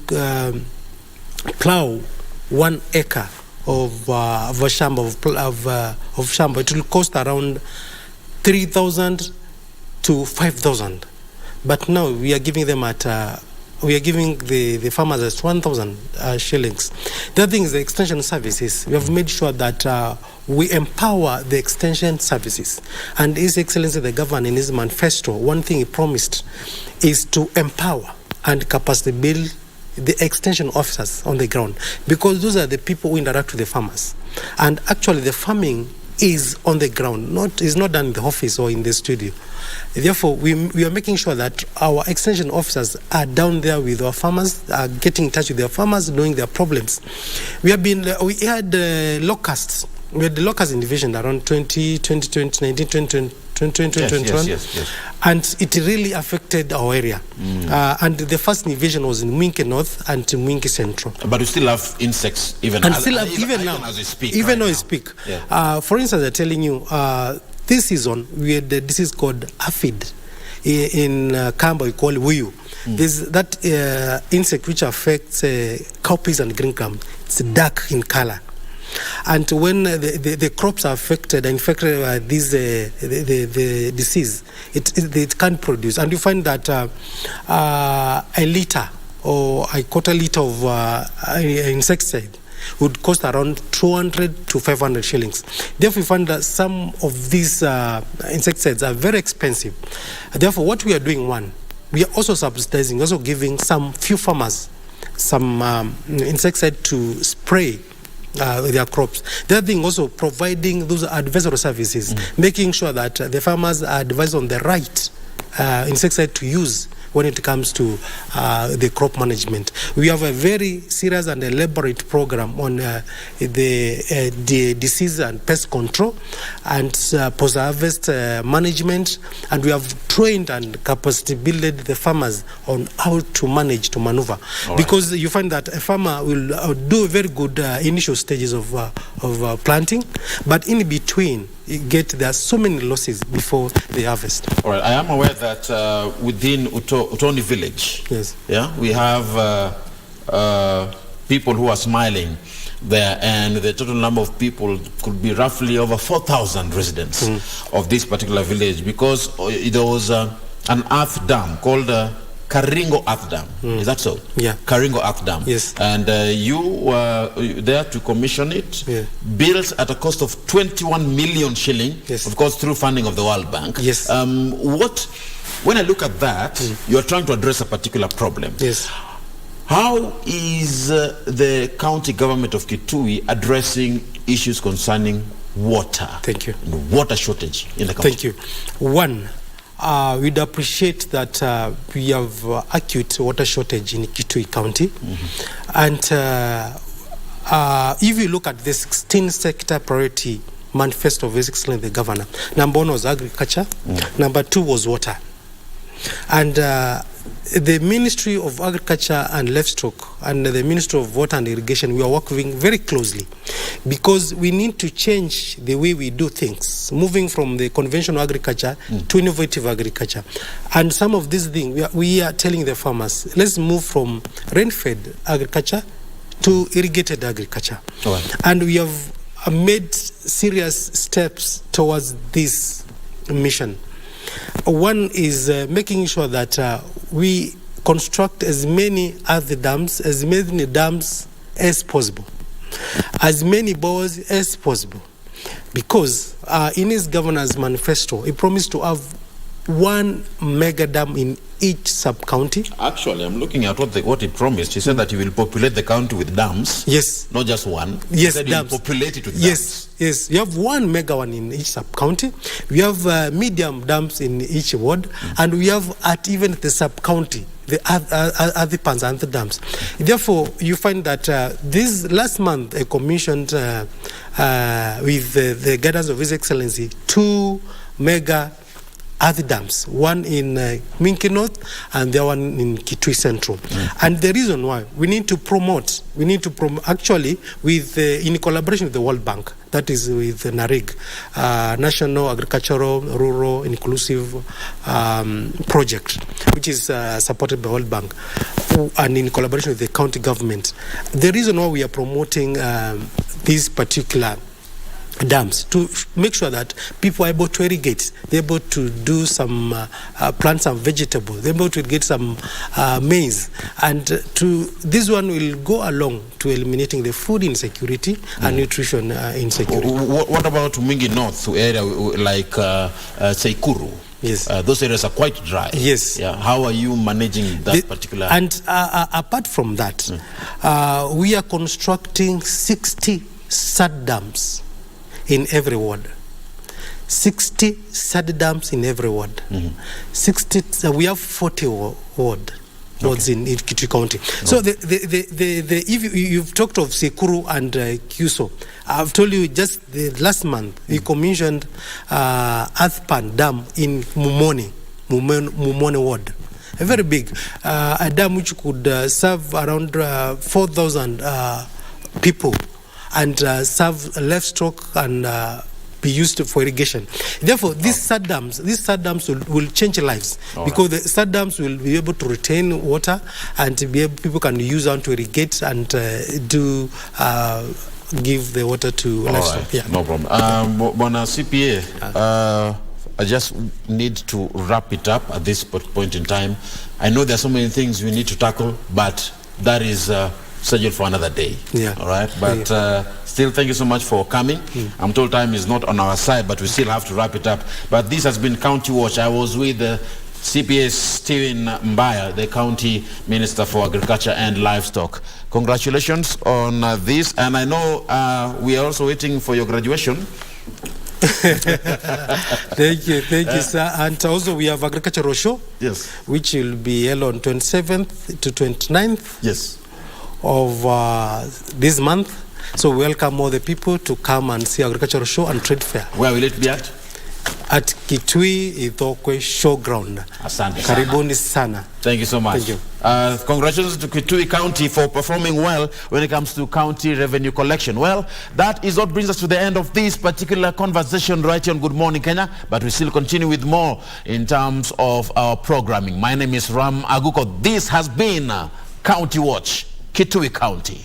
[SPEAKER 6] plow 1 acre of shamba, of shamba, it will cost around 3,000 to 5,000. But now we are giving them we are giving the farmers at 1,000 shillings. The other thing is the extension services. We have made sure that we empower the extension services. And His Excellency the Governor, in his manifesto, one thing he promised is to empower and capacity build the extension officers on the ground, because those are the people who interact with the farmers. And actually the farming is on the ground, is not done in the office or in the studio. Therefore, we are making sure that our extension officers are down there with our farmers, are getting in touch with their farmers, knowing their problems. We had locusts. We had the locust in division around 2019, 2020, 2021.
[SPEAKER 7] Yes.
[SPEAKER 6] And it really affected our area. And the first invasion was in Mwingi North and Mwingi Central.
[SPEAKER 7] But we still have insects even now. As we speak.
[SPEAKER 6] Even now we speak.
[SPEAKER 7] Yeah.
[SPEAKER 6] For instance, I'm telling you, this season we had a disease called aphid in Kamba, we call it Wuyu. There's that insect which affects cowpeas and green gum. It's dark in color. And when the crops are infected by this the disease, it can't produce. And you find that a liter or a quarter liter of insecticide would cost around 200 to 500 shillings. Therefore, we find that some of these insecticides are very expensive. Therefore, what we are doing, we are also subsidizing, also giving some few farmers some insecticide to spray their crops. The other thing, also providing those advisory services, making sure that the farmers are advised on the right insecticide to use when it comes to the crop management. We have a very serious and elaborate program on the disease and pest control and post-harvest management, and we have trained and capacity built the farmers on how to manage, to maneuver. Because you find that a farmer will do very good initial stages of planting, but in between, there are so many losses before the harvest.
[SPEAKER 7] All right, I am aware that within Utoni village, we have people who are smiling there, and the total number of people could be roughly over 4,000 residents of this particular village, because there was an earth dam called Karingo Earth Dam. Is that so?
[SPEAKER 6] Yeah.
[SPEAKER 7] Karingo Earth Dam.
[SPEAKER 6] Yes.
[SPEAKER 7] And you were there to commission it, built at a cost of 21 million shilling, of course, through funding of the World Bank.
[SPEAKER 6] Yes.
[SPEAKER 7] When I look at that, you are trying to address a particular problem.
[SPEAKER 6] Yes.
[SPEAKER 7] How is the county government of Kitui addressing issues concerning water?
[SPEAKER 6] Thank you.
[SPEAKER 7] And water shortage in the county?
[SPEAKER 6] Thank you. We'd appreciate that we have acute water shortage in Kitui County. And if you look at the 16 sector priority manifesto of His Excellency the Governor, number 1 was agriculture, number 2 was water. And the Ministry of Agriculture and Livestock and the Ministry of Water and Irrigation, we are working very closely, because we need to change the way we do things, moving from the conventional agriculture to innovative agriculture. And some of these things, we are telling the farmers, let's move from rain-fed agriculture to irrigated agriculture. And we have made serious steps towards this mission. One is making sure that we construct as many other dams, as many dams as possible, as many bores as possible, because in his governor's manifesto, he promised to have 1 mega dam in each sub-county.
[SPEAKER 7] Actually, I'm looking at what he promised. He said that he will populate the county with dams.
[SPEAKER 6] Yes.
[SPEAKER 7] Not just one.
[SPEAKER 6] Yes,
[SPEAKER 7] he said
[SPEAKER 6] dams.
[SPEAKER 7] He will populate it with
[SPEAKER 6] dams. Yes. You have 1 mega one in each sub-county. We have medium dams in each ward. And we have even the sub-county, the other ponds and the dams. Therefore, you find that this last month, I commissioned with the guidance of His Excellency 2 mega other dams, one in Mwingi North and the other one in Kitui Central. And the reason why, we need to promote actually with in collaboration with the World Bank, that is with NARIG, National Agricultural Rural Inclusive Project, which is supported by World Bank, and in collaboration with the county government. The reason why we are promoting these particular dams, to make sure that people are able to irrigate, they're able to do some plant some vegetables, they're able to get some maize, and this one will go along to eliminating the food insecurity and nutrition insecurity.
[SPEAKER 7] What about Mwingi North area like Seikuru?
[SPEAKER 6] Yes.
[SPEAKER 7] Those areas are quite dry.
[SPEAKER 6] Yes.
[SPEAKER 7] Yeah. How are you managing that particular?
[SPEAKER 6] And apart from that, we are constructing 60 SAD dams in every ward. 60 SAD dams in every ward. 60. We have 40 ward. wards in Kitui County. So if you've talked of Sekuru and Kyuso, I've told you just the last month we commissioned Earthpan Dam in Mumone ward. A very big a dam which could serve around 4,000 people and serve livestock and be used for irrigation. Therefore, these sad dams will change lives because the sad dams will be able to retain water and people can use them to irrigate and give the water to livestock.
[SPEAKER 7] Right. Yeah. No problem. Bona CPA, I just need to wrap it up at this point in time. I know there are so many things we need to tackle, but that is scheduled for another day.
[SPEAKER 6] Yeah.
[SPEAKER 7] All right. But still, thank you so much for coming. I'm told time is not on our side, but we still have to wrap it up. But this has been County Watch. I was with CPA Stephen Mbaya, the County Minister for Agriculture and Livestock. Congratulations on this. And I know we are also waiting for your graduation.
[SPEAKER 6] Thank you, sir. And also we have agricultural show,
[SPEAKER 7] yes,
[SPEAKER 6] which will be held on 27th to 29th,
[SPEAKER 7] yes,
[SPEAKER 6] of this month. So welcome all the people to come and see agricultural show and trade fair.
[SPEAKER 7] Where will it be at?
[SPEAKER 6] At Kitui Ithokwe Showground.
[SPEAKER 7] Asante.
[SPEAKER 6] Karibuni sana.
[SPEAKER 7] Thank you so much.
[SPEAKER 6] Thank you.
[SPEAKER 7] Congratulations to Kitui County for performing well when it comes to county revenue collection. Well, that is what brings us to the end of this particular conversation right here on Good Morning Kenya, but we still continue with more in terms of our programming. My name is Ram Aguko. This has been County Watch, Kitui County.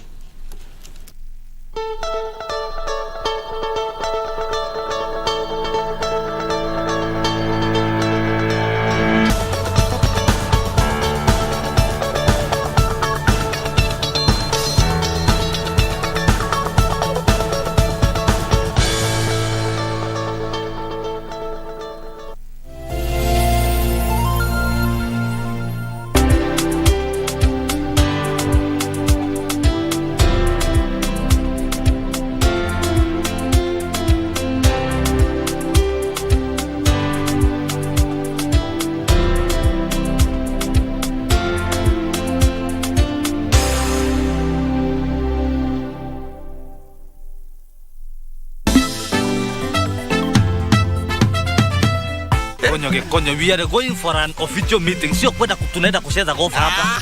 [SPEAKER 9] Konyo, we are going for an official meeting. Sio kwenda tunaenda kucheza golf hapa.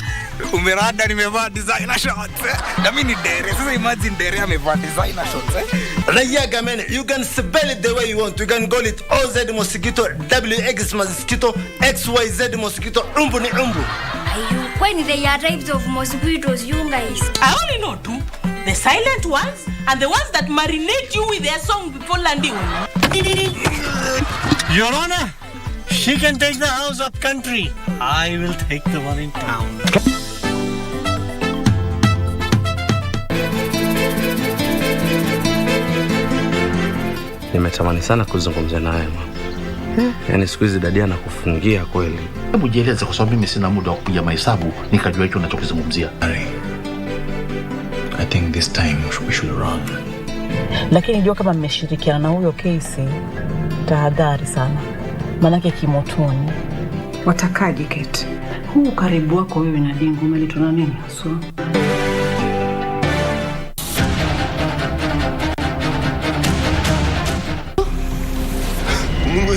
[SPEAKER 16] Umerada nimevaa designer shorts. Na mimi ni dere. Sasa imagine dere amevaa designer shorts.
[SPEAKER 23] Rayaga man, you can spell it the way you want. You can call it OZ mosquito, WX mosquito, XYZ mosquito, umbu ni umbu.
[SPEAKER 24] When there are types of mosquitoes, you guys?
[SPEAKER 10] I only know two. The silent ones and the ones that marinate you with their song before landing.
[SPEAKER 16] Your Honor, she can take the house up country. I will take the one in town.
[SPEAKER 17] Nimetamani sana kuzungumza naye mama. Yaani siku hizi dadia anakufungia kweli.
[SPEAKER 14] Hebu jieleze kwa sababu mimi sina muda wa kupiga mahesabu nikajua hicho unachokizungumzia.
[SPEAKER 18] I think this time we should run.
[SPEAKER 15] Lakini jua kama mmeshirikiana na huyo kesi, tahadhari sana. Manake kimotoni.
[SPEAKER 19] Watakaje Kate? Huu karibu wako wewe na Dingu umeletwa na nini haswa?
[SPEAKER 23] Mungu.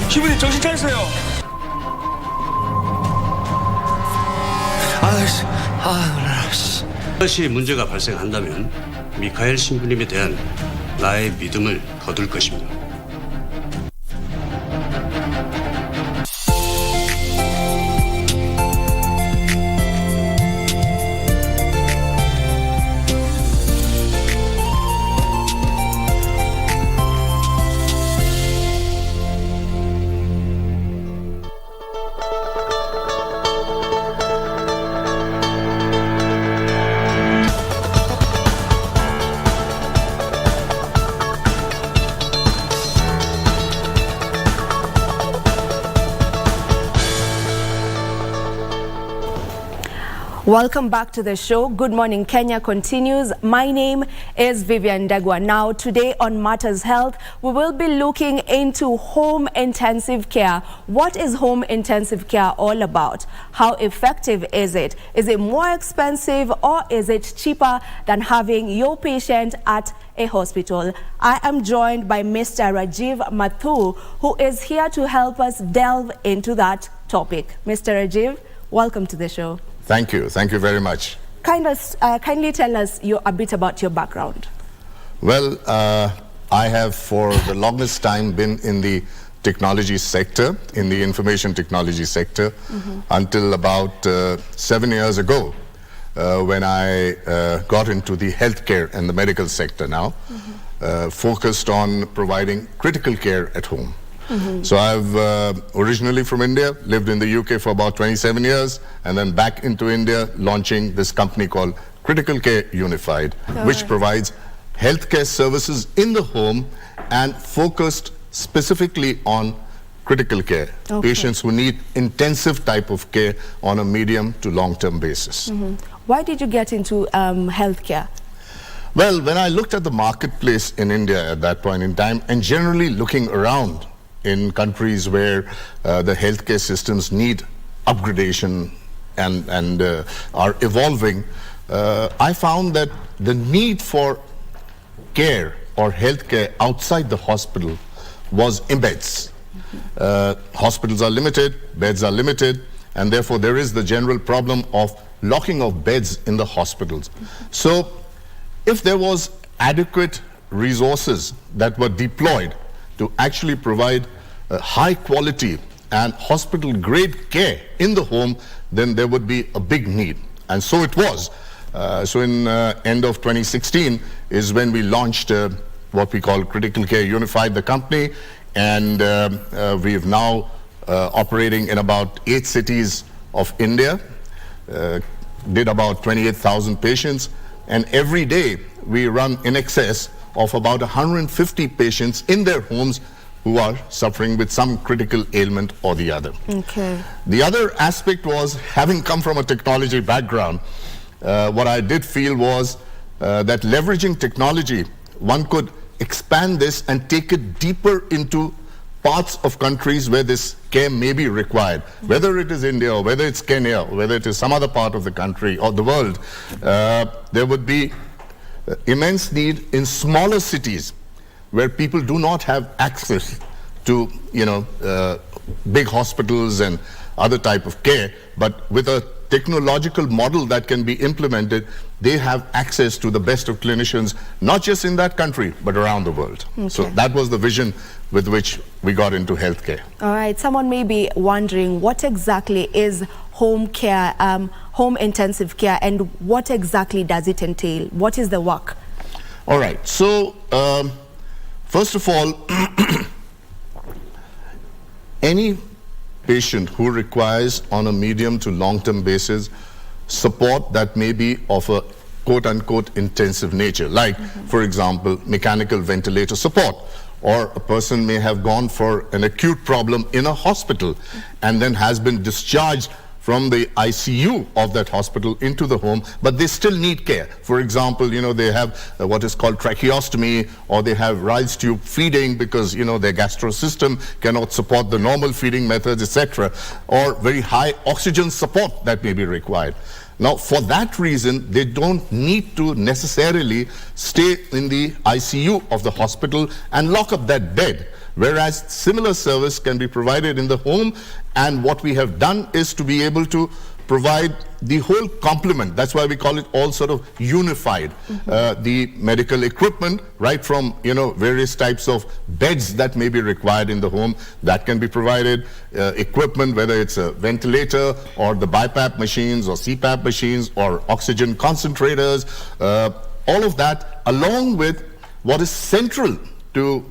[SPEAKER 16] 시부님 정신 차리세요.
[SPEAKER 25] 이것이 문제가 발생한다면 미카엘 신부님에 대한 나의 믿음을 거둘 것입니다.
[SPEAKER 1] Welcome back to the show. Good Morning Kenya continues. My name is Vivian Degwa. Now, today on Matters Health, we will be looking into home intensive care. What is home intensive care all about? How effective is it? Is it more expensive or is it cheaper than having your patient at a hospital? I am joined by Mr. Rajiv Mathur, who is here to help us delve into that topic. Mr. Rajiv, welcome to the show.
[SPEAKER 3] Thank you. Thank you very much.
[SPEAKER 1] Kindly tell us a bit about your background.
[SPEAKER 3] Well, I have for the longest time been in the technology sector, in the information technology sector, until about 7 years ago, when I got into the healthcare and the medical sector now, focused on providing critical care at home. So I've originally from India, lived in the UK for about 27 years, and then back into India, launching this company called Critical Care Unified, which provides healthcare services in the home and focused specifically on critical care, patients who need intensive type of care on a medium to long-term basis.
[SPEAKER 1] Why did you get into healthcare?
[SPEAKER 3] Well, when I looked at the marketplace in India at that point in time, and generally looking around in countries where the healthcare systems need upgradation and are evolving, I found that the need for care or healthcare outside the hospital was immense. Hospitals are limited, beds are limited, and therefore there is the general problem of locking of beds in the hospitals. So if there was adequate resources that were deployed to actually provide high quality and hospital grade care in the home, then there would be a big need. And so it was. So in end of 2016 is when we launched what we call Critical Care Unified, the company, and we have now operating in about 8 cities of India, did about 28,000 patients, and every day we run in excess of about 150 patients in their homes who are suffering with some critical ailment or the other. The other aspect was, having come from a technology background, what I did feel was that leveraging technology, one could expand this and take it deeper into parts of countries where this care may be required, whether it is India or whether it's Kenya or whether it is some other part of the country or the world. There would be immense need in smaller cities where people do not have access to, big hospitals and other type of care, but with a technological model that can be implemented, they have access to the best of clinicians, not just in that country, but around the world. So that was the vision with which we got into healthcare.
[SPEAKER 1] All right, someone may be wondering, what exactly is home care, home intensive care, and what exactly does it entail? What is the work?
[SPEAKER 3] All right, so first of all, any patient who requires on a medium to long-term basis support that may be of a quote-unquote intensive nature, like, for example, mechanical ventilator support, or a person may have gone for an acute problem in a hospital and then has been discharged from the ICU of that hospital into the home, but they still need care. For example, they have what is called tracheostomy, or they have rise tube feeding because, their gastro system cannot support the normal feeding methods, etc., or very high oxygen support that may be required. Now, for that reason, they don't need to necessarily stay in the ICU of the hospital and lock up that bed, whereas similar service can be provided in the home. And what we have done is to be able to provide the whole complement. That's why we call it all sort of unified. The medical equipment, right from, various types of beds that may be required in the home, that can be provided. Equipment, whether it's a ventilator or the BiPAP machines or CPAP machines or oxygen concentrators, all of that, along with what is central to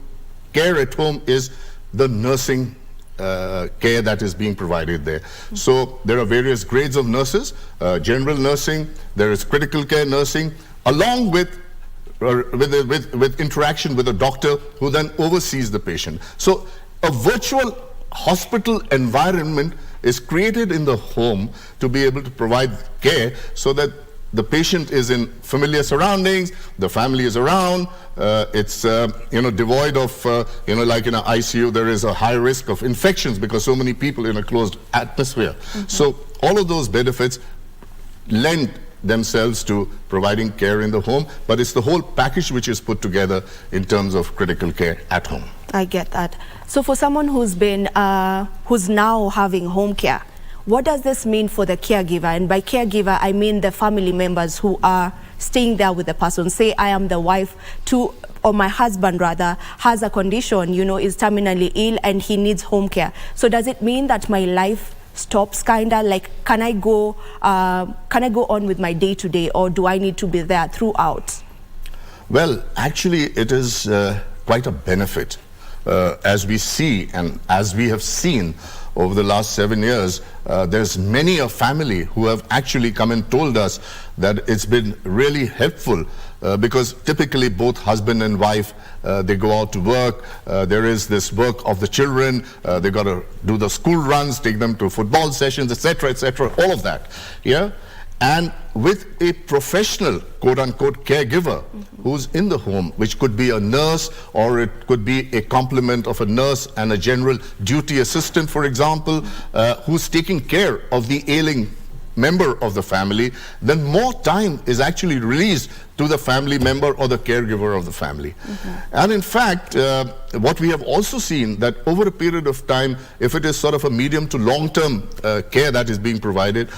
[SPEAKER 3] care at home is the nursing care that is being provided there. So there are various grades of nurses, general nursing, there is critical care nursing, along with interaction with a doctor who then oversees the patient. So a virtual hospital environment is created in the home to be able to provide care so that the patient is in familiar surroundings, the family is around, it's devoid of, like in an ICU, there is a high risk of infections because so many people in a closed atmosphere. So all of those benefits lend themselves to providing care in the home, but it's the whole package which is put together in terms of critical care at home.
[SPEAKER 1] I get that. So for someone who's now having home care, what does this mean for the caregiver? And by caregiver, I mean the family members who are staying there with the person. Say I am the wife or my husband rather, has a condition, is terminally ill and he needs home care. So does it mean that my life stops kinda? Like, can I go on with my day-to-day, or do I need to be there throughout?
[SPEAKER 3] Well, actually, it is quite a benefit. As we see and as we have seen over the last 7 years, there's many a family who have actually come and told us that it's been really helpful because typically both husband and wife, they go out to work. There is this work of the children. They got to do the school runs, take them to football sessions, etc., all of that. Yeah. And with a professional, quote-unquote, caregiver who's in the home, which could be a nurse or it could be a complement of a nurse and a general duty assistant, for example, who's taking care of the ailing member of the family, then more time is actually released to the family member or the caregiver of the family. And in fact, what we have also seen that over a period of time, if it is sort of a medium to long-term care that is being provided,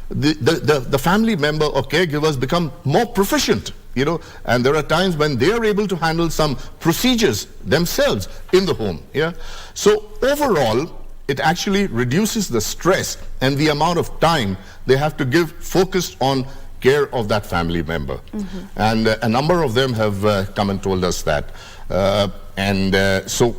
[SPEAKER 3] the family member or caregivers become more proficient, and there are times when they are able to handle some procedures themselves in the home. Yeah. So overall, it actually reduces the stress and the amount of time they have to give focused on care of that family member. And a number of them have come and told us that. So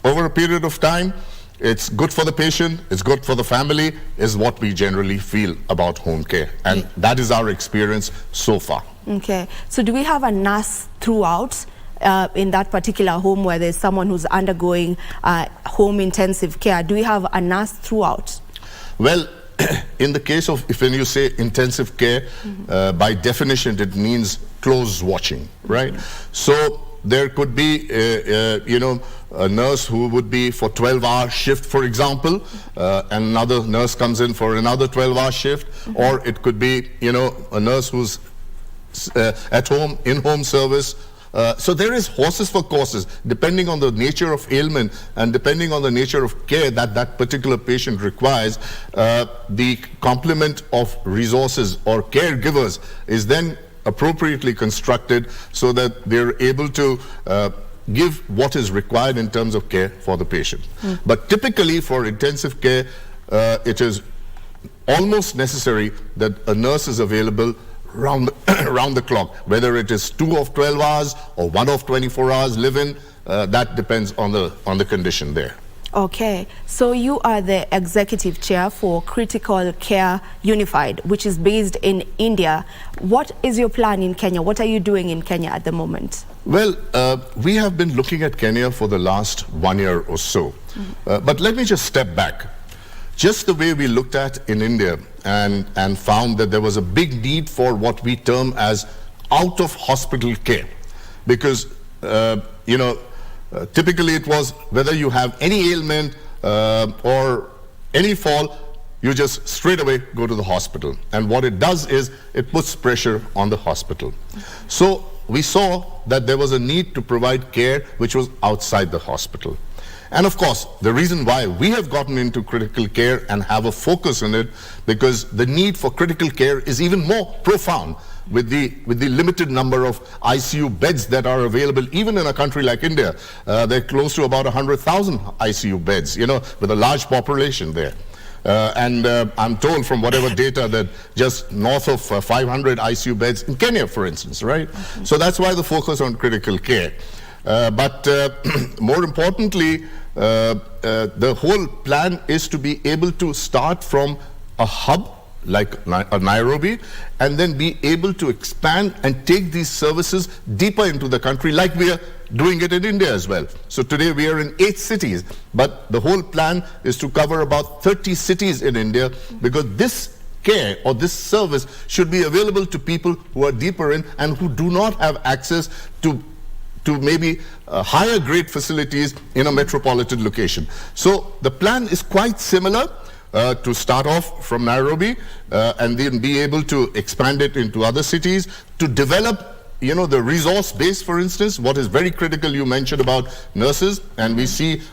[SPEAKER 3] over a period of time, it's good for the patient, it's good for the family, is what we generally feel about home care. And that is our experience so far.
[SPEAKER 1] Okay. So do we have a nurse throughout in that particular home where there's someone who's undergoing home intensive care? Do we have a nurse throughout?
[SPEAKER 3] Well, in the case of, when you say intensive care, by definition, it means close watching, right? So there could be, a nurse who would be for 12-hour shift, for example, and another nurse comes in for another 12-hour shift, or it could be, a nurse who's at home, in-home service. So there is horses for courses, depending on the nature of ailment and depending on the nature of care that that particular patient requires. The complement of resources or caregivers is then appropriately constructed so that they're able to give what is required in terms of care for the patient. But typically for intensive care, it is almost necessary that a nurse is available round the clock, whether it is 2 of 12 hours or 1 of 24 hours live-in, that depends on the condition there.
[SPEAKER 1] Okay, so you are the executive chair for Critical Care Unified, which is based in India. What is your plan in Kenya? What are you doing in Kenya at the moment?
[SPEAKER 3] Well, we have been looking at Kenya for the last 1 year or so. But let me just step back. Just the way we looked at in India and found that there was a big need for what we term as out-of-hospital care. Because, typically it was whether you have any ailment or any fall, you just straight away go to the hospital. And what it does is it puts pressure on the hospital. So we saw that there was a need to provide care which was outside the hospital. And of course, the reason why we have gotten into critical care and have a focus on it, because the need for critical care is even more profound with the limited number of ICU beds that are available, even in a country like India. They're close to about 100,000 ICU beds, with a large population there. And I'm told from whatever data that just north of 500 ICU beds in Kenya, for instance, right? So that's why the focus on critical care. But more importantly, the whole plan is to be able to start from a hub like Nairobi, and then be able to expand and take these services deeper into the country, like we are doing it in India as well. So today we are in 8 cities, but the whole plan is to cover about 30 cities in India, because this care or this service should be available to people who are deeper in and who do not have access to maybe higher grade facilities in a metropolitan location. So the plan is quite similar. To start off from Nairobi and then be able to expand it into other cities, to develop, you know, the resource base, for instance. What is very critical, you mentioned about nurses, and we see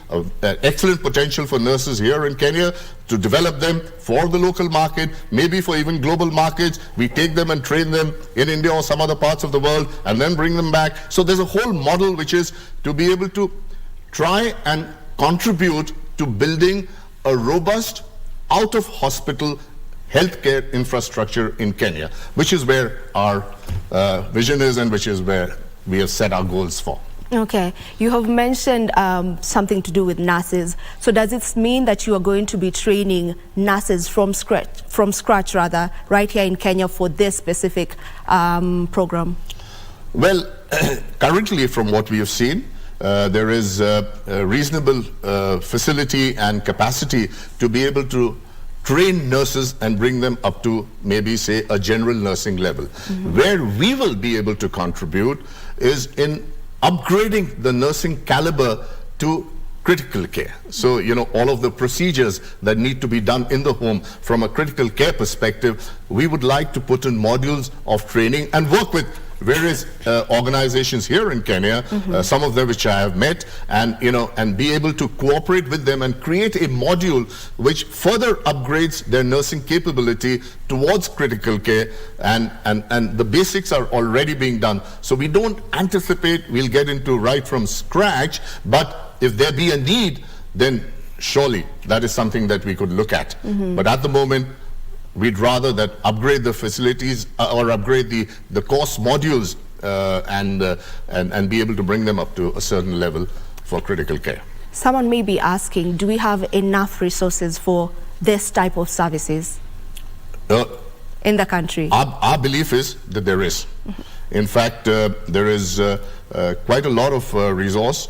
[SPEAKER 3] excellent potential for nurses here in Kenya, to develop them for the local market, maybe for even global markets. We take them and train them in India or some other parts of the world and then bring them back. So there's a whole model which is to be able to try and contribute to building a robust out-of-hospital healthcare infrastructure in Kenya, which is where our vision is and which is where we have set our goals for.
[SPEAKER 1] Okay, you have mentioned something to do with nurses. So does it mean that you are going to be training nurses from scratch rather, right here in Kenya for this specific program?
[SPEAKER 3] Well, currently from what we have seen, there is a reasonable facility and capacity to be able to train nurses and bring them up to maybe, say, a general nursing level. Where we will be able to contribute is in upgrading the nursing caliber to critical care. So, you know, all of the procedures that need to be done in the home from a critical care perspective, we would like to put in modules of training and work with various organizations here in Kenya, some of them which I have met, and and be able to cooperate with them and create a module which further upgrades their nursing capability towards critical care, and the basics are already being done. So we don't anticipate we'll get into right from scratch, but if there be a need, then surely that is something that we could look at. But at the moment, we'd rather that upgrade the facilities or upgrade the course modules and be able to bring them up to a certain level for critical care.
[SPEAKER 1] Someone may be asking, do we have enough resources for this type of services in the country?
[SPEAKER 3] Our belief is that there is. In fact, there is quite a lot of resource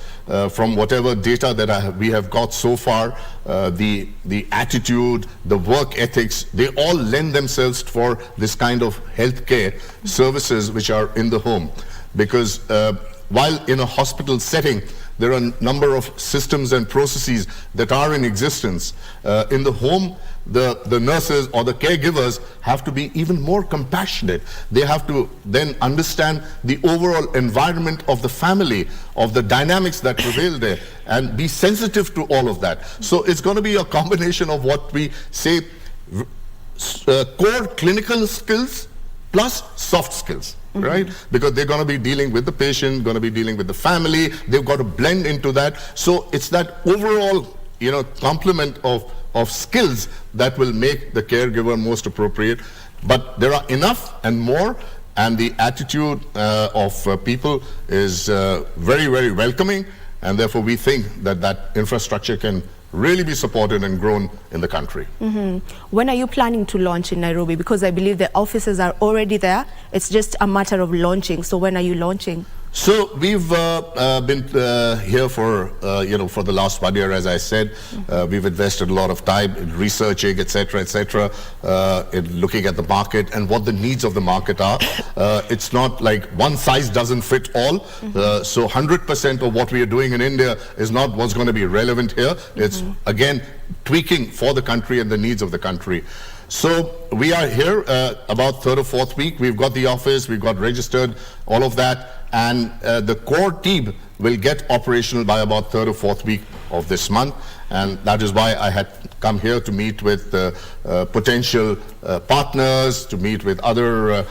[SPEAKER 3] from whatever data that we have got so far. The attitude, the work ethics, they all lend themselves for this kind of healthcare services which are in the home. Because while in a hospital setting, there are a number of systems and processes that are in existence. In the home, the nurses or the caregivers have to be even more compassionate. They have to then understand the overall environment of the family, of the dynamics that prevail there, and be sensitive to all of that. So it's going to be a combination of what we say core clinical skills plus soft skills. Right? Because they're going to be dealing with the patient, going to be dealing with the family. They've got to blend into that. So it's that overall, complement of skills that will make the caregiver most appropriate. But there are enough and more, and the attitude of people is very, very welcoming, and therefore we think that that infrastructure can really be supported and grown in the country.
[SPEAKER 1] When are you planning to launch in Nairobi? Because I believe the offices are already there. It's just a matter of launching. So when are you launching?
[SPEAKER 3] So we've been here for the last 1 year, as I said. We've invested a lot of time in researching, etc., in looking at the market and what the needs of the market are. It's not like one size doesn't fit all. So 100% of what we are doing in India is not what's going to be relevant here. It's, again, tweaking for the country and the needs of the country. So we are here about third or fourth week. We've got the office, we've got registered, all of that. And the core team will get operational by about third or fourth week of this month. And that is why I had come here to meet with potential partners, to meet with other,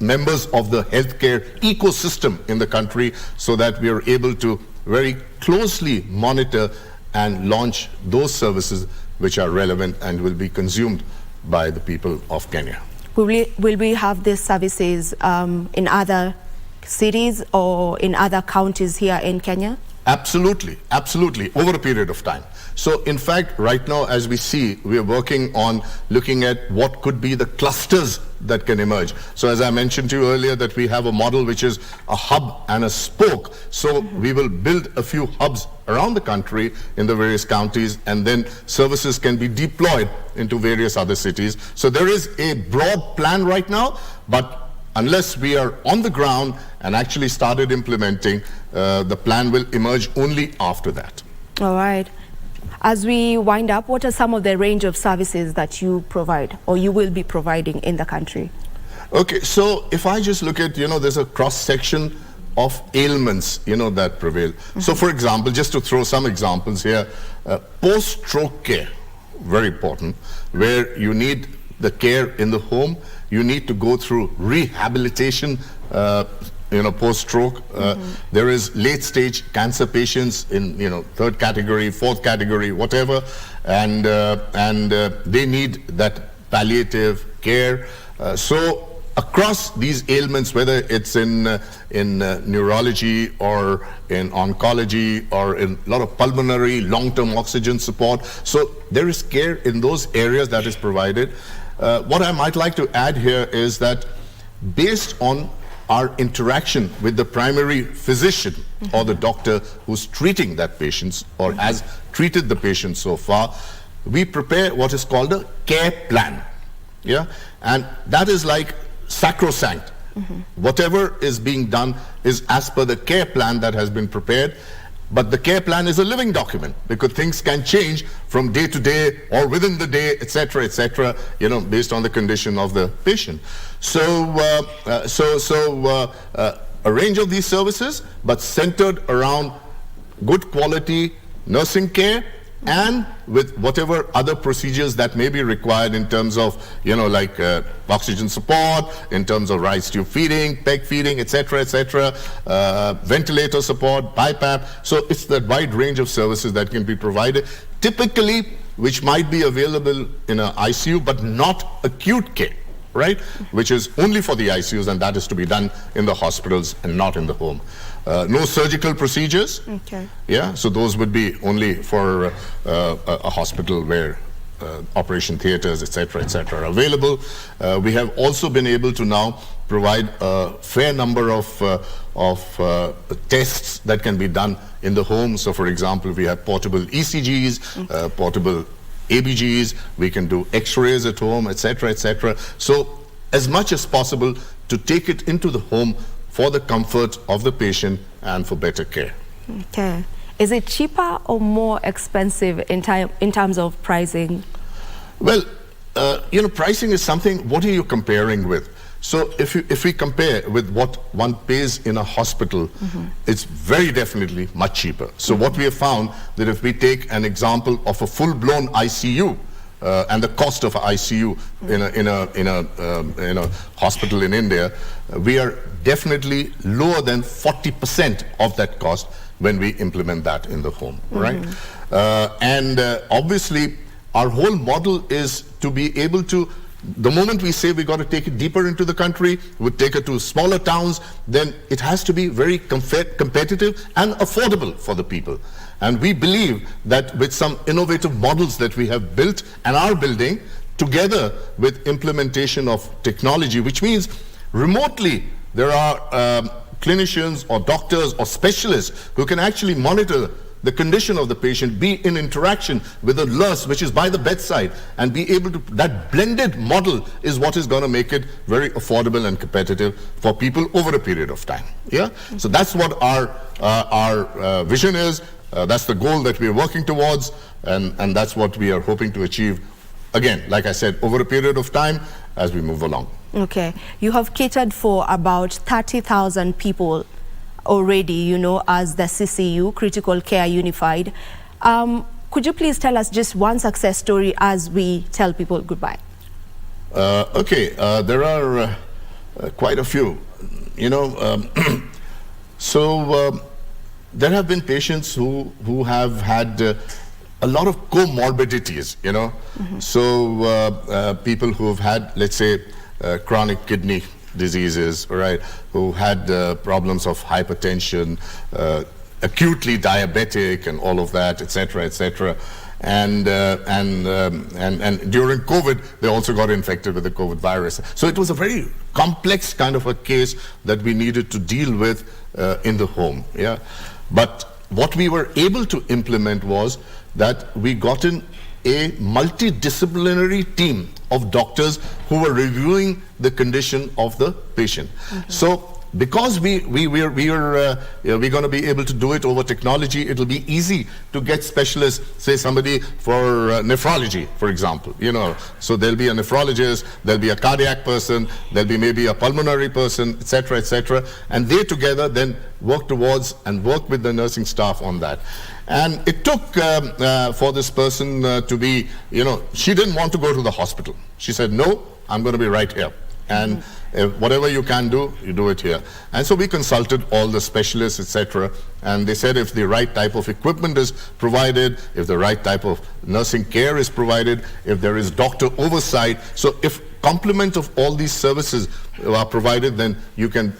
[SPEAKER 3] members of the healthcare ecosystem in the country, so that we are able to very closely monitor and launch those services which are relevant and will be consumed by the people of Kenya.
[SPEAKER 1] Will we have these services in other cities or in other counties here in Kenya?
[SPEAKER 3] Absolutely, absolutely, over a period of time. So in fact, right now, as we see, we are working on looking at what could be the clusters that can emerge. So as I mentioned to you earlier, that we have a model which is a hub and a spoke. So we will build a few hubs around the country in the various counties, and then services can be deployed into various other cities. So there is a broad plan right now, but unless we are on the ground and actually started implementing, the plan will emerge only after that.
[SPEAKER 1] All right. As we wind up, what are some of the range of services that you provide or you will be providing in the country?
[SPEAKER 3] Okay, so if I just look at, there's a cross-section of ailments, that prevail. So for example, just to throw some examples here, post-stroke care, very important, where you need the care in the home, you need to go through rehabilitation, post-stroke. There is late-stage cancer patients in, third category, fourth category, whatever, and they need that palliative care. So across these ailments, whether it's in neurology or in oncology or in a lot of pulmonary, long-term oxygen support, so there is care in those areas that is provided. What I might like to add here is that based on our interaction with the primary physician or the doctor who's treating that patient or has treated the patient so far, we prepare what is called a care plan. Yeah, and that is like sacrosanct. Whatever is being done is as per the care plan that has been prepared. But the care plan is a living document because things can change from day to day or within the day, etc., based on the condition of the patient. So, a range of these services, but centered around good quality nursing care and with whatever other procedures that may be required in terms of, like oxygen support, in terms of rice tube feeding, peg feeding, etc., ventilator support, BiPAP. So it's that wide range of services that can be provided, typically which might be available in an ICU, but not acute care, right? Which is only for the ICUs, and that is to be done in the hospitals and not in the home. No surgical procedures.
[SPEAKER 1] Okay.
[SPEAKER 3] Yeah, so those would be only for a hospital where operation theaters, etc., are available. We have also been able to now provide a fair number of tests that can be done in the home. So, for example, we have portable ECGs, portable ABGs. We can do X-rays at home, etc., So, as much as possible to take it into the home for the comfort of the patient and for better care.
[SPEAKER 1] Okay. Is it cheaper or more expensive in terms of pricing?
[SPEAKER 3] Well, pricing is something, what are you comparing with? So if we compare with what one pays in a hospital, it's very definitely much cheaper. So what we have found that if we take an example of a full-blown ICU, and the cost of ICU in a hospital in India, we are definitely lower than 40% of that cost when we implement that in the home, right? And obviously, our whole model is to be able to, the moment we say we got to take it deeper into the country, we take it to smaller towns, then it has to be very competitive and affordable for the people. And we believe that with some innovative models that we have built and are building, together with implementation of technology, which means remotely there are clinicians or doctors or specialists who can actually monitor the condition of the patient, be in interaction with a nurse which is by the bedside, and be able to, that blended model is what is going to make it very affordable and competitive for people over a period of time. Yeah, so that's what our vision is. That's the goal that we are working towards, and that's what we are hoping to achieve, again, like I said, over a period of time as we move along.
[SPEAKER 1] Okay. You have catered for about 30,000 people already, as the CCU, Critical Care Unified. Could you please tell us just one success story as we tell people goodbye?
[SPEAKER 3] Okay. There are quite a few, there have been patients who have had a lot of comorbidities, So people who have had, let's say, chronic kidney diseases, right, who had problems of hypertension, acutely diabetic and all of that, etc., etc. And during COVID, they also got infected with the COVID virus. So it was a very complex kind of a case that we needed to deal with in the home. Yeah, but what we were able to implement was that we got in a multidisciplinary team of doctors who were reviewing the condition of the patient. So because we're going to be able to do it over technology, it'll be easy to get specialists, say somebody for nephrology, for example, you know. So there'll be a nephrologist, there'll be a cardiac person, there'll be maybe a pulmonary person, etc., etc. And they together then work towards and work with the nursing staff on that. And it took for this person to be, you know, she didn't want to go to the hospital. She said, no, I'm going to be right here. And whatever you can do, you do it here. And so we consulted all the specialists, etc. And they said if the right type of equipment is provided, if the right type of nursing care is provided, if there is doctor oversight, so if complement of all these services are provided, then you can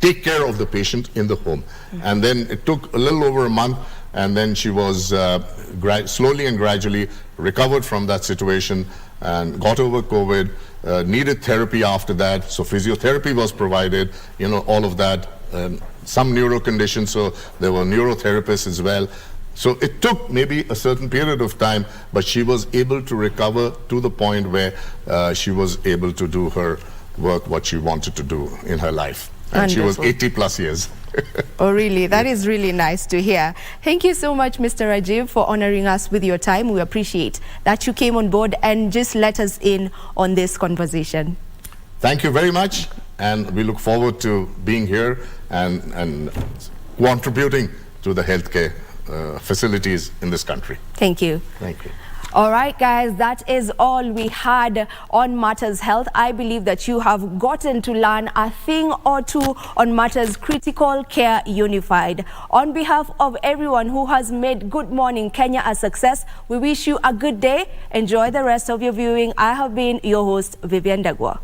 [SPEAKER 3] take care of the patient in the home. And then it took a little over a month, and then she was slowly and gradually recovered from that situation and got over COVID, needed therapy after that, so physiotherapy was provided, you know, all of that, some neuro conditions, so there were neurotherapists as well. So it took maybe a certain period of time, but she was able to recover to the point where she was able to do her work, what she wanted to do in her life. And
[SPEAKER 1] Wonderful.
[SPEAKER 3] She was 80 plus years.
[SPEAKER 1] Oh, really? That is really nice to hear. Thank you so much, Mr. Rajiv, for honoring us with your time. We appreciate that you came on board and just let us in on this conversation.
[SPEAKER 3] Thank you very much, and we look forward to being here and contributing to the healthcare facilities in this country.
[SPEAKER 1] Thank you.
[SPEAKER 3] Thank you.
[SPEAKER 1] All right, guys, that is all we had on Matters Health. I believe that you have gotten to learn a thing or two on Matters Critical Care Unified. On behalf of everyone who has made Good Morning Kenya a success, we wish you a good day. Enjoy the rest of your viewing. I have been your host, Vivian Dagwa.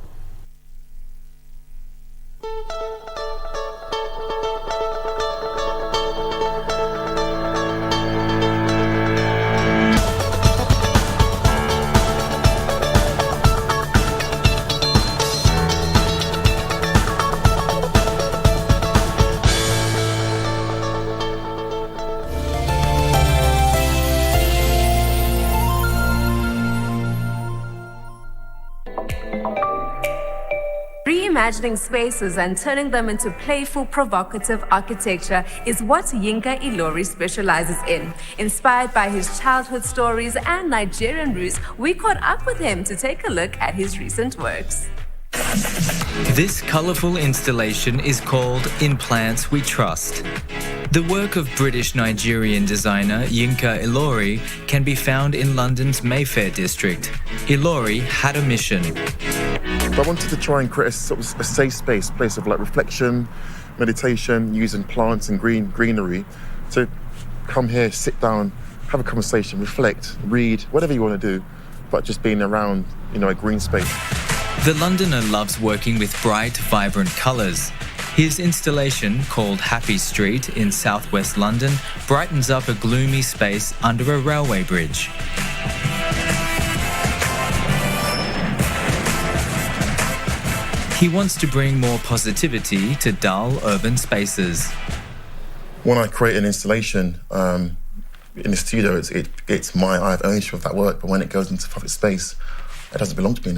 [SPEAKER 4] Reimagining spaces and turning them into playful, provocative architecture is what Yinka Ilori specializes in. Inspired by his childhood stories and Nigerian roots, we caught up with him to take a look at his recent works.
[SPEAKER 12] This colourful installation is called In Plants We Trust. The work of British-Nigerian designer Yinka Ilori can be found in London's Mayfair district. Ilori had a mission.
[SPEAKER 20] I wanted to try and create a safe space, place of like reflection, meditation, using plants and greenery to come here, sit down, have a conversation, reflect, read, whatever you want to do, but just being around, you know, a green space.
[SPEAKER 12] The Londoner loves working with bright, vibrant colours. His installation, called Happy Street in southwest London, brightens up a gloomy space under a railway bridge. He wants to bring more positivity to dull urban spaces.
[SPEAKER 20] When I create an installation in the studio, I have ownership of that work, but when it goes into public space, it doesn't belong to me.